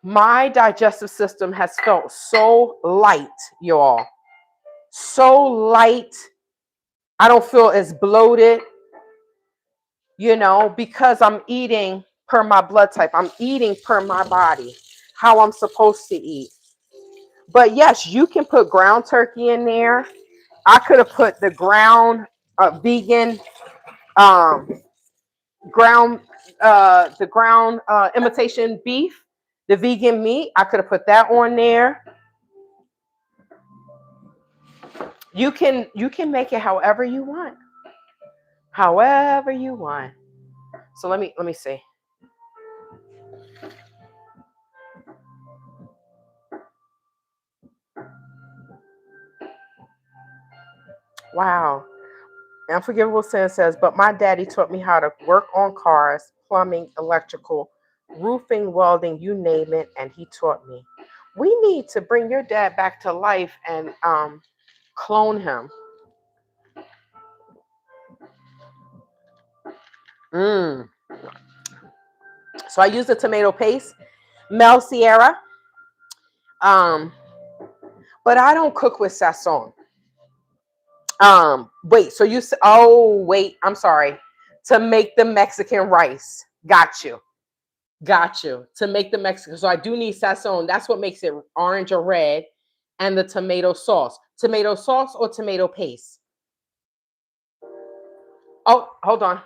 My digestive system has felt so light, y'all. So light. I don't feel as bloated, because I'm eating per my blood type. I'm eating per my body, how I'm supposed to eat. But yes, you can put ground turkey in there. I could have put the ground vegan ground imitation beef, the vegan meat. I could have put that on there. You can make it however you want. However you want. So let me see. Wow. Unforgivable Sin says, but my daddy taught me how to work on cars, plumbing, electrical, roofing, welding, you name it, and he taught me. We need to bring your dad back to life and clone him. So I use the tomato paste, Mel Sierra. But I don't cook with sazon. Wait, so you said, I'm sorry. To make the Mexican rice. Got you. To make the Mexican. So I do need sazon. That's what makes it orange or red. And the tomato sauce. Tomato sauce or tomato paste? Oh, hold on.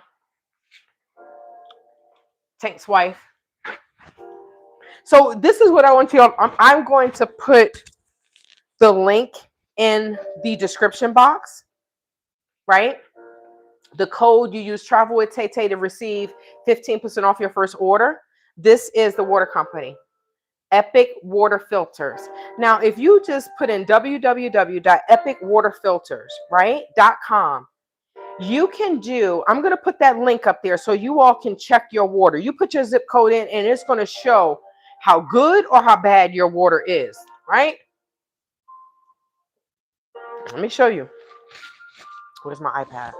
Tank's wife. So this is what I want you. I'm going to put the link in the description box, right? The code you use, Travel with Tay Tay, to receive 15% off your first order. This is the water company, Epic Water Filters. Now, if you just put in www.epicwaterfilters, right, .com, you can do, I'm going to put that link up there so you all can check your water. You put your zip code in and it's going to show how good or how bad your water is, right? Let me show you. Where's my iPad?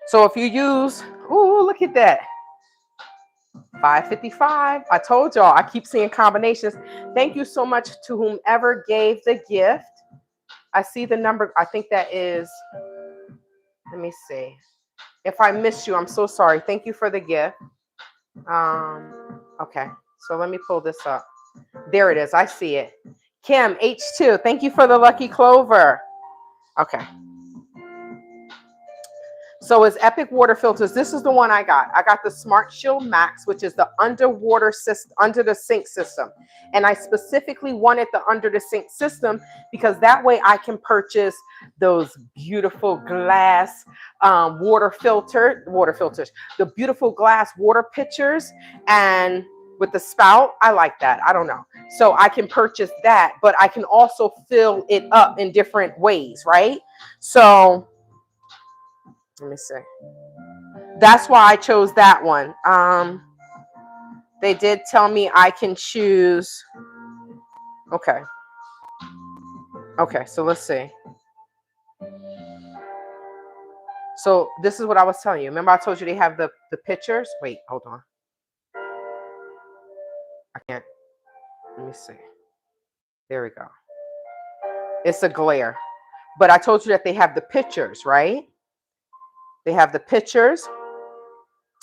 So if you use, look at that. $5.55. I told y'all, I keep seeing combinations. Thank you so much to whomever gave the gift. I see the number. I think that is, let me see. If I missed you, I'm so sorry. Thank you for the gift. Okay, so let me pull this up. There it is. I see it. Kim, H2, thank you for the lucky clover. Okay. So it's Epic Water Filters. This is the one I got. I got the Smart Shield Max, which is the underwater system, under the sink system. And I specifically wanted the under the sink system because that way I can purchase those beautiful glass water filters, the beautiful glass water pitchers, and with the spout. I like that. I don't know. So I can purchase that, but I can also fill it up in different ways, right? So let me see. That's why I chose that one. They did tell me I can choose. Okay. Okay, so let's see. So this is what I was telling you. Remember I told you they have the pictures? Wait, hold on. I can't. Let me see. There we go. It's a glare. But I told you that they have the pictures, right? They have the pictures.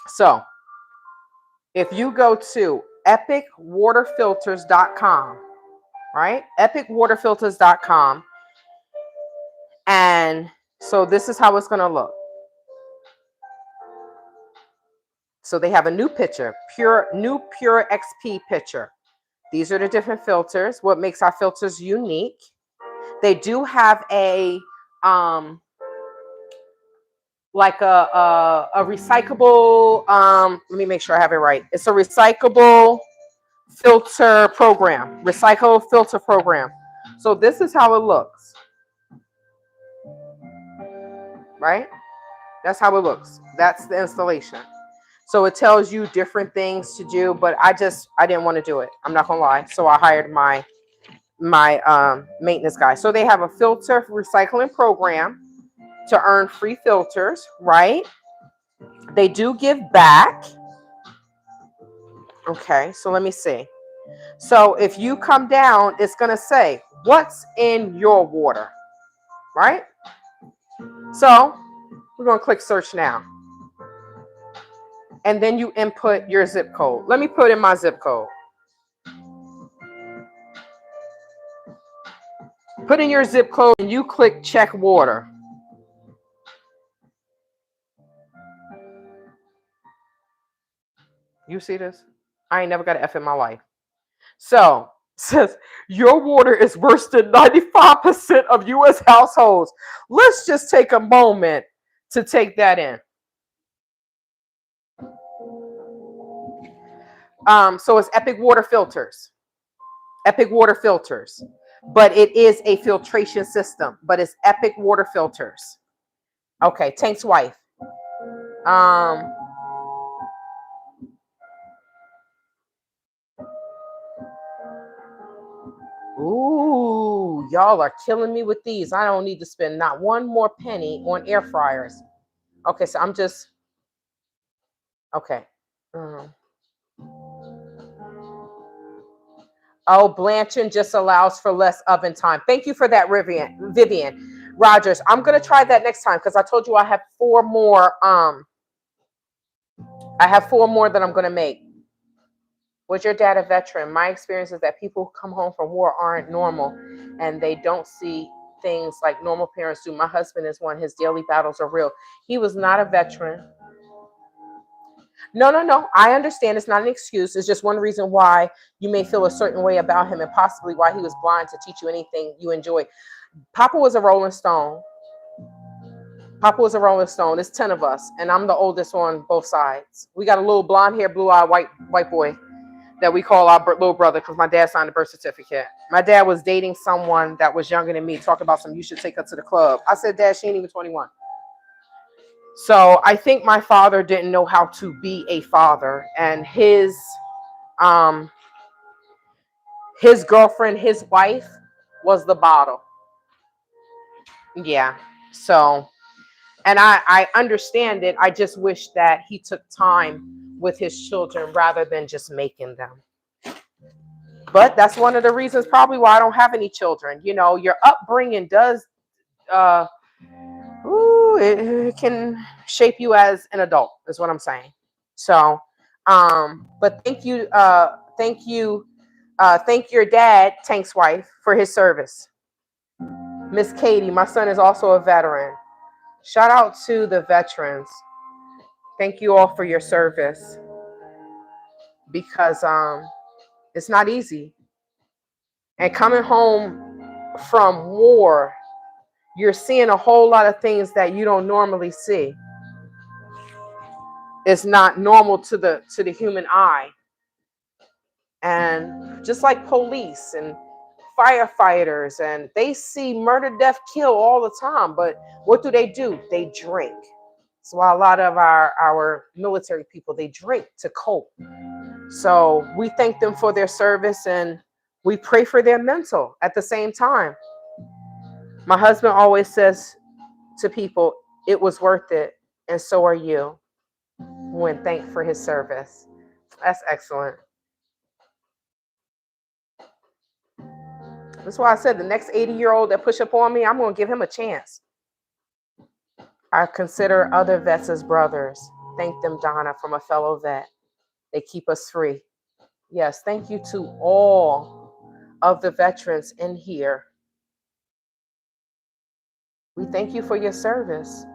So If you go to epicwaterfilters.com, right? epicwaterfilters.com. And so this is how it's going to look. So they have a new picture, Pure XP picture. These are the different filters, what makes our filters unique. They do have a like a recyclable, let me make sure I have it right. It's a recyclable filter program, recycle filter program. So this is how it looks, right? That's how it looks. That's the installation. So it tells you different things to do, but I didn't want to do it. I'm not gonna lie. So I hired my maintenance guy. So they have a filter recycling program to earn free filters, right? They do give back. Okay, so let me see. So if you come down, it's gonna say what's in your water, right? So we're gonna click search now. And then you input your zip code. Let me put in my zip code. Put in your zip code and you click check water. You see this? I ain't never got an F in my life. So says your water is worse than 95% of U.S. households. Let's just take a moment to take that in. So it's Epic Water Filters. Epic Water Filters. But it is a filtration system. But it's Epic Water Filters. Okay, Tank's wife. Ooh, y'all are killing me with these. I don't need to spend not one more penny on air fryers. Okay, so I'm just okay. Oh, blanching just allows for less oven time. Thank you for that, Vivian Rogers. I'm gonna try that next time because I told you I have 4 more. I have 4 more that I'm gonna make. Was your dad a veteran? My experience is that people who come home from war aren't normal, and they don't see things like normal parents do. My husband is one. His daily battles are real. He was not a veteran. No. I understand it's not an excuse. It's just one reason why you may feel a certain way about him and possibly why he was blind to teach you anything you enjoy. Papa was a Rolling Stone. Papa was a Rolling Stone. There's 10 of us, and I'm the oldest on both sides. We got a little blonde hair, blue eyed white boy that we call our little brother because my dad signed the birth certificate. My dad was dating someone that was younger than me, talking about you should take her to the club. I said, Dad, she ain't even 21. So I think my father didn't know how to be a father, and his girlfriend, his wife, was the bottle. Yeah. So, and I understand it. I just wish that he took time with his children rather than just making them. But that's one of the reasons probably why I don't have any children. You know, your upbringing does it can shape you as an adult, is what I'm saying. So, but thank you, thank your dad, Tank's wife, for his service. Miss Katie, my son is also a veteran. Shout out to the veterans. Thank you all for your service, because it's not easy. And coming home from war, you're seeing a whole lot of things that you don't normally see. It's not normal to the human eye. And just like police and firefighters, and they see murder, death, kill all the time. But what do? They drink. So a lot of our military people, they drink to cope. So we thank them for their service, and we pray for their mental at the same time. My husband always says to people, it was worth it, and so are you, when thanked for his service. That's excellent. That's why I said the next 80-year-old that push up on me, I'm going to give him a chance. I consider other vets as brothers. Thank them, Donna, from a fellow vet. They keep us free. Yes, thank you to all of the veterans in here. We thank you for your service.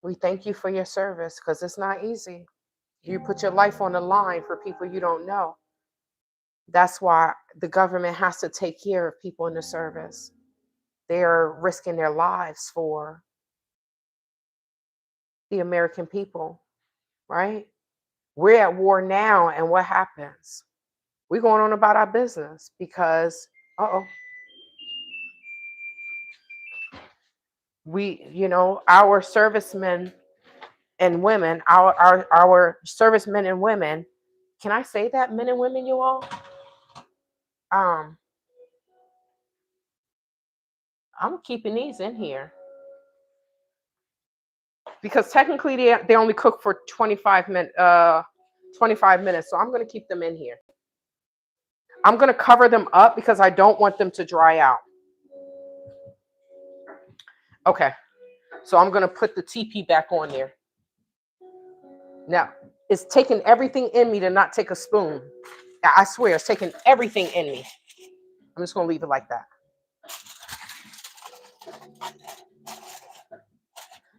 We thank you for your service because it's not easy. You put your life on the line for people you don't know. That's why the government has to take care of people in the service. They're risking their lives for the American people, right? We're at war now, and what happens? We're going on about our business because, our servicemen and women, our servicemen and women. Can I say that, men and women, you all? I'm keeping these in here because technically they only cook for 25 minutes. 25 minutes, so I'm going to keep them in here. I'm going to cover them up because I don't want them to dry out. Okay, so I'm going to put the TP back on there. Now, it's taking everything in me to not take a spoon. I swear, it's taking everything in me. I'm just going to leave it like that.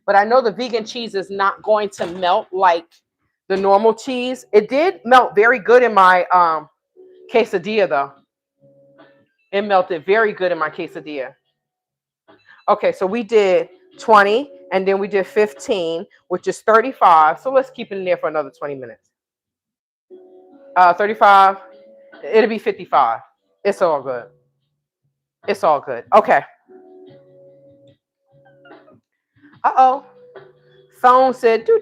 But I know the vegan cheese is not going to melt like the normal cheese. It did melt very good in my quesadilla, though. It melted very good in my quesadilla. Okay, so we did 20, and then we did 15, which is 35. So let's keep it in there for another 20 minutes. 35, it'll be 55. It's all good. It's all good. Okay. Uh-oh. Phone said, do.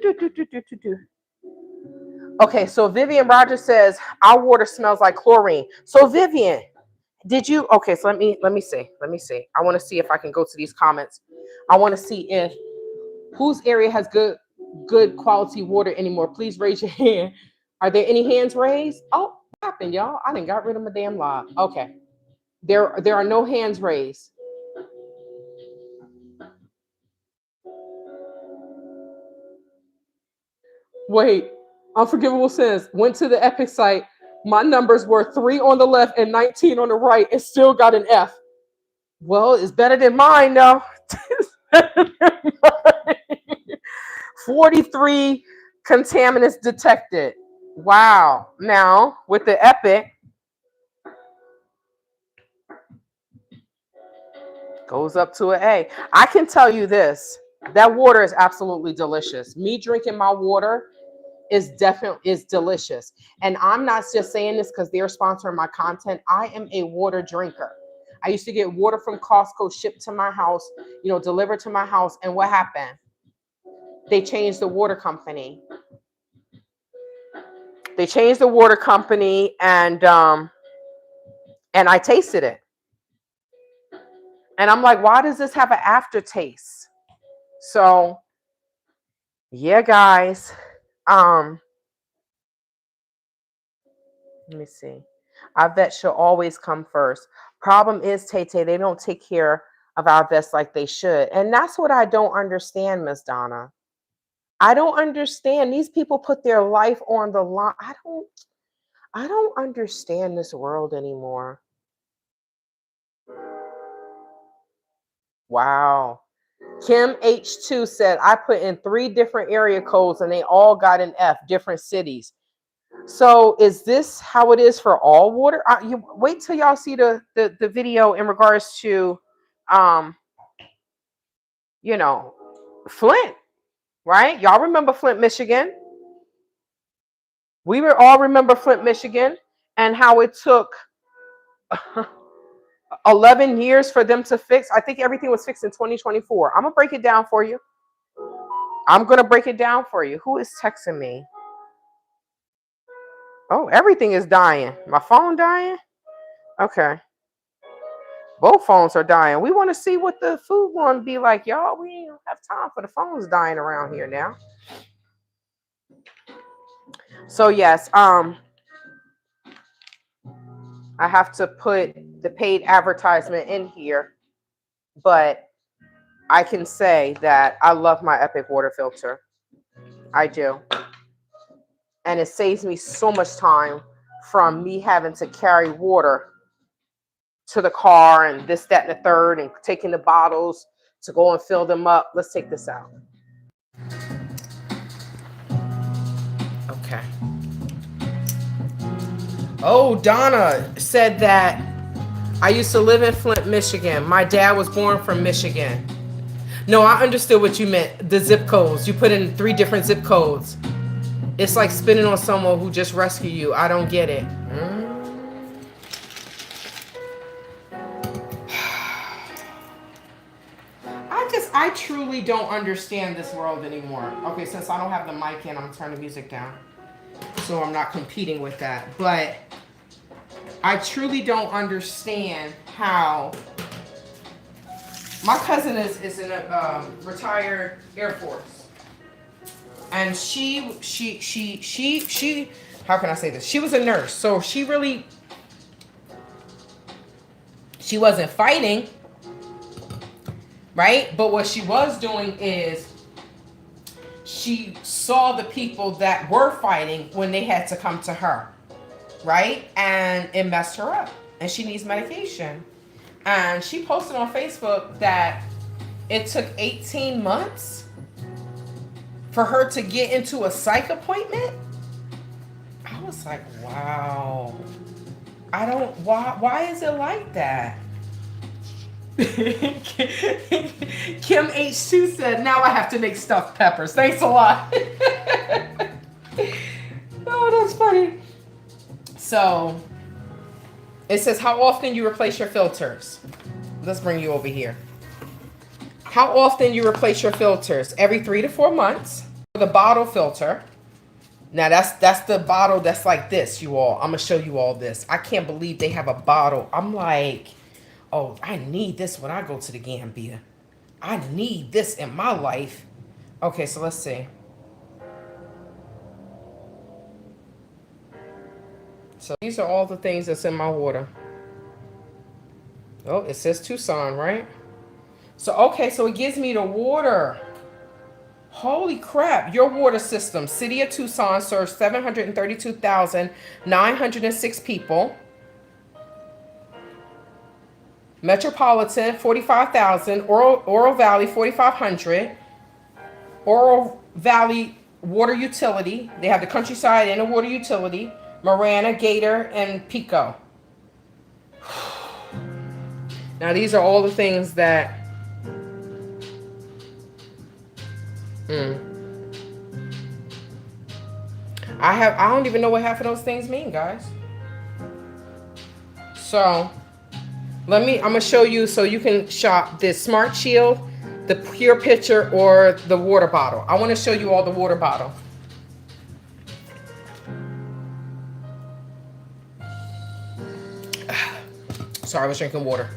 Okay, so Vivian Rogers says, our water smells like chlorine. So Vivian, did you, okay, so let me see. I want to see if I can go to these comments. I want to see if, whose area has good quality water anymore? Please raise your hand. Are there any hands raised? Oh, what happened, y'all? I done got rid of my damn log. Okay. There are no hands raised. Wait, Unforgivable says, went to the Epic site. My numbers were 3 on the left and 19 on the right and still got an F. Well, it's better than mine, though. 43 contaminants detected. Wow. Now, with the Epic, goes up to an A. I can tell you this. That water is absolutely delicious. Me drinking my water is delicious. And I'm not just saying this because they're sponsoring my content. I am a water drinker. I used to get water from Costco shipped to my house, delivered to my house. And what happened? They changed the water company. And I tasted it. And I'm like, why does this have an aftertaste? So, yeah, guys. Let me see. Our vets should always come first. Problem is, Tay, they don't take care of our vets like they should. And that's what I don't understand, Miss Donna. I don't understand. These people put their life on the line. I don't understand this world anymore. Wow. Kim H2 said, I put in 3 different area codes and they all got an F, different cities. So is this how it is for all water? You wait till y'all see the video in regards to, Flint, right? Y'all remember Flint, Michigan? We all remember Flint, Michigan, and how it took 11 years for them to fix. I think everything was fixed in 2024. I'm going to break it down for you. Who is texting me? Oh, everything is dying. My phone dying? Okay. Both phones are dying. We want to see what the food one be like, y'all. We don't have time for the phones dying around here now. So yes, I have to put the paid advertisement in here, but I can say that I love my Epic water filter. I do. And it saves me so much time from me having to carry water to the car and this, that, and the third, and taking the bottles to go and fill them up. Let's take this out. Okay. Oh, Donna said that I used to live in Flint, Michigan. My dad was born from Michigan. No, I understood what you meant. The zip codes. You put in 3 different zip codes. It's like spinning on someone who just rescued you. I don't get it. I truly don't understand this world anymore. Okay, since I don't have the mic in, I'm gonna turn the music down, so I'm not competing with that. But I truly don't understand how my cousin is in a retired Air Force, and she how can I say this? She was a nurse, so she wasn't fighting. Right? But what she was doing is she saw the people that were fighting when they had to come to her. Right? And it messed her up. And she needs medication. And she posted on Facebook that it took 18 months for her to get into a psych appointment. I was like, wow. Why is it like that? Kim H2 said, now I have to make stuffed peppers. Thanks a lot. Oh, that's funny. So it says, how often you replace your filters? Let's bring you over here. How often you replace your filters? Every 3 to 4 months. The bottle filter. Now that's the bottle that's like this, you all. I'm gonna show you all this. I can't believe they have a bottle. I'm like, oh, I need this when I go to the Gambia. I need this in my life. Okay, so let's see. So these are all the things that's in my water. Oh, it says Tucson, right? So, okay, so it gives me the water. Holy crap. Your water system. City of Tucson serves 732,906 people. Metropolitan, 45,000. Oro Valley, 4,500. Oro Valley Water Utility. They have the countryside and the water utility. Marana, Gator, and Pico. Now, these are all the things that... I don't even know what half of those things mean, guys. So... I'm gonna show you so you can shop this Smart Shield, the Pure Pitcher, or the water bottle. I want to show you all the water bottle. Sorry, I was drinking water.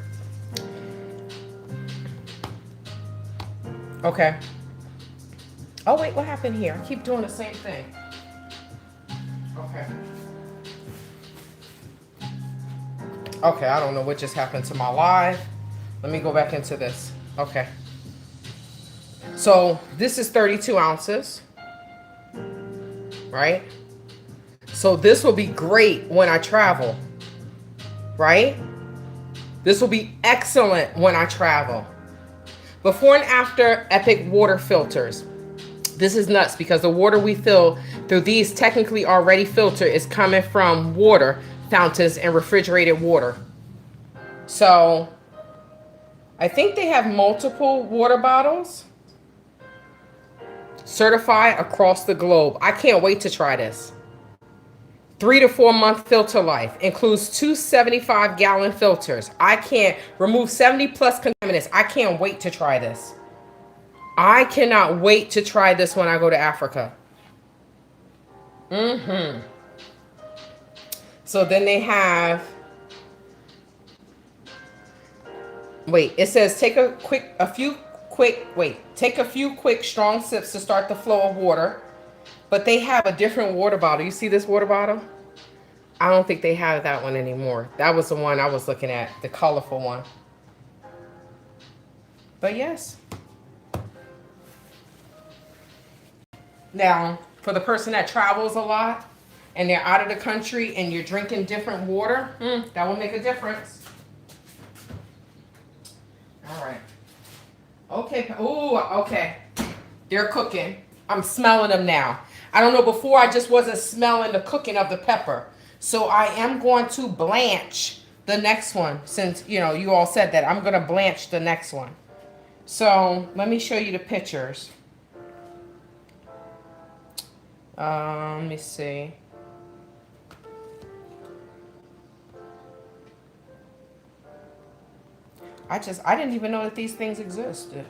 Okay. Oh wait, what happened here? I keep doing the same thing. Okay. Okay, I don't know what just happened to my live. Let me go back into this. Okay. So this is 32 ounces. Right? So this will be great when I travel. Right? This will be excellent when I travel. Before and after Epic water filters. This is nuts because the water we fill through these technically already filtered is coming from water fountains and refrigerated water. So I think they have multiple water bottles certified across the globe. I can't wait to try this. 3 to 4 month filter life includes 2 75-gallon filters. I can't remove 70 plus contaminants. I can't wait to try this. I cannot wait to try this when I go to Africa. So then they have, wait, it says take a few quick strong sips to start the flow of water. But they have a different water bottle. You see this water bottle? I don't think they have that one anymore. That was the one I was looking at, the colorful one. But yes. Now, For the person that travels a lot and they're out of the country and you're drinking different water, that will make a difference. All right. Okay. Ooh, okay. They're cooking. I'm smelling them now. I don't know, before I just wasn't smelling the cooking of the pepper. So I am going to blanch the next one. Since, you know, you all said that, I'm going to blanch the next one. So let me show you the pictures. Let me see. I didn't even know that these things existed.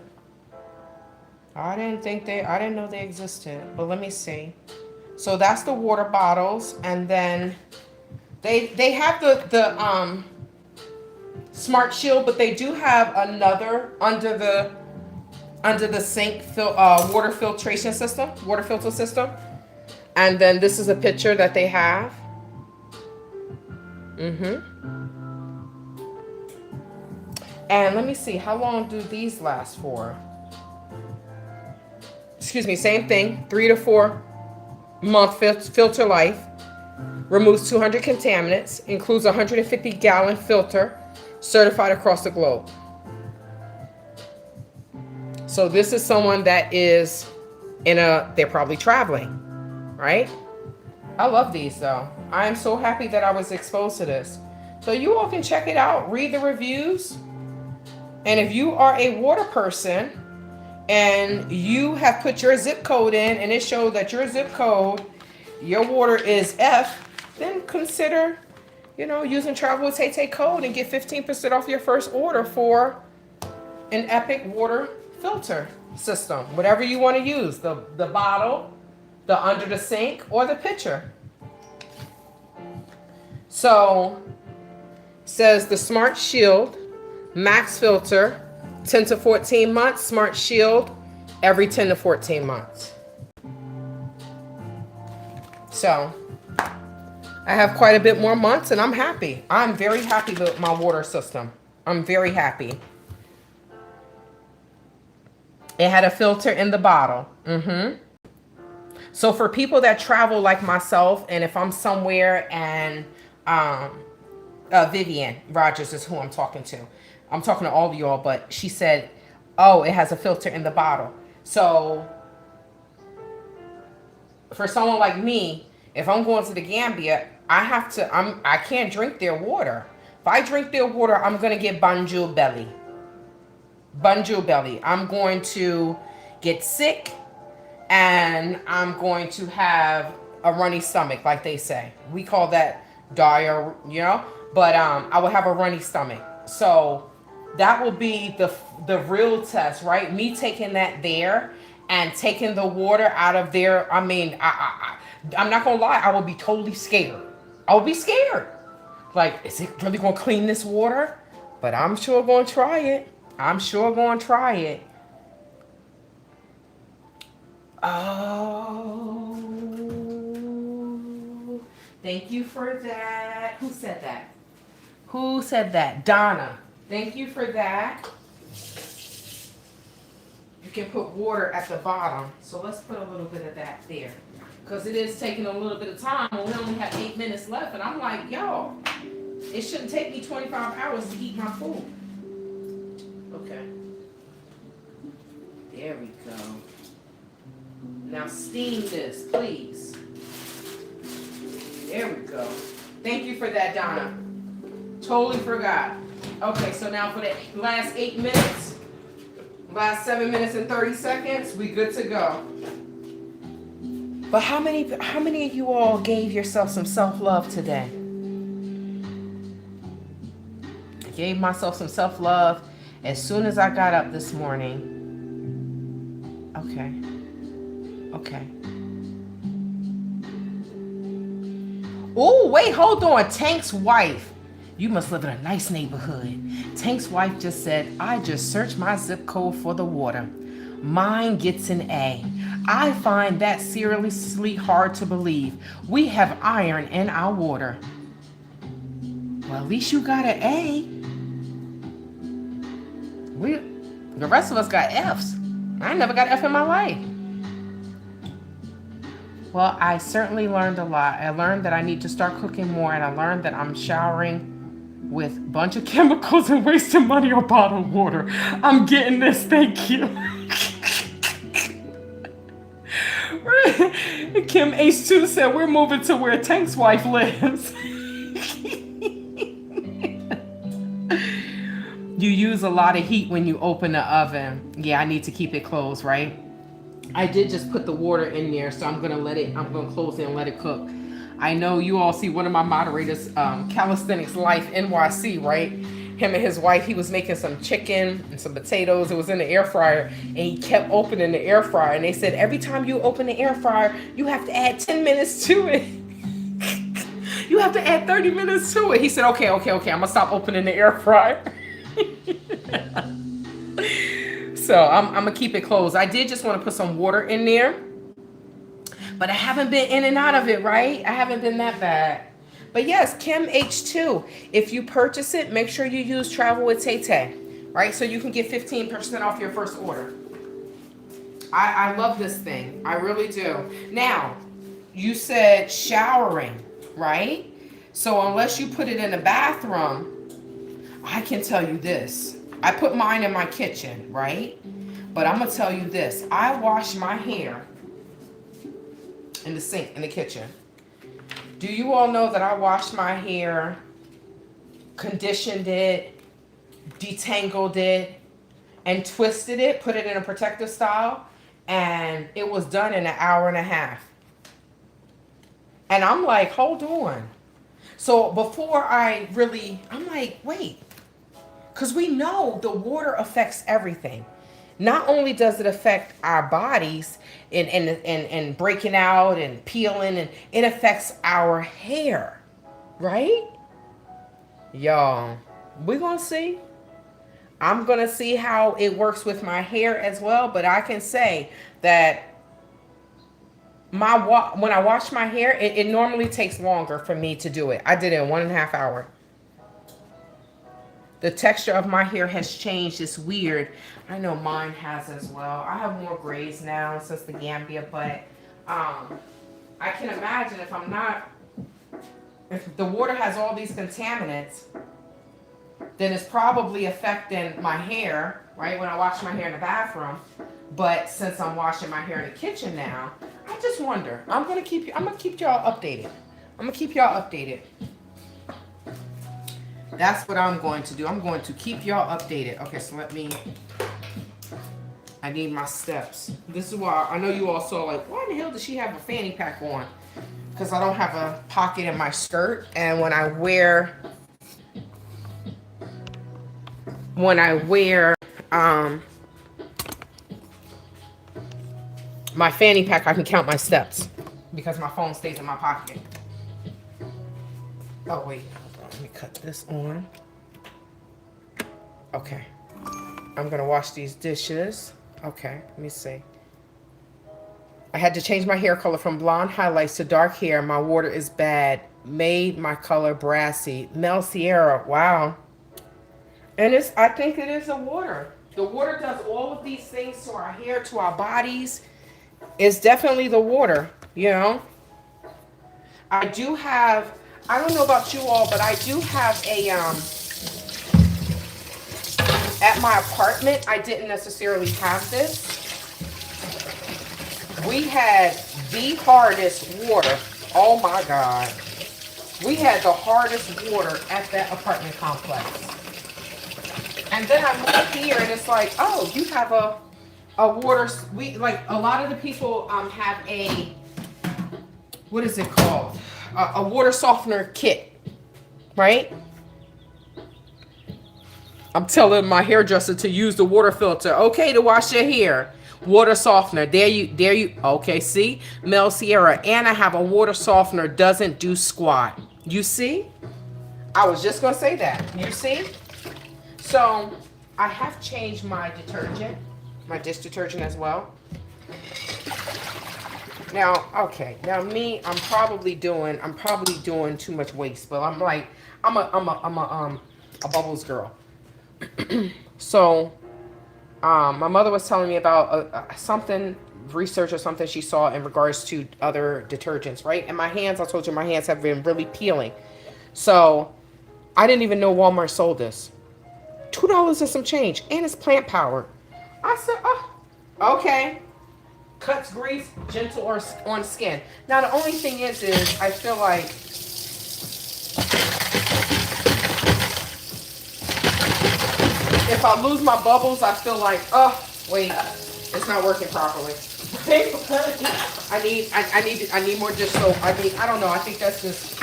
I didn't know they existed, but let me see. So that's the water bottles, and then they have the Smart Shield, but they do have another under the sink water filtration system, water filter system. And then this is a picture that they have. And let me see, how long do these last for? Excuse me, same thing, 3 to 4 month filter life. Removes 200 contaminants, includes a 150 gallon filter, certified across the globe. So this is someone that is they're probably traveling, right? I love these though. I am so happy that I was exposed to this. So you all can check it out, read the reviews. And if you are a water person and you have put your zip code in and it shows that your zip code, your water is F, then consider, using Travel with Tay Tay code and get 15% off your first order for an Epic water filter system. Whatever you want to use, the bottle, the under the sink, or the pitcher. So, says the Smart Shield Max Filter, 10 to 14 months. Smart Shield, every 10 to 14 months. So, I have quite a bit more months and I'm happy. I'm very happy with my water system. I'm very happy. It had a filter in the bottle. So for people that travel like myself, and if I'm somewhere and Vivian Rogers is who I'm talking to. I'm talking to all of y'all, but she said, oh, it has a filter in the bottle. So for someone like me, if I'm going to the Gambia, I can't drink their water. If I drink their water, I'm going to get banjul belly. Banjul belly. I'm going to get sick and I'm going to have a runny stomach, like they say. We call that diarrhea, but I will have a runny stomach. So that will be the real test, right? Me taking that there and taking the water out of there. I mean, I'm not gonna lie, I will be totally scared. I will be scared. Like, is it really gonna clean this water? But I'm sure gonna try it. I'm sure gonna try it. Oh, thank you for that. Who said that? Who said that? Donna. Thank you for that. You can put water at the bottom. So let's put a little bit of that there. Because it is taking a little bit of time. We only have 8 minutes left. And I'm like, yo, it shouldn't take me 25 hours to eat my food. Okay. There we go. Now steam this, please. There we go. Thank you for that, Donna. Totally forgot. Okay, so now for the last 8 minutes, last 7 minutes and 30 seconds, we good to go. But how many of you all gave yourself some self-love today? I gave myself some self-love as soon as I got up this morning. Okay. Oh, wait, hold on. Tank's wife. You must live in a nice neighborhood. Tank's wife just said, I just searched my zip code for the water. Mine gets an A. I find that seriously hard to believe. We have iron in our water. Well, at least you got an A. The rest of us got Fs. I never got an F in my life. Well, I certainly learned a lot. I learned that I need to start cooking more, and I learned that I'm showering with a bunch of chemicals and wasting money on bottled water. I'm getting this, thank you. Kim H2 said we're moving to where Tank's wife lives. You use a lot of heat when you open the oven. Yeah, I need to keep it closed, right? I did just put the water in there, so I'm gonna close it and let it cook. I know you all see one of my moderators, Calisthenics Life NYC, right? Him and his wife, he was making some chicken and some potatoes. It was in the air fryer, and he kept opening the air fryer. And they said, every time you open the air fryer, you have to add 10 minutes to it. You have to add 30 minutes to it. He said, okay, I'm gonna stop opening the air fryer. So I'm gonna keep it closed. I did just want to put some water in there, but I haven't been in and out of it, right? I haven't been that bad. But yes, Kim H2, if you purchase it, make sure you use Travel with Tay Tay, right? So you can get 15% off your first order. I love this thing. I really do. Now, you said showering, right? So unless you put it in the bathroom, I can tell you this. I put mine in my kitchen, right? But I'm going to tell you this. I wash my hair in the sink in the kitchen. Do you all know that I washed my hair, conditioned it, detangled it, and twisted it, put it in a protective style, and it was done in an hour and a half. And I'm like, hold on. So before I'm like, wait. Because we know the water affects everything. Not only does it affect our bodies and breaking out and peeling, and it affects our hair, right? Y'all, we're going to see. I'm going to see how it works with my hair as well. But I can say that when I wash my hair, it normally takes longer for me to do it. I did it in 1.5 hours. The texture of my hair has changed. It's weird. I know mine has as well. I have more grays now since the Gambia, but I can imagine if the water has all these contaminants, then it's probably affecting my hair, right? When I wash my hair in the bathroom. But since I'm washing my hair in the kitchen now, I just wonder. I'm gonna keep y'all updated. That's what I'm going to do. I'm going to keep y'all updated. Okay, so I need my steps. This is why I know you all saw, like, why in the hell does she have a fanny pack on? Because I don't have a pocket in my skirt. And when I wear my fanny pack, I can count my steps because my phone stays in my pocket. Oh, wait. Let me cut this on. Okay. I'm going to wash these dishes. Okay, let me see. I had to change my hair color from blonde highlights to dark hair. My water is bad. Made my color brassy. Mel Sierra. Wow. And I think it is the water. The water does all of these things to our hair, to our bodies. It's definitely the water, you know. I don't know about you all, but I do have at my apartment, I didn't necessarily have this. We had the hardest water. Oh my God. We had the hardest water at that apartment complex. And then I moved here and it's like, oh, you have a water, like a lot of the people have what is it called? A water softener kit, right? I'm telling my hairdresser to use the water filter. Okay, to wash your hair. Water softener. There you. Okay, see? Mel Sierra. And I have a water softener. Doesn't do squat. You see? I was just going to say that. You see? So, I have changed my detergent. My dish detergent as well. Now, okay. Now me, I'm probably doing too much waste, but I'm like, I'm a Bubbles girl. So, my mother was telling me about something research or something she saw in regards to other detergents, right? And my hands, I told you my hands have been really peeling. So I didn't even know Walmart sold this. $2 and some change, and it's plant powered. I said, oh, okay. Cuts, grease, gentle or on skin. Now the only thing is I feel like if I lose my bubbles, I feel like, oh, wait, it's not working properly. I need more dish soap. I don't know. I think that's just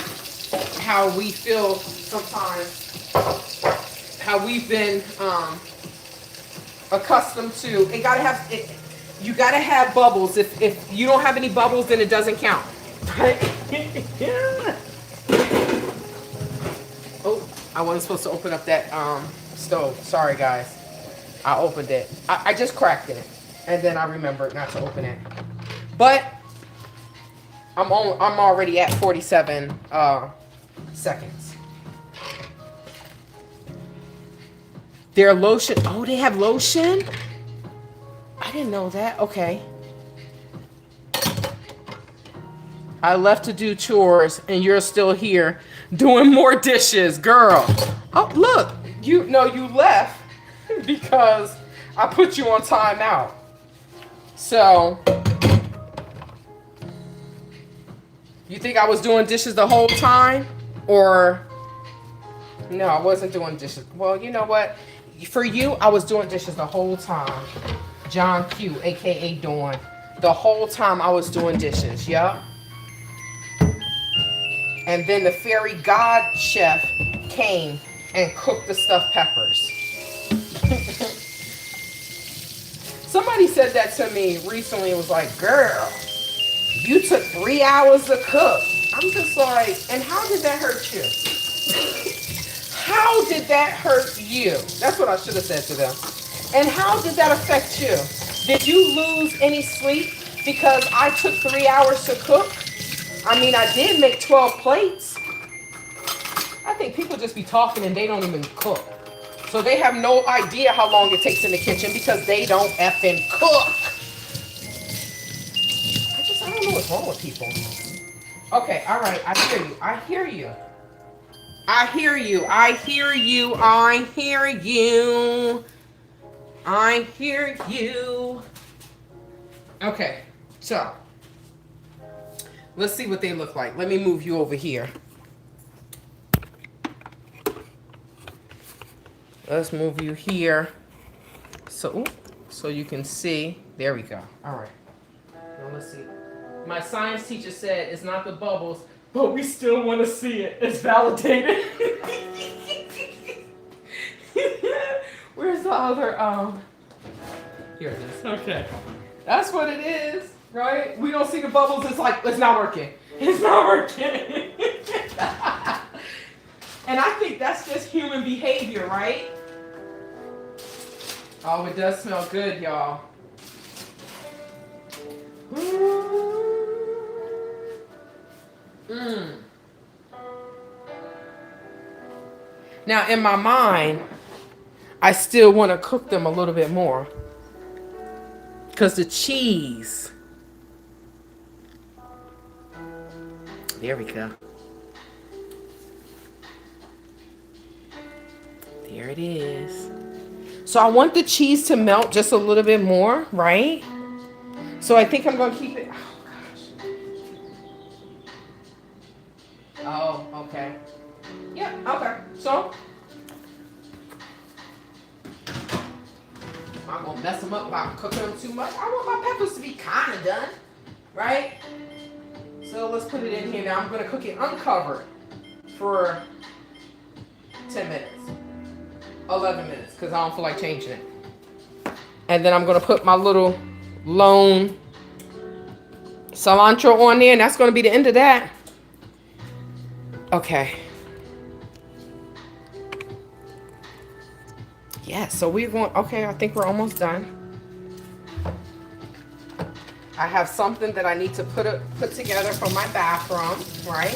how we feel sometimes. How we've been accustomed to. It gotta have it. You gotta have bubbles. If you don't have any bubbles, then it doesn't count. Right? Oh, I wasn't supposed to open up that stove. Sorry, guys. I opened it. I just cracked it, and then I remembered not to open it. But I'm already at 47 seconds. Their lotion. Oh, they have lotion? I didn't know that. Okay. I left to do chores and you're still here doing more dishes, girl. Oh, look. You left because I put you on timeout. So, you think I was doing dishes the whole time? Or, no, I wasn't doing dishes. Well, you know what? For you, I was doing dishes the whole time. John Q, aka Dawn. The whole time I was doing dishes, yup. And then the fairy god chef came and cooked the stuffed peppers. Somebody said that to me recently. It was like, girl, you took 3 hours to cook. I'm just like, and how did that hurt you? How did that hurt you? That's what I should have said to them. And how did that affect you? Did you lose any sleep because I took 3 hours to cook? I mean, I did make 12 plates. I think people just be talking and they don't even cook. So they have no idea how long it takes in the kitchen because they don't effing cook. I don't know what's wrong with people. Okay, all right, I hear you. I hear you. I hear you. I hear you. I hear you. I hear you. Okay, so let's see what they look like. Let me move you over here. Let's move you here. So you can see. There we go. All right. Now let's see. My science teacher said it's not the bubbles, but we still want to see it. It's validated. Where's the other, here it is. Okay. That's what it is, right? We don't see the bubbles. It's like, it's not working. It's not working. And I think that's just human behavior, right? Oh, it does smell good, y'all. Now, in my mind, I still want to cook them a little bit more. Because the cheese. There we go. There it is. So I want the cheese to melt just a little bit more, right? So I think I'm going to keep it. Oh, okay. Yeah, okay. So I'm going to mess them up by cooking them too much. I want my peppers to be kind of done, right? So let's put it in here now. I'm going to cook it uncovered for 10 minutes. 11 minutes, because I don't feel like changing it. And then I'm going to put my little lone cilantro on there, and that's going to be the end of that. Okay. Yeah, so we're going, okay, I think we're almost done. I have something that I need to put together for my bathroom, right?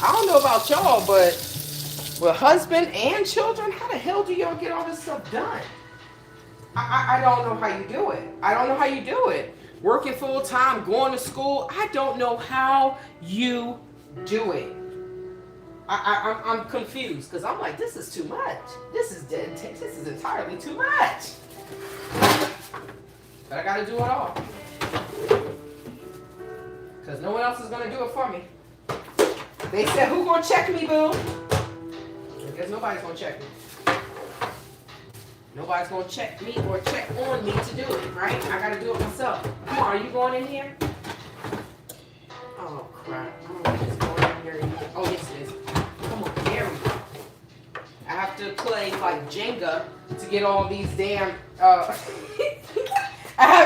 I don't know about y'all, but with husband and children, how the hell do y'all get all this stuff done? I don't know how you do it. I don't know how you do it. Working full time, going to school. I don't know how you do it. I'm confused because I'm like, this is too much. This is entirely too much. But I got to do it all because no one else is gonna do it for me. They said, who gonna check me, boo? I guess nobody's gonna check me. Nobody's gonna check me or check on me to do it, right? I gotta do it myself. Come on, are you going in here? Oh crap! I don't know if it's going in here. Oh yes it is. Come on, there we go. I have to play like Jenga to get all these damn.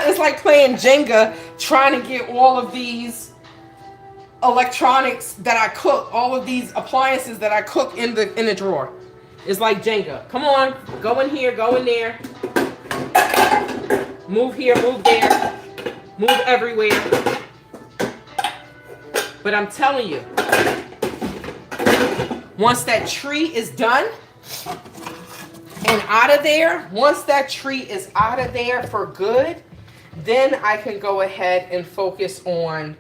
It's like playing Jenga, trying to get all of these electronics that I cook, all of these appliances that I cook in the drawer. It's like Jenga. Come on, go in here, go in there. Move here, move there, move everywhere. But I'm telling you, once that tree is done and out of there, once that tree is out of there for good, then I can go ahead and focus on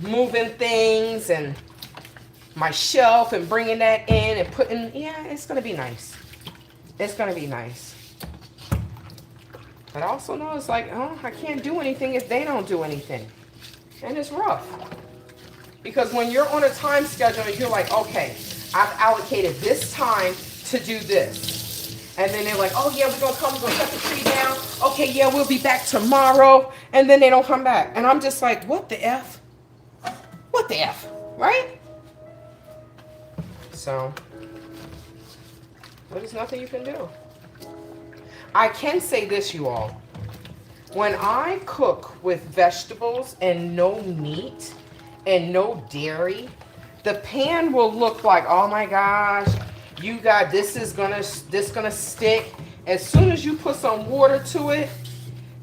moving things and my shelf and bringing that in and putting, yeah, it's going to be nice. It's going to be nice. But I also know it's like, oh, I can't do anything if they don't do anything. And it's rough. Because when you're on a time schedule and you're like, okay, I've allocated this time to do this. And then they're like, oh yeah, we're going to come, we're going to cut the tree down. Okay, yeah, we'll be back tomorrow. And then they don't come back. And I'm just like, what the F? What the F? Right? So, there's nothing you can do. I can say this, you all. When I cook with vegetables and no meat and no dairy, the pan will look like, oh my gosh, you got, this gonna stick. As soon as you put some water to it,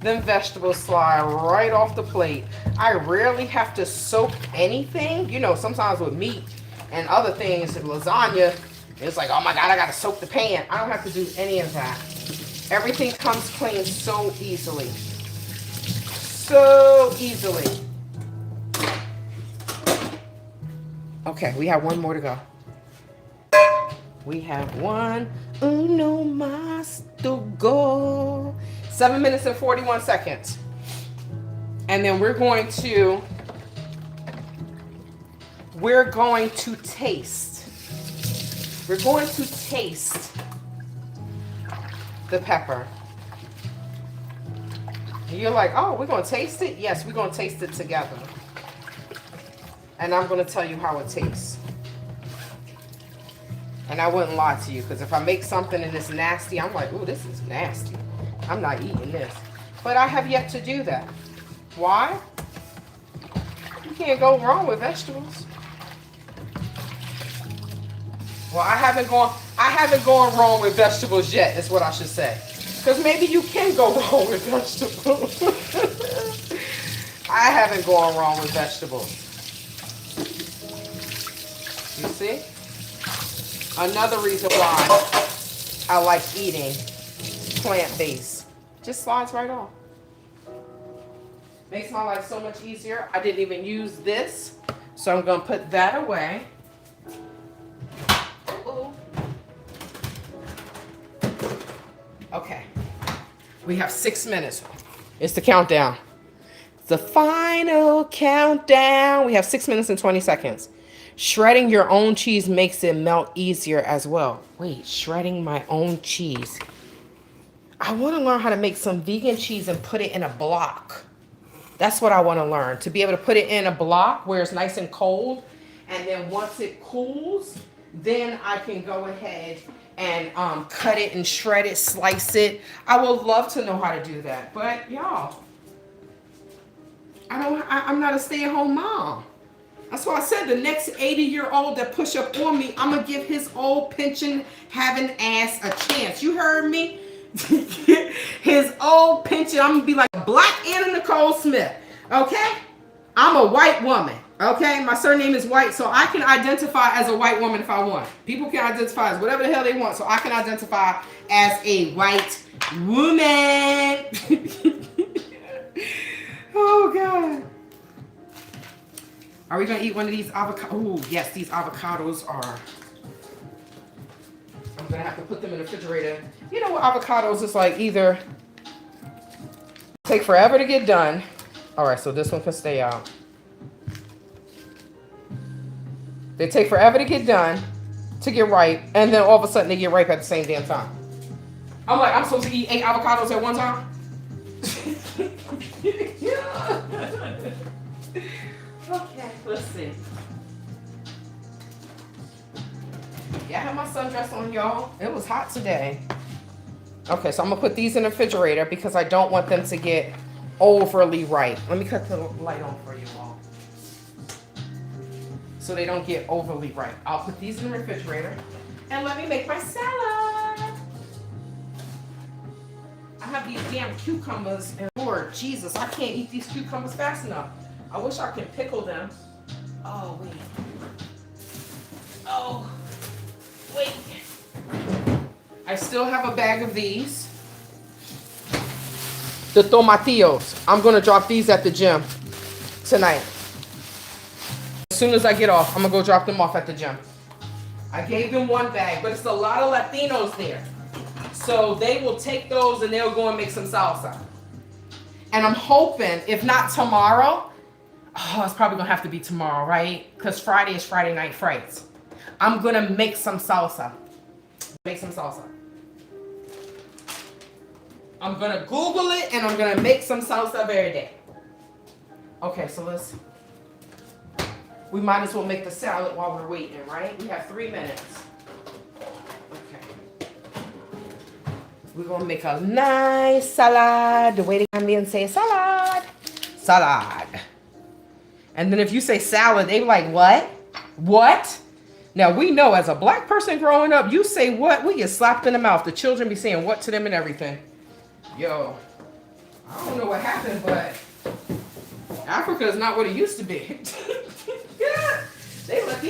them vegetables slide right off the plate. I rarely have to soak anything. You know, sometimes with meat and other things, lasagna, it's like, oh my God, I gotta soak the pan. I don't have to do any of that. Everything comes clean so easily. So easily. Okay, we have one more to go. We have uno más to go. 7 minutes and 41 seconds. And then we're going to taste. We're going to taste the pepper. And you're like, oh, we're going to taste it? Yes, we're going to taste it together. And I'm going to tell you how it tastes. And I wouldn't lie to you, because if I make something and it's nasty, I'm like, ooh, this is nasty. I'm not eating this. But I have yet to do that. Why? You can't go wrong with vegetables. Well, I haven't gone wrong with vegetables yet, is what I should say. Because maybe you can go wrong with vegetables. I haven't gone wrong with vegetables. You see? Another reason why I like eating plant-based. Just slides right off. Makes my life so much easier. I didn't even use this, so I'm going to put that away. Okay. We have 6 minutes. It's the countdown. The final countdown. We have 6 minutes and 20 seconds. Shredding your own cheese makes it melt easier as well. Wait, shredding my own cheese. I want to learn how to make some vegan cheese and put it in a block. That's what I want to learn. To be able to put it in a block where it's nice and cold. And then once it cools, then I can go ahead and cut it and shred it, slice it. I would love to know how to do that. But y'all, I'm not a stay-at-home mom. That's why I said the next 80-year-old that push up on me, I'm going to give his old pension having ass a chance. You heard me? His old pension, I'm going to be like Black Anna Nicole Smith. Okay? I'm a white woman. Okay, my surname is White, so I can identify as a white woman if I want. People can identify as whatever the hell they want, so I can identify as a white woman. Oh, God. Are we going to eat one of these avocados? Oh, yes, these avocados are. I'm going to have to put them in the refrigerator. You know what avocados is like? Either take forever to get done. All right, so this one can stay out. They take forever to get done, to get ripe, and then all of a sudden they get ripe at the same damn time. I'm like, I'm supposed to eat 8 avocados at one time? Okay, let's see. Yeah, I have my sundress on, y'all. It was hot today. Okay, so I'm gonna put these in the refrigerator because I don't want them to get overly ripe. Let me cut the light on for you all, so they don't get overly ripe. I'll put these in the refrigerator and let me make my salad. I have these damn cucumbers and Lord Jesus, I can't eat these cucumbers fast enough. I wish I could pickle them. Oh, wait. Oh, wait. I still have a bag of these. The tomatillos. I'm going to drop these at the gym tonight. As soon as I get off, I'm going to go drop them off at the gym. I gave them one bag, but it's a lot of Latinos there. So they will take those and they'll go and make some salsa. And I'm hoping, if not tomorrow, it's probably going to have to be tomorrow, right? Because Friday is Friday Night Frights. I'm going to make some salsa. Make some salsa. I'm going to Google it and I'm going to make some salsa every day. Okay, so we might as well make the salad while we're waiting, right? We have 3 minutes. Okay. We're going to make a nice salad. The way the Gambians say salad. Salad. And then if you say salad, they be like, what? What? Now, we know as a black person growing up, you say what, we get slapped in the mouth. The children be saying what to them and everything. Yo, I don't know what happened, but Africa is not what it used to be.